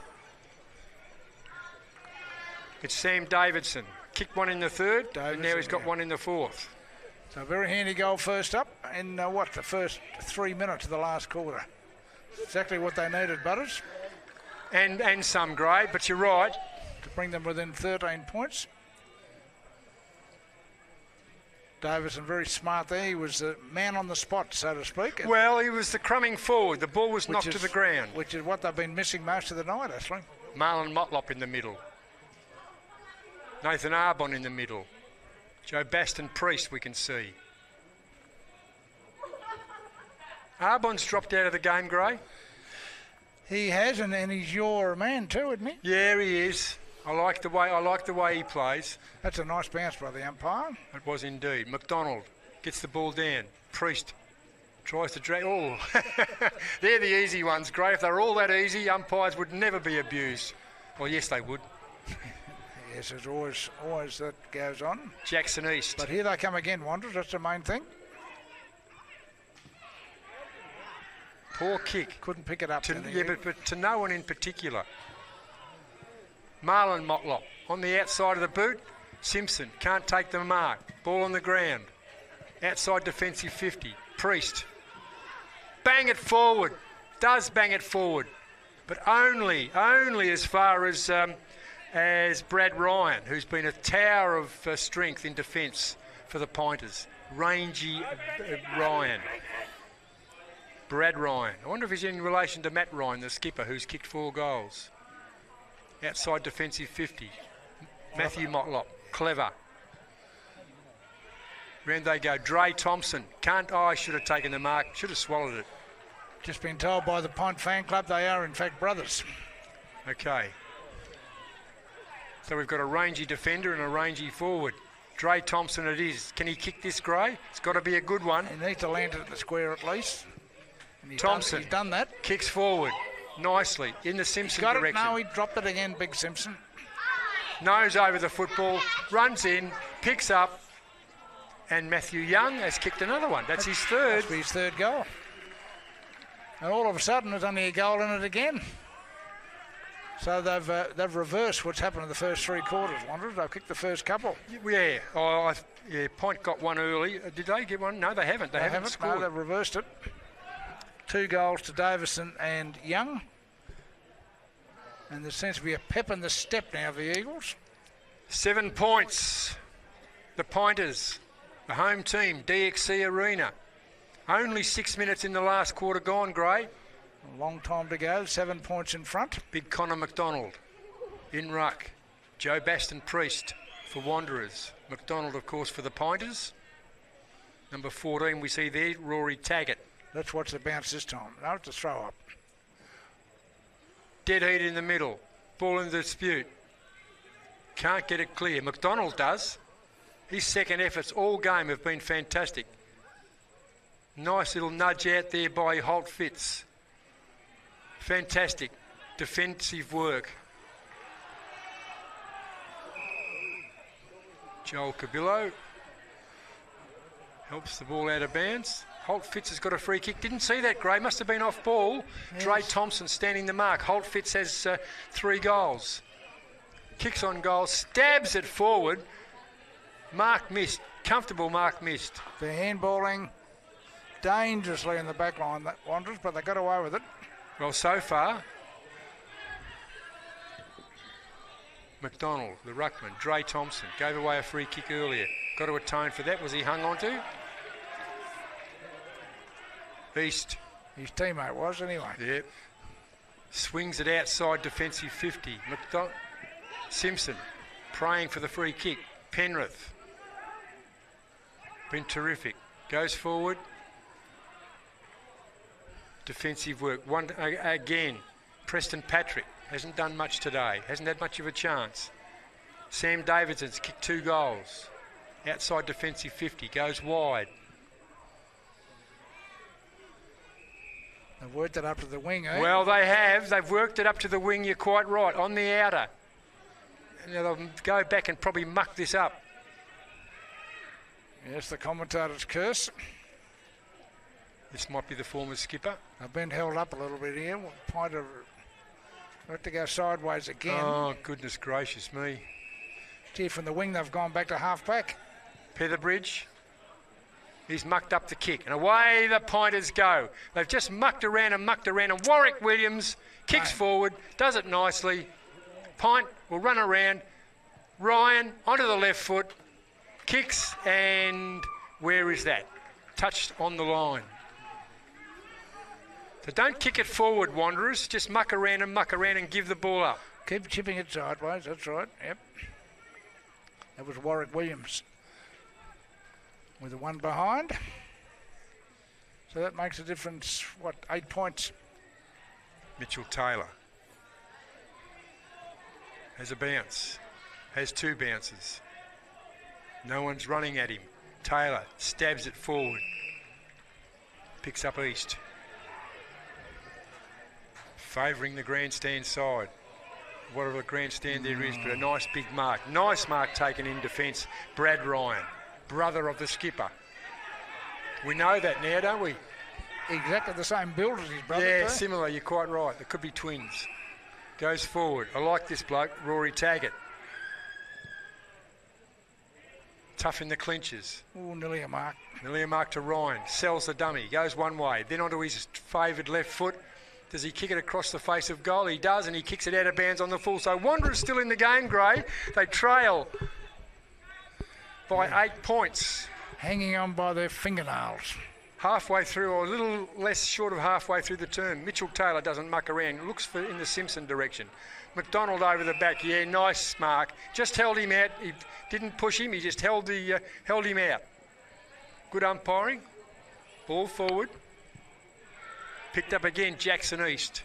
It's Sam Davidson. Kicked one in the third, and now he's got one in the fourth. So a very handy goal first up in the first 3 minutes of the last quarter. Exactly what they needed, Butters. And some, Gray, but you're right. To bring them within 13 points. Davison very smart there. He was the man on the spot, so to speak. Well, he was the crumbing forward. The ball was knocked to the ground. Which is what they've been missing most of the night, actually. Marlon Motlop in the middle. Nathan Arbon in the middle. Joe Baston Priest, we can see. Arbon's dropped out of the game, Gray. He has, and he's your man too, isn't he? Yeah, he is. I like the way he plays. That's a nice bounce by the umpire. It was indeed. McDonald gets the ball down. Priest Tries to drag. Oh, they're the easy ones, Gray. If they were all that easy, umpires would never be abused. Well, yes, they would. Yes, there's always that goes on. Jackson East. But here they come again, Wanderers. That's the main thing. Poor kick. Couldn't pick it up. But to no one in particular. Marlon Motlop on the outside of the boot. Simpson can't take the mark. Ball on the ground. Outside defensive 50. Priest. Bang it forward. Does bang it forward. But only as far as Brad Ryan, who's been a tower of strength in defence for the Pointers. Rangy Ryan. Brad Ryan. I wonder if he's in relation to Matt Ryan, the skipper, who's kicked 4 goals. Outside defensive 50. Matthew Motlop. Clever. Round they go. Dre Thompson. I should have taken the mark. Should have swallowed it. Just been told by the PINT fan club they are in fact brothers. Okay. So we've got a rangy defender and a rangy forward. Dre Thompson it is. Can he kick this, Gray? It's got to be a good one. He needs to land it at the square at least. Thompson. He's done that. Kicks forward nicely in the Simpson direction. No, he dropped it again, Big Simpson. Nose over the football, runs in, picks up, and Matthew Young has kicked another one. That's his third. That's his third goal. And all of a sudden, there's only a goal in it again. So they've reversed what's happened in the first 3 quarters, Wanderers. They've kicked the first couple. Yeah. Point got one early. Did they get one? No, they haven't. They haven't scored. No, they've reversed it. 2 goals to Davison and Young. And there seems to be a pep in the step now of the Eagles. 7 points. The Pointers, the home team, DXC Arena. Only 6 minutes in the last quarter gone, Gray. A long time to go, 7 points in front. Big Connor McDonald in ruck. Joe Baston Priest for Wanderers. McDonald, of course, for the Pointers. Number 14 we see there, Rory Taggart. Let's watch the bounce this time. No, it's a throw up. Dead heat in the middle. Ball in dispute. Can't get it clear. McDonald does. His second efforts all game have been fantastic. Nice little nudge out there by Holt Fitz. Fantastic defensive work. Joel Cabillo helps the ball out of bounds. Holt Fitz has got a free kick. Didn't see that, Gray. Must have been off ball. Yes. Dre Thompson standing the mark. Holt Fitz has 3 goals. Kicks on goal. Stabs it forward. Mark missed. Comfortable mark missed. They're handballing dangerously in the back line, that Wanderers, but they got away with it. Well, so far, McDonald, the ruckman, Dre Thompson, gave away a free kick earlier. Got to atone for that. Was he hung on to? East. His teammate was, anyway. Yep. Swings it outside defensive 50. Simpson praying for the free kick. Penrith. Been terrific. Goes forward. Defensive work. One again. Preston Patrick hasn't done much today. Hasn't had much of a chance. Sam Davidson's kicked 2 goals. Outside defensive 50. Goes wide. They've worked it up to the wing, eh? Well, they have. They've worked it up to the wing. You're quite right. On the outer. And they'll go back and probably muck this up. Yes, the commentator's curse. This might be the former skipper. I've been held up a little bit here. Point of have to go sideways again. Oh, goodness gracious me. Gee, from the wing they've gone back to half back. Petherbridge. He's mucked up the kick. And away the Pointers go. They've just mucked around. And Warwick Williams kicks forward, does it nicely. Pint will run around. Ryan onto the left foot. Kicks, and where is that? Touched on the line. So don't kick it forward, Wanderers. Just muck around and give the ball up. Keep chipping it sideways, that's right, yep. That was Warwick Williams with the one behind. So that makes a difference, 8 points. Mitchell Taylor has a bounce, has 2 bounces. No one's running at him. Taylor stabs it forward. picks up East. Favouring the grandstand side. Whatever grandstand there is, but a nice big mark. Nice mark taken in defence. Brad Ryan, brother of the skipper. We know that now, don't we? Exactly the same build as his brother. Yeah, too. similar, you're quite right. They could be twins. Goes forward. I like this bloke, Rory Taggart. Tough in the clinches. Oh, nearly a mark. Nearly a mark to Ryan. Sells the dummy. Goes one way. Then onto his favoured left foot. Does he kick it across the face of goal? He does, and he kicks it out of bounds on the full. So Wanderers still in the game, Gray. They trail by 8 points. Hanging on by their fingernails. Halfway through, or a little less short of halfway through the term. Mitchell Taylor doesn't muck around. Looks for in the Simpson direction. McDonald over the back. Yeah, nice mark. Just held him out. He didn't push him. He just held him out. Good umpiring. Ball forward. Picked up again, Jackson East.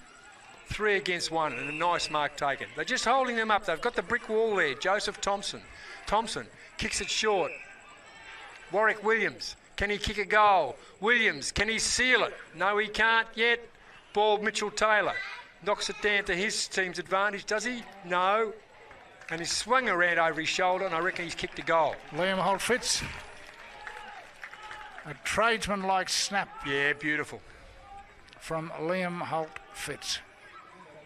3 against 1 and a nice mark taken. They're just holding them up. They've got the brick wall there. Joseph Thompson. Thompson kicks it short. Warwick Williams. Can he kick a goal? Williams, can he seal it? No, he can't yet. Ball, Mitchell Taylor. Knocks it down to his team's advantage, does he? No. And he's swung around over his shoulder, and I reckon he's kicked a goal. Liam Holt Fitz. A tradesman-like snap. Yeah, beautiful. From Liam Holt Fitz.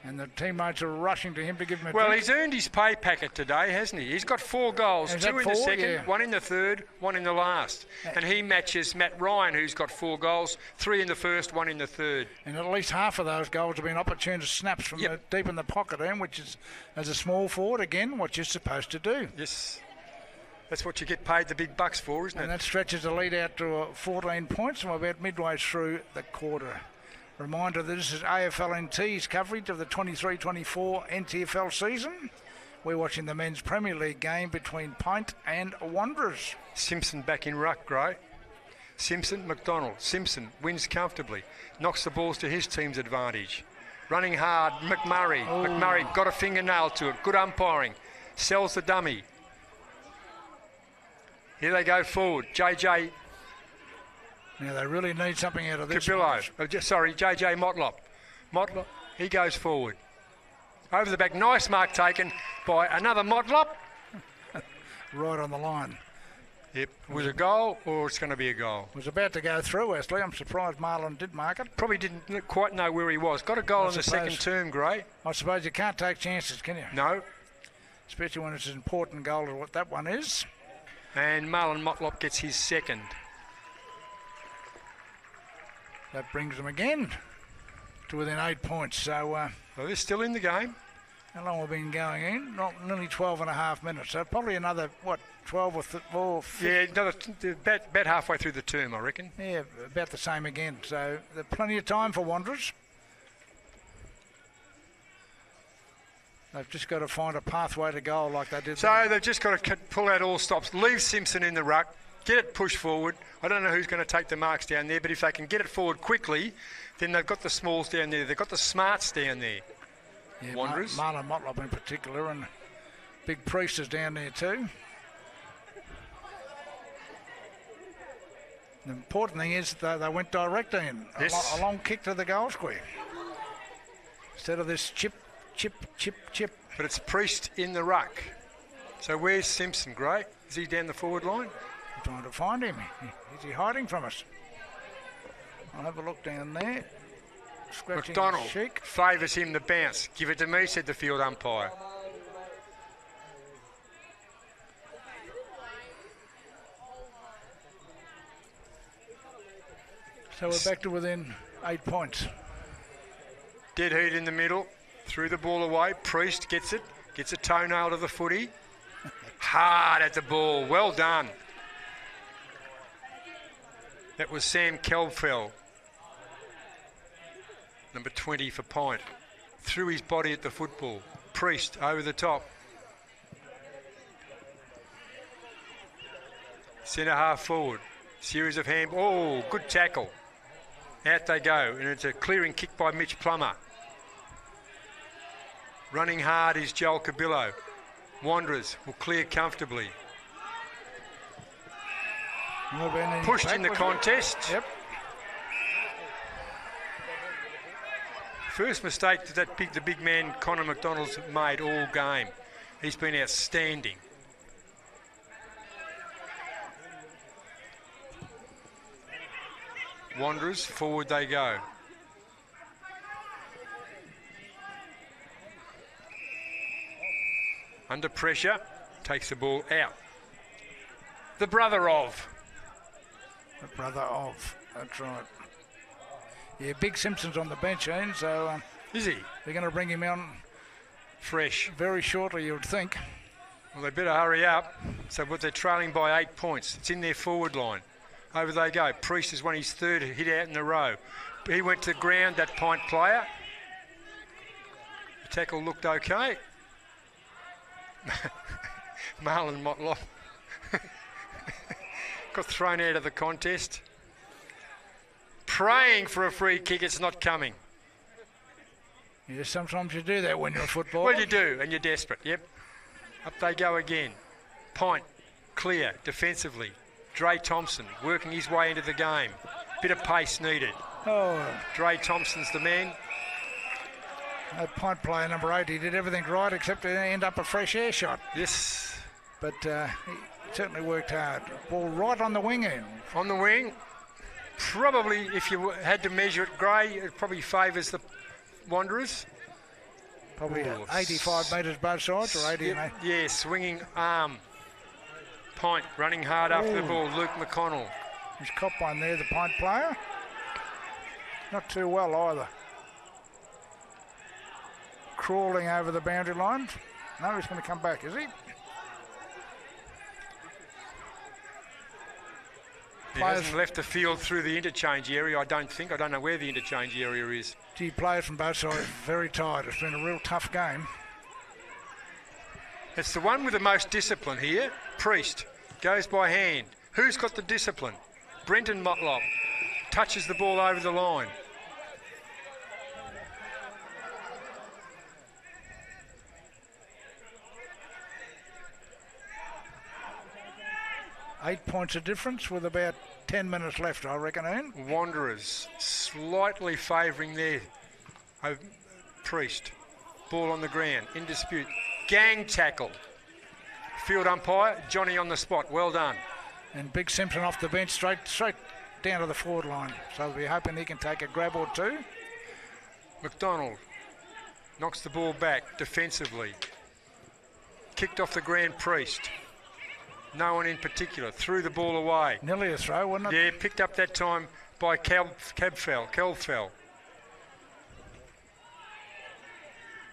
And the teammates are rushing to him to give him a Well, drink. he's earned his pay packet today, hasn't he? He's got 4 goals, Is 2 that in 4? the second, Yeah. 1 in the third, 1 in the last. And he matches Matt Ryan, who's got 4 goals, 3 in the first, 1 in the third. And at least half of those goals have been opportune snaps from deep in the pocket end, which is, as a small forward, again, what you're supposed to do. Yes. That's what you get paid the big bucks for, isn't And it? that stretches the lead out to 14 points, and we're about midway through the quarter. Reminder that this is AFLNT's coverage of the 23-24 NTFL season. We're watching the men's Premier League game between PINT and Wanderers. Simpson back in ruck, Gray. Simpson, McDonald. Simpson wins comfortably. Knocks the balls to his team's advantage. Running hard, McMurray. Oh. McMurray got a fingernail to it. Good umpiring. Sells the dummy. Here they go forward. JJ Now they really need something out of this. Cabillo. JJ Motlop. Motlop, he goes forward. Over the back, nice mark taken by another Motlop. Right on the line. Yep, was a goal or it's going to be a goal. Was about to go through, Wesley. I'm surprised Marlon did mark it. Probably didn't quite know where he was. Got a goal in the second term, Gray. I suppose you can't take chances, can you? No. Especially when it's an important goal as what that one is. And Marlon Motlop gets his second. That brings them again to within 8 points. So well, they're still in the game. How long have we been going in? Not nearly 12 and a half minutes. So probably another, 12 or 15? Yeah, about halfway through the term, I reckon. Yeah, about the same again. So there's plenty of time for Wanderers. They've just got to find a pathway to goal like they did. So they've just got to pull out all stops. Leave Simpson in the ruck. Get it pushed forward. I don't know who's going to take the marks down there, but if they can get it forward quickly, then they've got the smalls down there. They've got the smarts down there. Yeah, Wanderers. Marlon Motlop in particular, and Big Priest is down there too. The important thing is that they went direct in. Yes. A long kick to the goal square. Instead of this chip. But it's Priest in the ruck. So where's Simpson, Gray? Is he down the forward line? I'm trying to find him. Is he hiding from us? I'll have a look down there. Scratching McDonald his cheek. favours him the bounce. Give it to me, said the field umpire. So we're back to within 8 points. Dead heat in the middle. Threw the ball away. Priest gets it. Gets a toenail to the footy. Hard at the ball. Well done. That was Sam Kelfell. Number 20 for Pint. Threw his body at the football. Priest over the top. Centre half forward. Series of hand. Oh, good tackle. Out they go. And it's a clearing kick by Mitch Plummer. Running hard is Joel Cabillo. Wanderers will clear comfortably. Not been any Pushed back, in the was it? contest. Yep. First mistake that the big man Connor McDonald's made all game. He's been outstanding. Wanderers, forward they go. Under pressure, takes the ball out. The brother of. That's right. Yeah, Big Simpson's on the bench, Ian, so... Is he? They're going to bring him on fresh very shortly, you would think. Well, they better hurry up. So they're trailing by 8 points. It's in their forward line. Over they go. Priest has won his third hit out in a row. He went to the ground, that PINT player. The tackle looked okay. Marlon Motlop got thrown out of the contest. Praying for a free kick, it's not coming. Yeah, sometimes you do that when you're a footballer. Well, you do, and you're desperate, yep. Up they go again. PINT, clear, defensively. Dre Thompson working his way into the game. Bit of pace needed. Oh. Dre Thompson's the man. That PINT player, number 8, he did everything right except to end up a fresh air shot. Yes. But he certainly worked hard. Ball right on the wing end. On the wing. Probably, if you had to measure it, Gray, it probably favours the Wanderers. Probably 85 metres both sides, or 80. Yep. Yeah, swinging arm. PINT running hard after the ball. Luke McConnell. He's copped one there, the PINT player. Not too well either. Crawling over the boundary line. No, he's going to come back, is he? He hasn't left the field through the interchange area, I don't think. I don't know where the interchange area is. Gee, players from both sides very tired. It's been a real tough game. It's the one with the most discipline here. Priest goes by hand. Who's got the discipline? Brenton Motlop touches the ball over the line. Eight points of difference with about 10 minutes left, I reckon, Ian. Wanderers slightly favouring their Priest. Ball on the ground, in dispute. Gang tackle. Field umpire, Johnny on the spot. Well done. And Big Simpson off the bench, straight down to the forward line. So we're hoping he can take a grab or two. McDonald knocks the ball back defensively. Kicked off the ground, Priest. No one in particular. Threw the ball away. Nearly a throw, wasn't it? Yeah, picked up that time by Kelfell.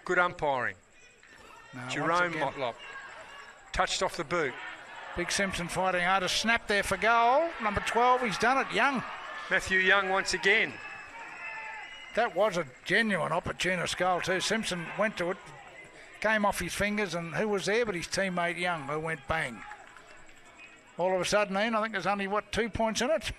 Good umpiring. No, Jerome Motlop. Touched off the boot. Big Simpson fighting hard. A snap there for goal. Number 12, he's done it. Young. Matthew Young once again. That was a genuine opportunist goal too. Simpson went to it, came off his fingers, and who was there but his teammate Young, who went bang. All of a sudden, Ian, I think there's only, 2 points in it?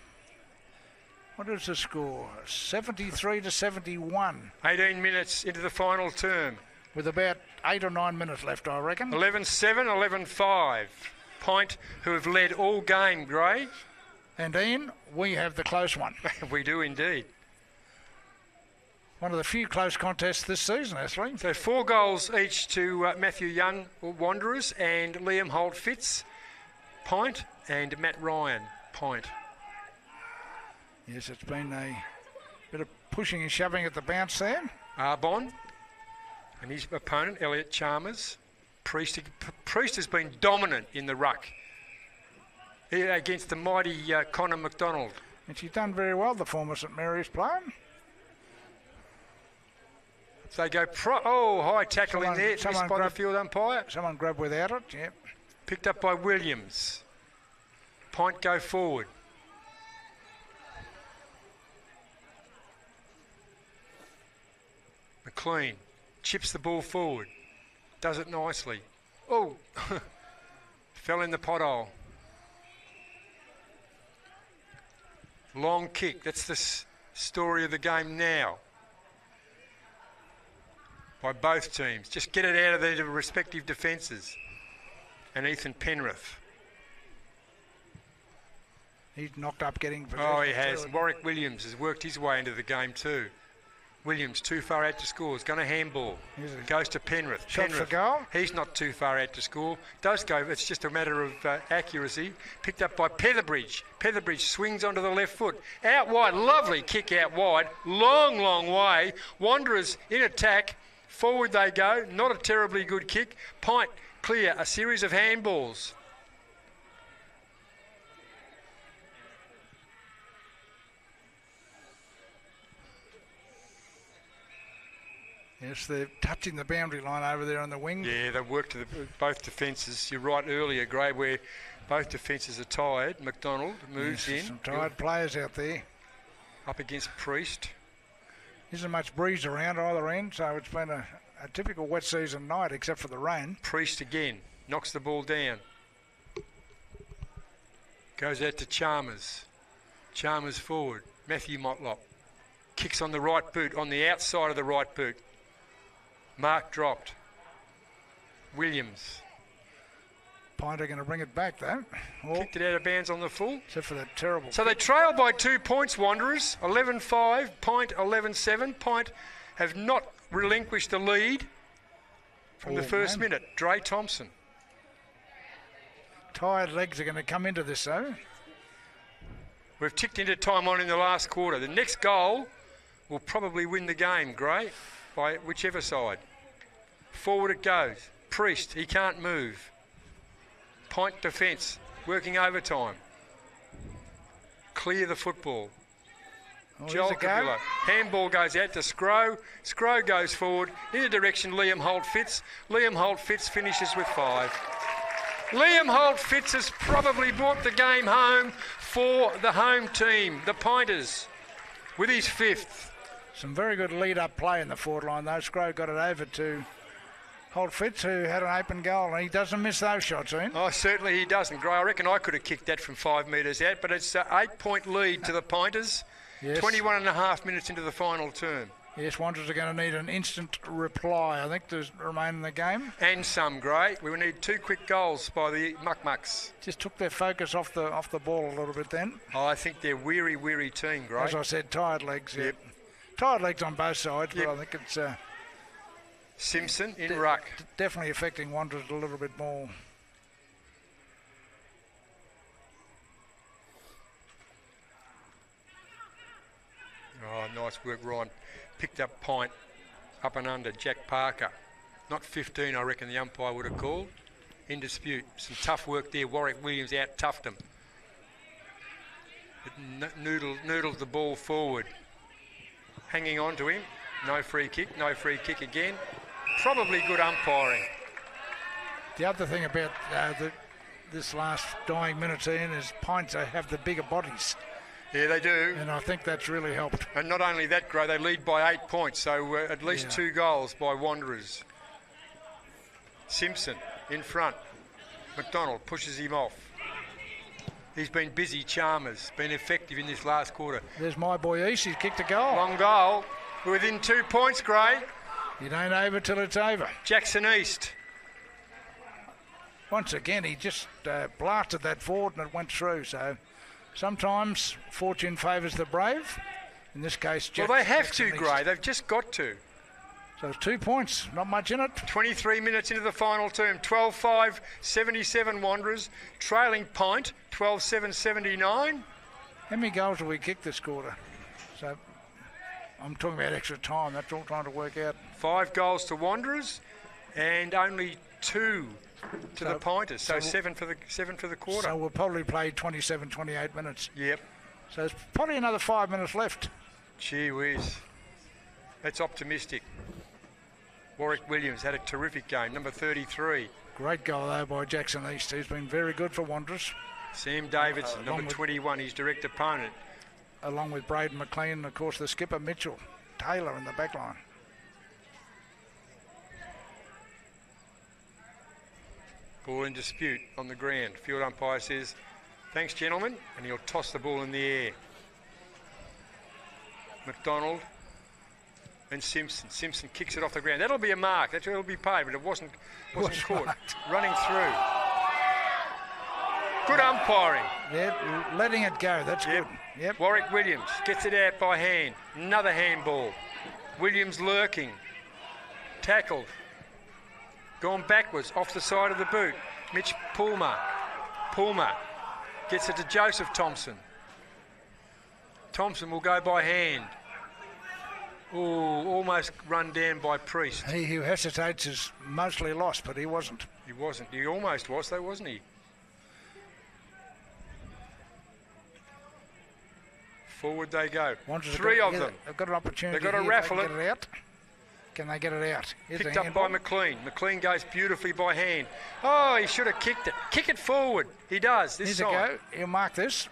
What is the score? 73 to 71. 18 minutes into the final term. With about 8 or 9 minutes left, I reckon. 11-7, 11-5. PINT, who have led all game, Gray. And Ian, we have the close one. We do indeed. One of the few close contests this season, actually. So 4 goals each to Matthew Young, Wanderers, and Liam Holt-Fitz, PINT, and Matt Ryan, PINT. Yes, it's been a bit of pushing and shoving at the bounce there. Arbon and his opponent, Elliot Chalmers. Priest has been dominant in the ruck against the mighty Connor McDonald. And she's done very well, the former St Mary's player. So they go high tackle in there. Missed by the field umpire. Someone grabbed without it, yep. Picked up by Williams. PINT go forward. McLean chips the ball forward. Does it nicely. Oh, fell in the pothole. Long kick. That's the story of the game now. By both teams. Just get it out of their respective defences. And Ethan Penrith. He's knocked up getting possession. Oh, he has. Warwick Williams has worked his way into the game too. Williams too far out to score. Is going to handball. Goes to Penrith. Shot for goal. He's not too far out to score. Does go. It's just a matter of accuracy. Picked up by Petherbridge. Petherbridge swings onto the left foot. Out wide. Lovely kick out wide. Long, long way. Wanderers in attack. Forward they go. Not a terribly good kick. Pint clear. A series of handballs. Yes, they're touching the boundary line over there on the wing. Yeah, they've worked to both defences. You're right earlier, Gray, where both defences are tired. McDonald moves in. Some tired players out there. Up against Priest. Isn't much breeze around either end, so it's been a typical wet season night except for the rain. Priest again. Knocks the ball down. Goes out to Chalmers. Chalmers forward. Matthew Motlop. Kicks on the right boot, on the outside of the right boot. Mark dropped. Williams. Pint are going to bring it back though. Kicked it out of bounds on the full. Except for that terrible So they trail by 2 points, Wanderers. 11-5, Pint 11-7. Pint have not relinquished the lead from the first minute. Dre Thompson. Tired legs are going to come into this though. We've ticked into time on in the last quarter. The next goal will probably win the game, Gray, by whichever side. Forward it goes. Priest, he can't move. Pint defence, working overtime. Clear the football. Joel Capillo. Handball goes out to Scrow. Scrow goes forward in the direction Liam Holt-Fitz. Liam Holt-Fitz finishes with 5. Liam Holt-Fitz has probably brought the game home for the home team, the Pinters, with his 5th. Some very good lead-up play in the forward line, though. Scrow got it over to Holt-Fitz, who had an open goal, and he doesn't miss those shots, Ian. Oh, certainly he doesn't, Gray. I reckon I could have kicked that from 5 metres out, but it's an 8-point lead to the Pinters. Yes. 21 and a half minutes into the final term. Yes, Wanderers are going to need an instant reply, I think, to remain in the game. And some, Gray. We will need 2 quick goals by the Muck-Mucks. Just took their focus off the ball a little bit then. Oh, I think they're weary team, Gray. As I said, tired legs. Yep. Tired legs on both sides, but I think it's... Simpson in ruck. Definitely affecting Wanderers a little bit more. Oh, nice work, Ryan. Picked up Pint, up and under. Jack Parker. Not 15, I reckon the umpire would have called. In dispute. Some tough work there. Warwick Williams out-toughed him. Noodled the ball forward. Hanging on to him. No free kick again. Probably good umpiring. The other thing about this last dying minutes, Ian, is Pints have the bigger bodies. Yeah, they do. And I think that's really helped. And not only that, Gray, they lead by 8 points, so at least 2 goals by Wanderers. Simpson in front. McDonald pushes him off. He's been busy, Chalmers, been effective in this last quarter. There's my boy East, he's kicked a goal. Long goal. We're within 2 points, Gray. It ain't over till it's over. Jackson East. Once again, he just blasted that forward and it went through, so... Sometimes fortune favours the brave. In this case, well, they have to, Gray. They've just got to. So 2 points, not much in it. 23 minutes into the final term. 12-5, 77 Wanderers. Trailing Pint, 12-7, 79. How many goals have we kicked this quarter? So I'm talking about extra time. That's all trying to work out. 5 goals to Wanderers and only 2 to the Pinters, so 7 for the quarter. So we'll probably play 27, 28 minutes. Yep. So there's probably another 5 minutes left. Gee whiz. That's optimistic. Warwick Williams had a terrific game, number 33. Great goal though by Jackson East. He's been very good for Wanderers. Sam Davidson, number 21, his direct opponent. Along with Braden McLean and of course the skipper Mitchell. Taylor in the back line. Ball in dispute on the ground. Field umpire says, thanks, gentlemen, and he'll toss the ball in the air. McDonald and Simpson. Simpson kicks it off the ground. That'll be a mark. That'll be paid, but it wasn't caught. Marked. Running through. Good umpiring. Yeah, letting it go. That's good. Yep. Warwick Williams gets it out by hand. Another handball. Williams lurking. Tackled. Gone backwards, off the side of the boot. Mitch Pulmer. Pulmer gets it to Joseph Thompson. Thompson will go by hand. Oh, almost run down by Priest. He who hesitates is mostly lost, but he wasn't. He wasn't. He almost was, though, wasn't he? Forward they go. Three of them. They've got an opportunity. They've got to raffle it. Get it out. Can they get it out? Picked up by McLean. McLean goes beautifully by hand. Oh, he should have kicked it. Kick it forward. He does. This time. Here's a go. He'll mark this.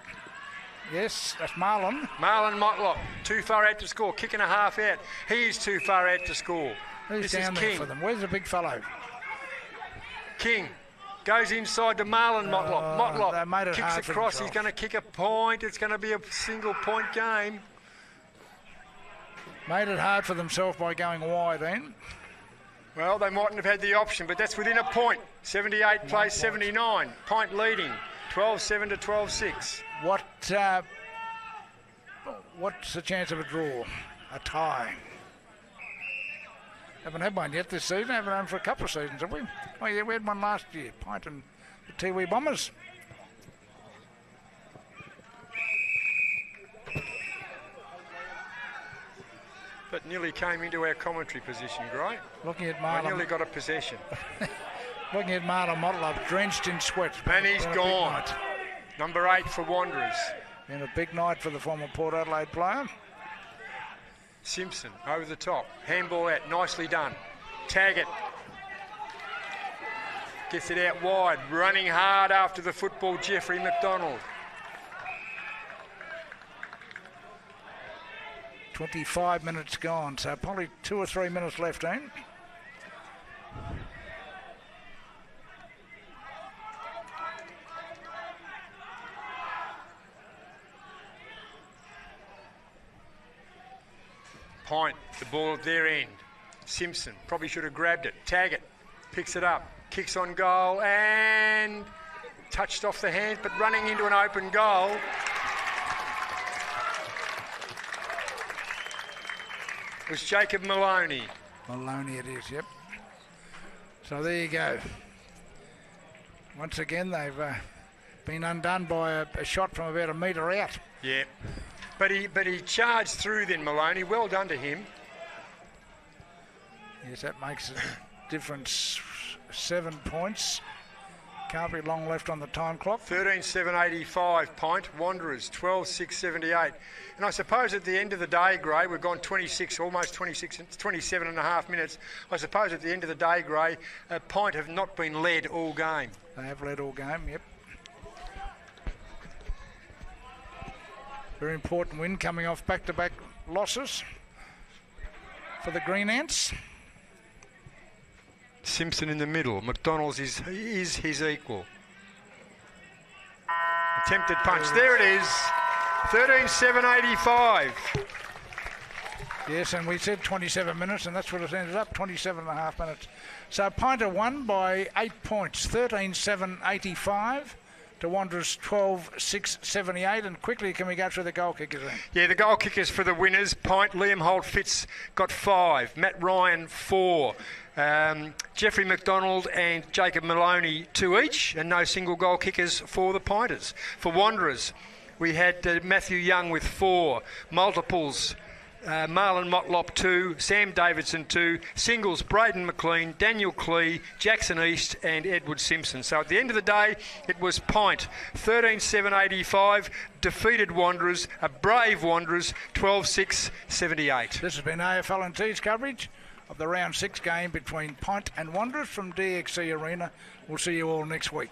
Yes, that's Marlon. Marlon Motlop, too far out to score. Kick and a half out. He is too far out to score. Who's down there for them? Where's the big fellow? King goes inside to Marlon Motlop. Motlop kicks across. He's going to kick a point. It's going to be a single point game. Made it hard for themselves by going wide in. Well, they mightn't have had the option, but that's within a point. 78 plays 79. Pint leading. 12-7 to 12-6. What's the chance of a draw? A tie? Haven't had one yet this season. Haven't had one for a couple of seasons, have we? Oh yeah, we had one last year. Pint and the Tiwi Bombers. But nearly came into our commentary position, Gray. Looking at Marlon. I nearly got a possession. Looking at Marlon Motlop, drenched in sweat. And he's gone. Number 8 for Wanderers. And a big night for the former Port Adelaide player. Simpson over the top. Handball out. Nicely done. Taggart. Gets it out wide. Running hard after the football, Jeffrey McDonald. 25 minutes gone, so probably 2 or 3 minutes left, ain't? Pint, the ball at their end. Simpson probably should have grabbed it. Taggart picks it up, kicks on goal and touched off the hand, but running into an open goal. It was Jacob Maloney. Maloney it is, yep. So there you go. Once again, they've been undone by a shot from about a metre out. Yeah. But he charged through then, Maloney. Well done to him. Yes, that makes a difference. 7 points. Can't be long left on the time clock. 13-7-85 Pint. Wanderers 12-6-78. And I suppose at the end of the day, Gray, we've gone 27 and a half minutes. I suppose at the end of the day, Gray, Pint have not been led all game. They have led all game, yep. Very important win coming off back-to-back losses for the Green Ants. Simpson in the middle. McDonald's is his equal. Attempted punch. There it is. 13-7-85. Yes, and we said 27 minutes, and that's what it ended up, 27 and a half minutes. So Pinter won by 8 points, 13-7-85. To Wanderers 12-6-78, and quickly can we go through the goal kickers then? Yeah, the goal kickers for the winners. Pint, Liam Holt-Fitz got 5, Matt Ryan 4, Jeffrey McDonald and Jacob Maloney 2 each, and no single goal kickers for the Pinters. For Wanderers, we had Matthew Young with 4, multiples. Marlon Motlop 2, Sam Davidson 2, singles Braden McLean, Daniel Clee, Jackson East and Edward Simpson. So at the end of the day, it was Pint 13-7-85, defeated Wanderers, a brave Wanderers 12-6-78. This has been AFL&T's coverage of the round 6 game between Pint and Wanderers from DXC Arena. We'll see you all next week.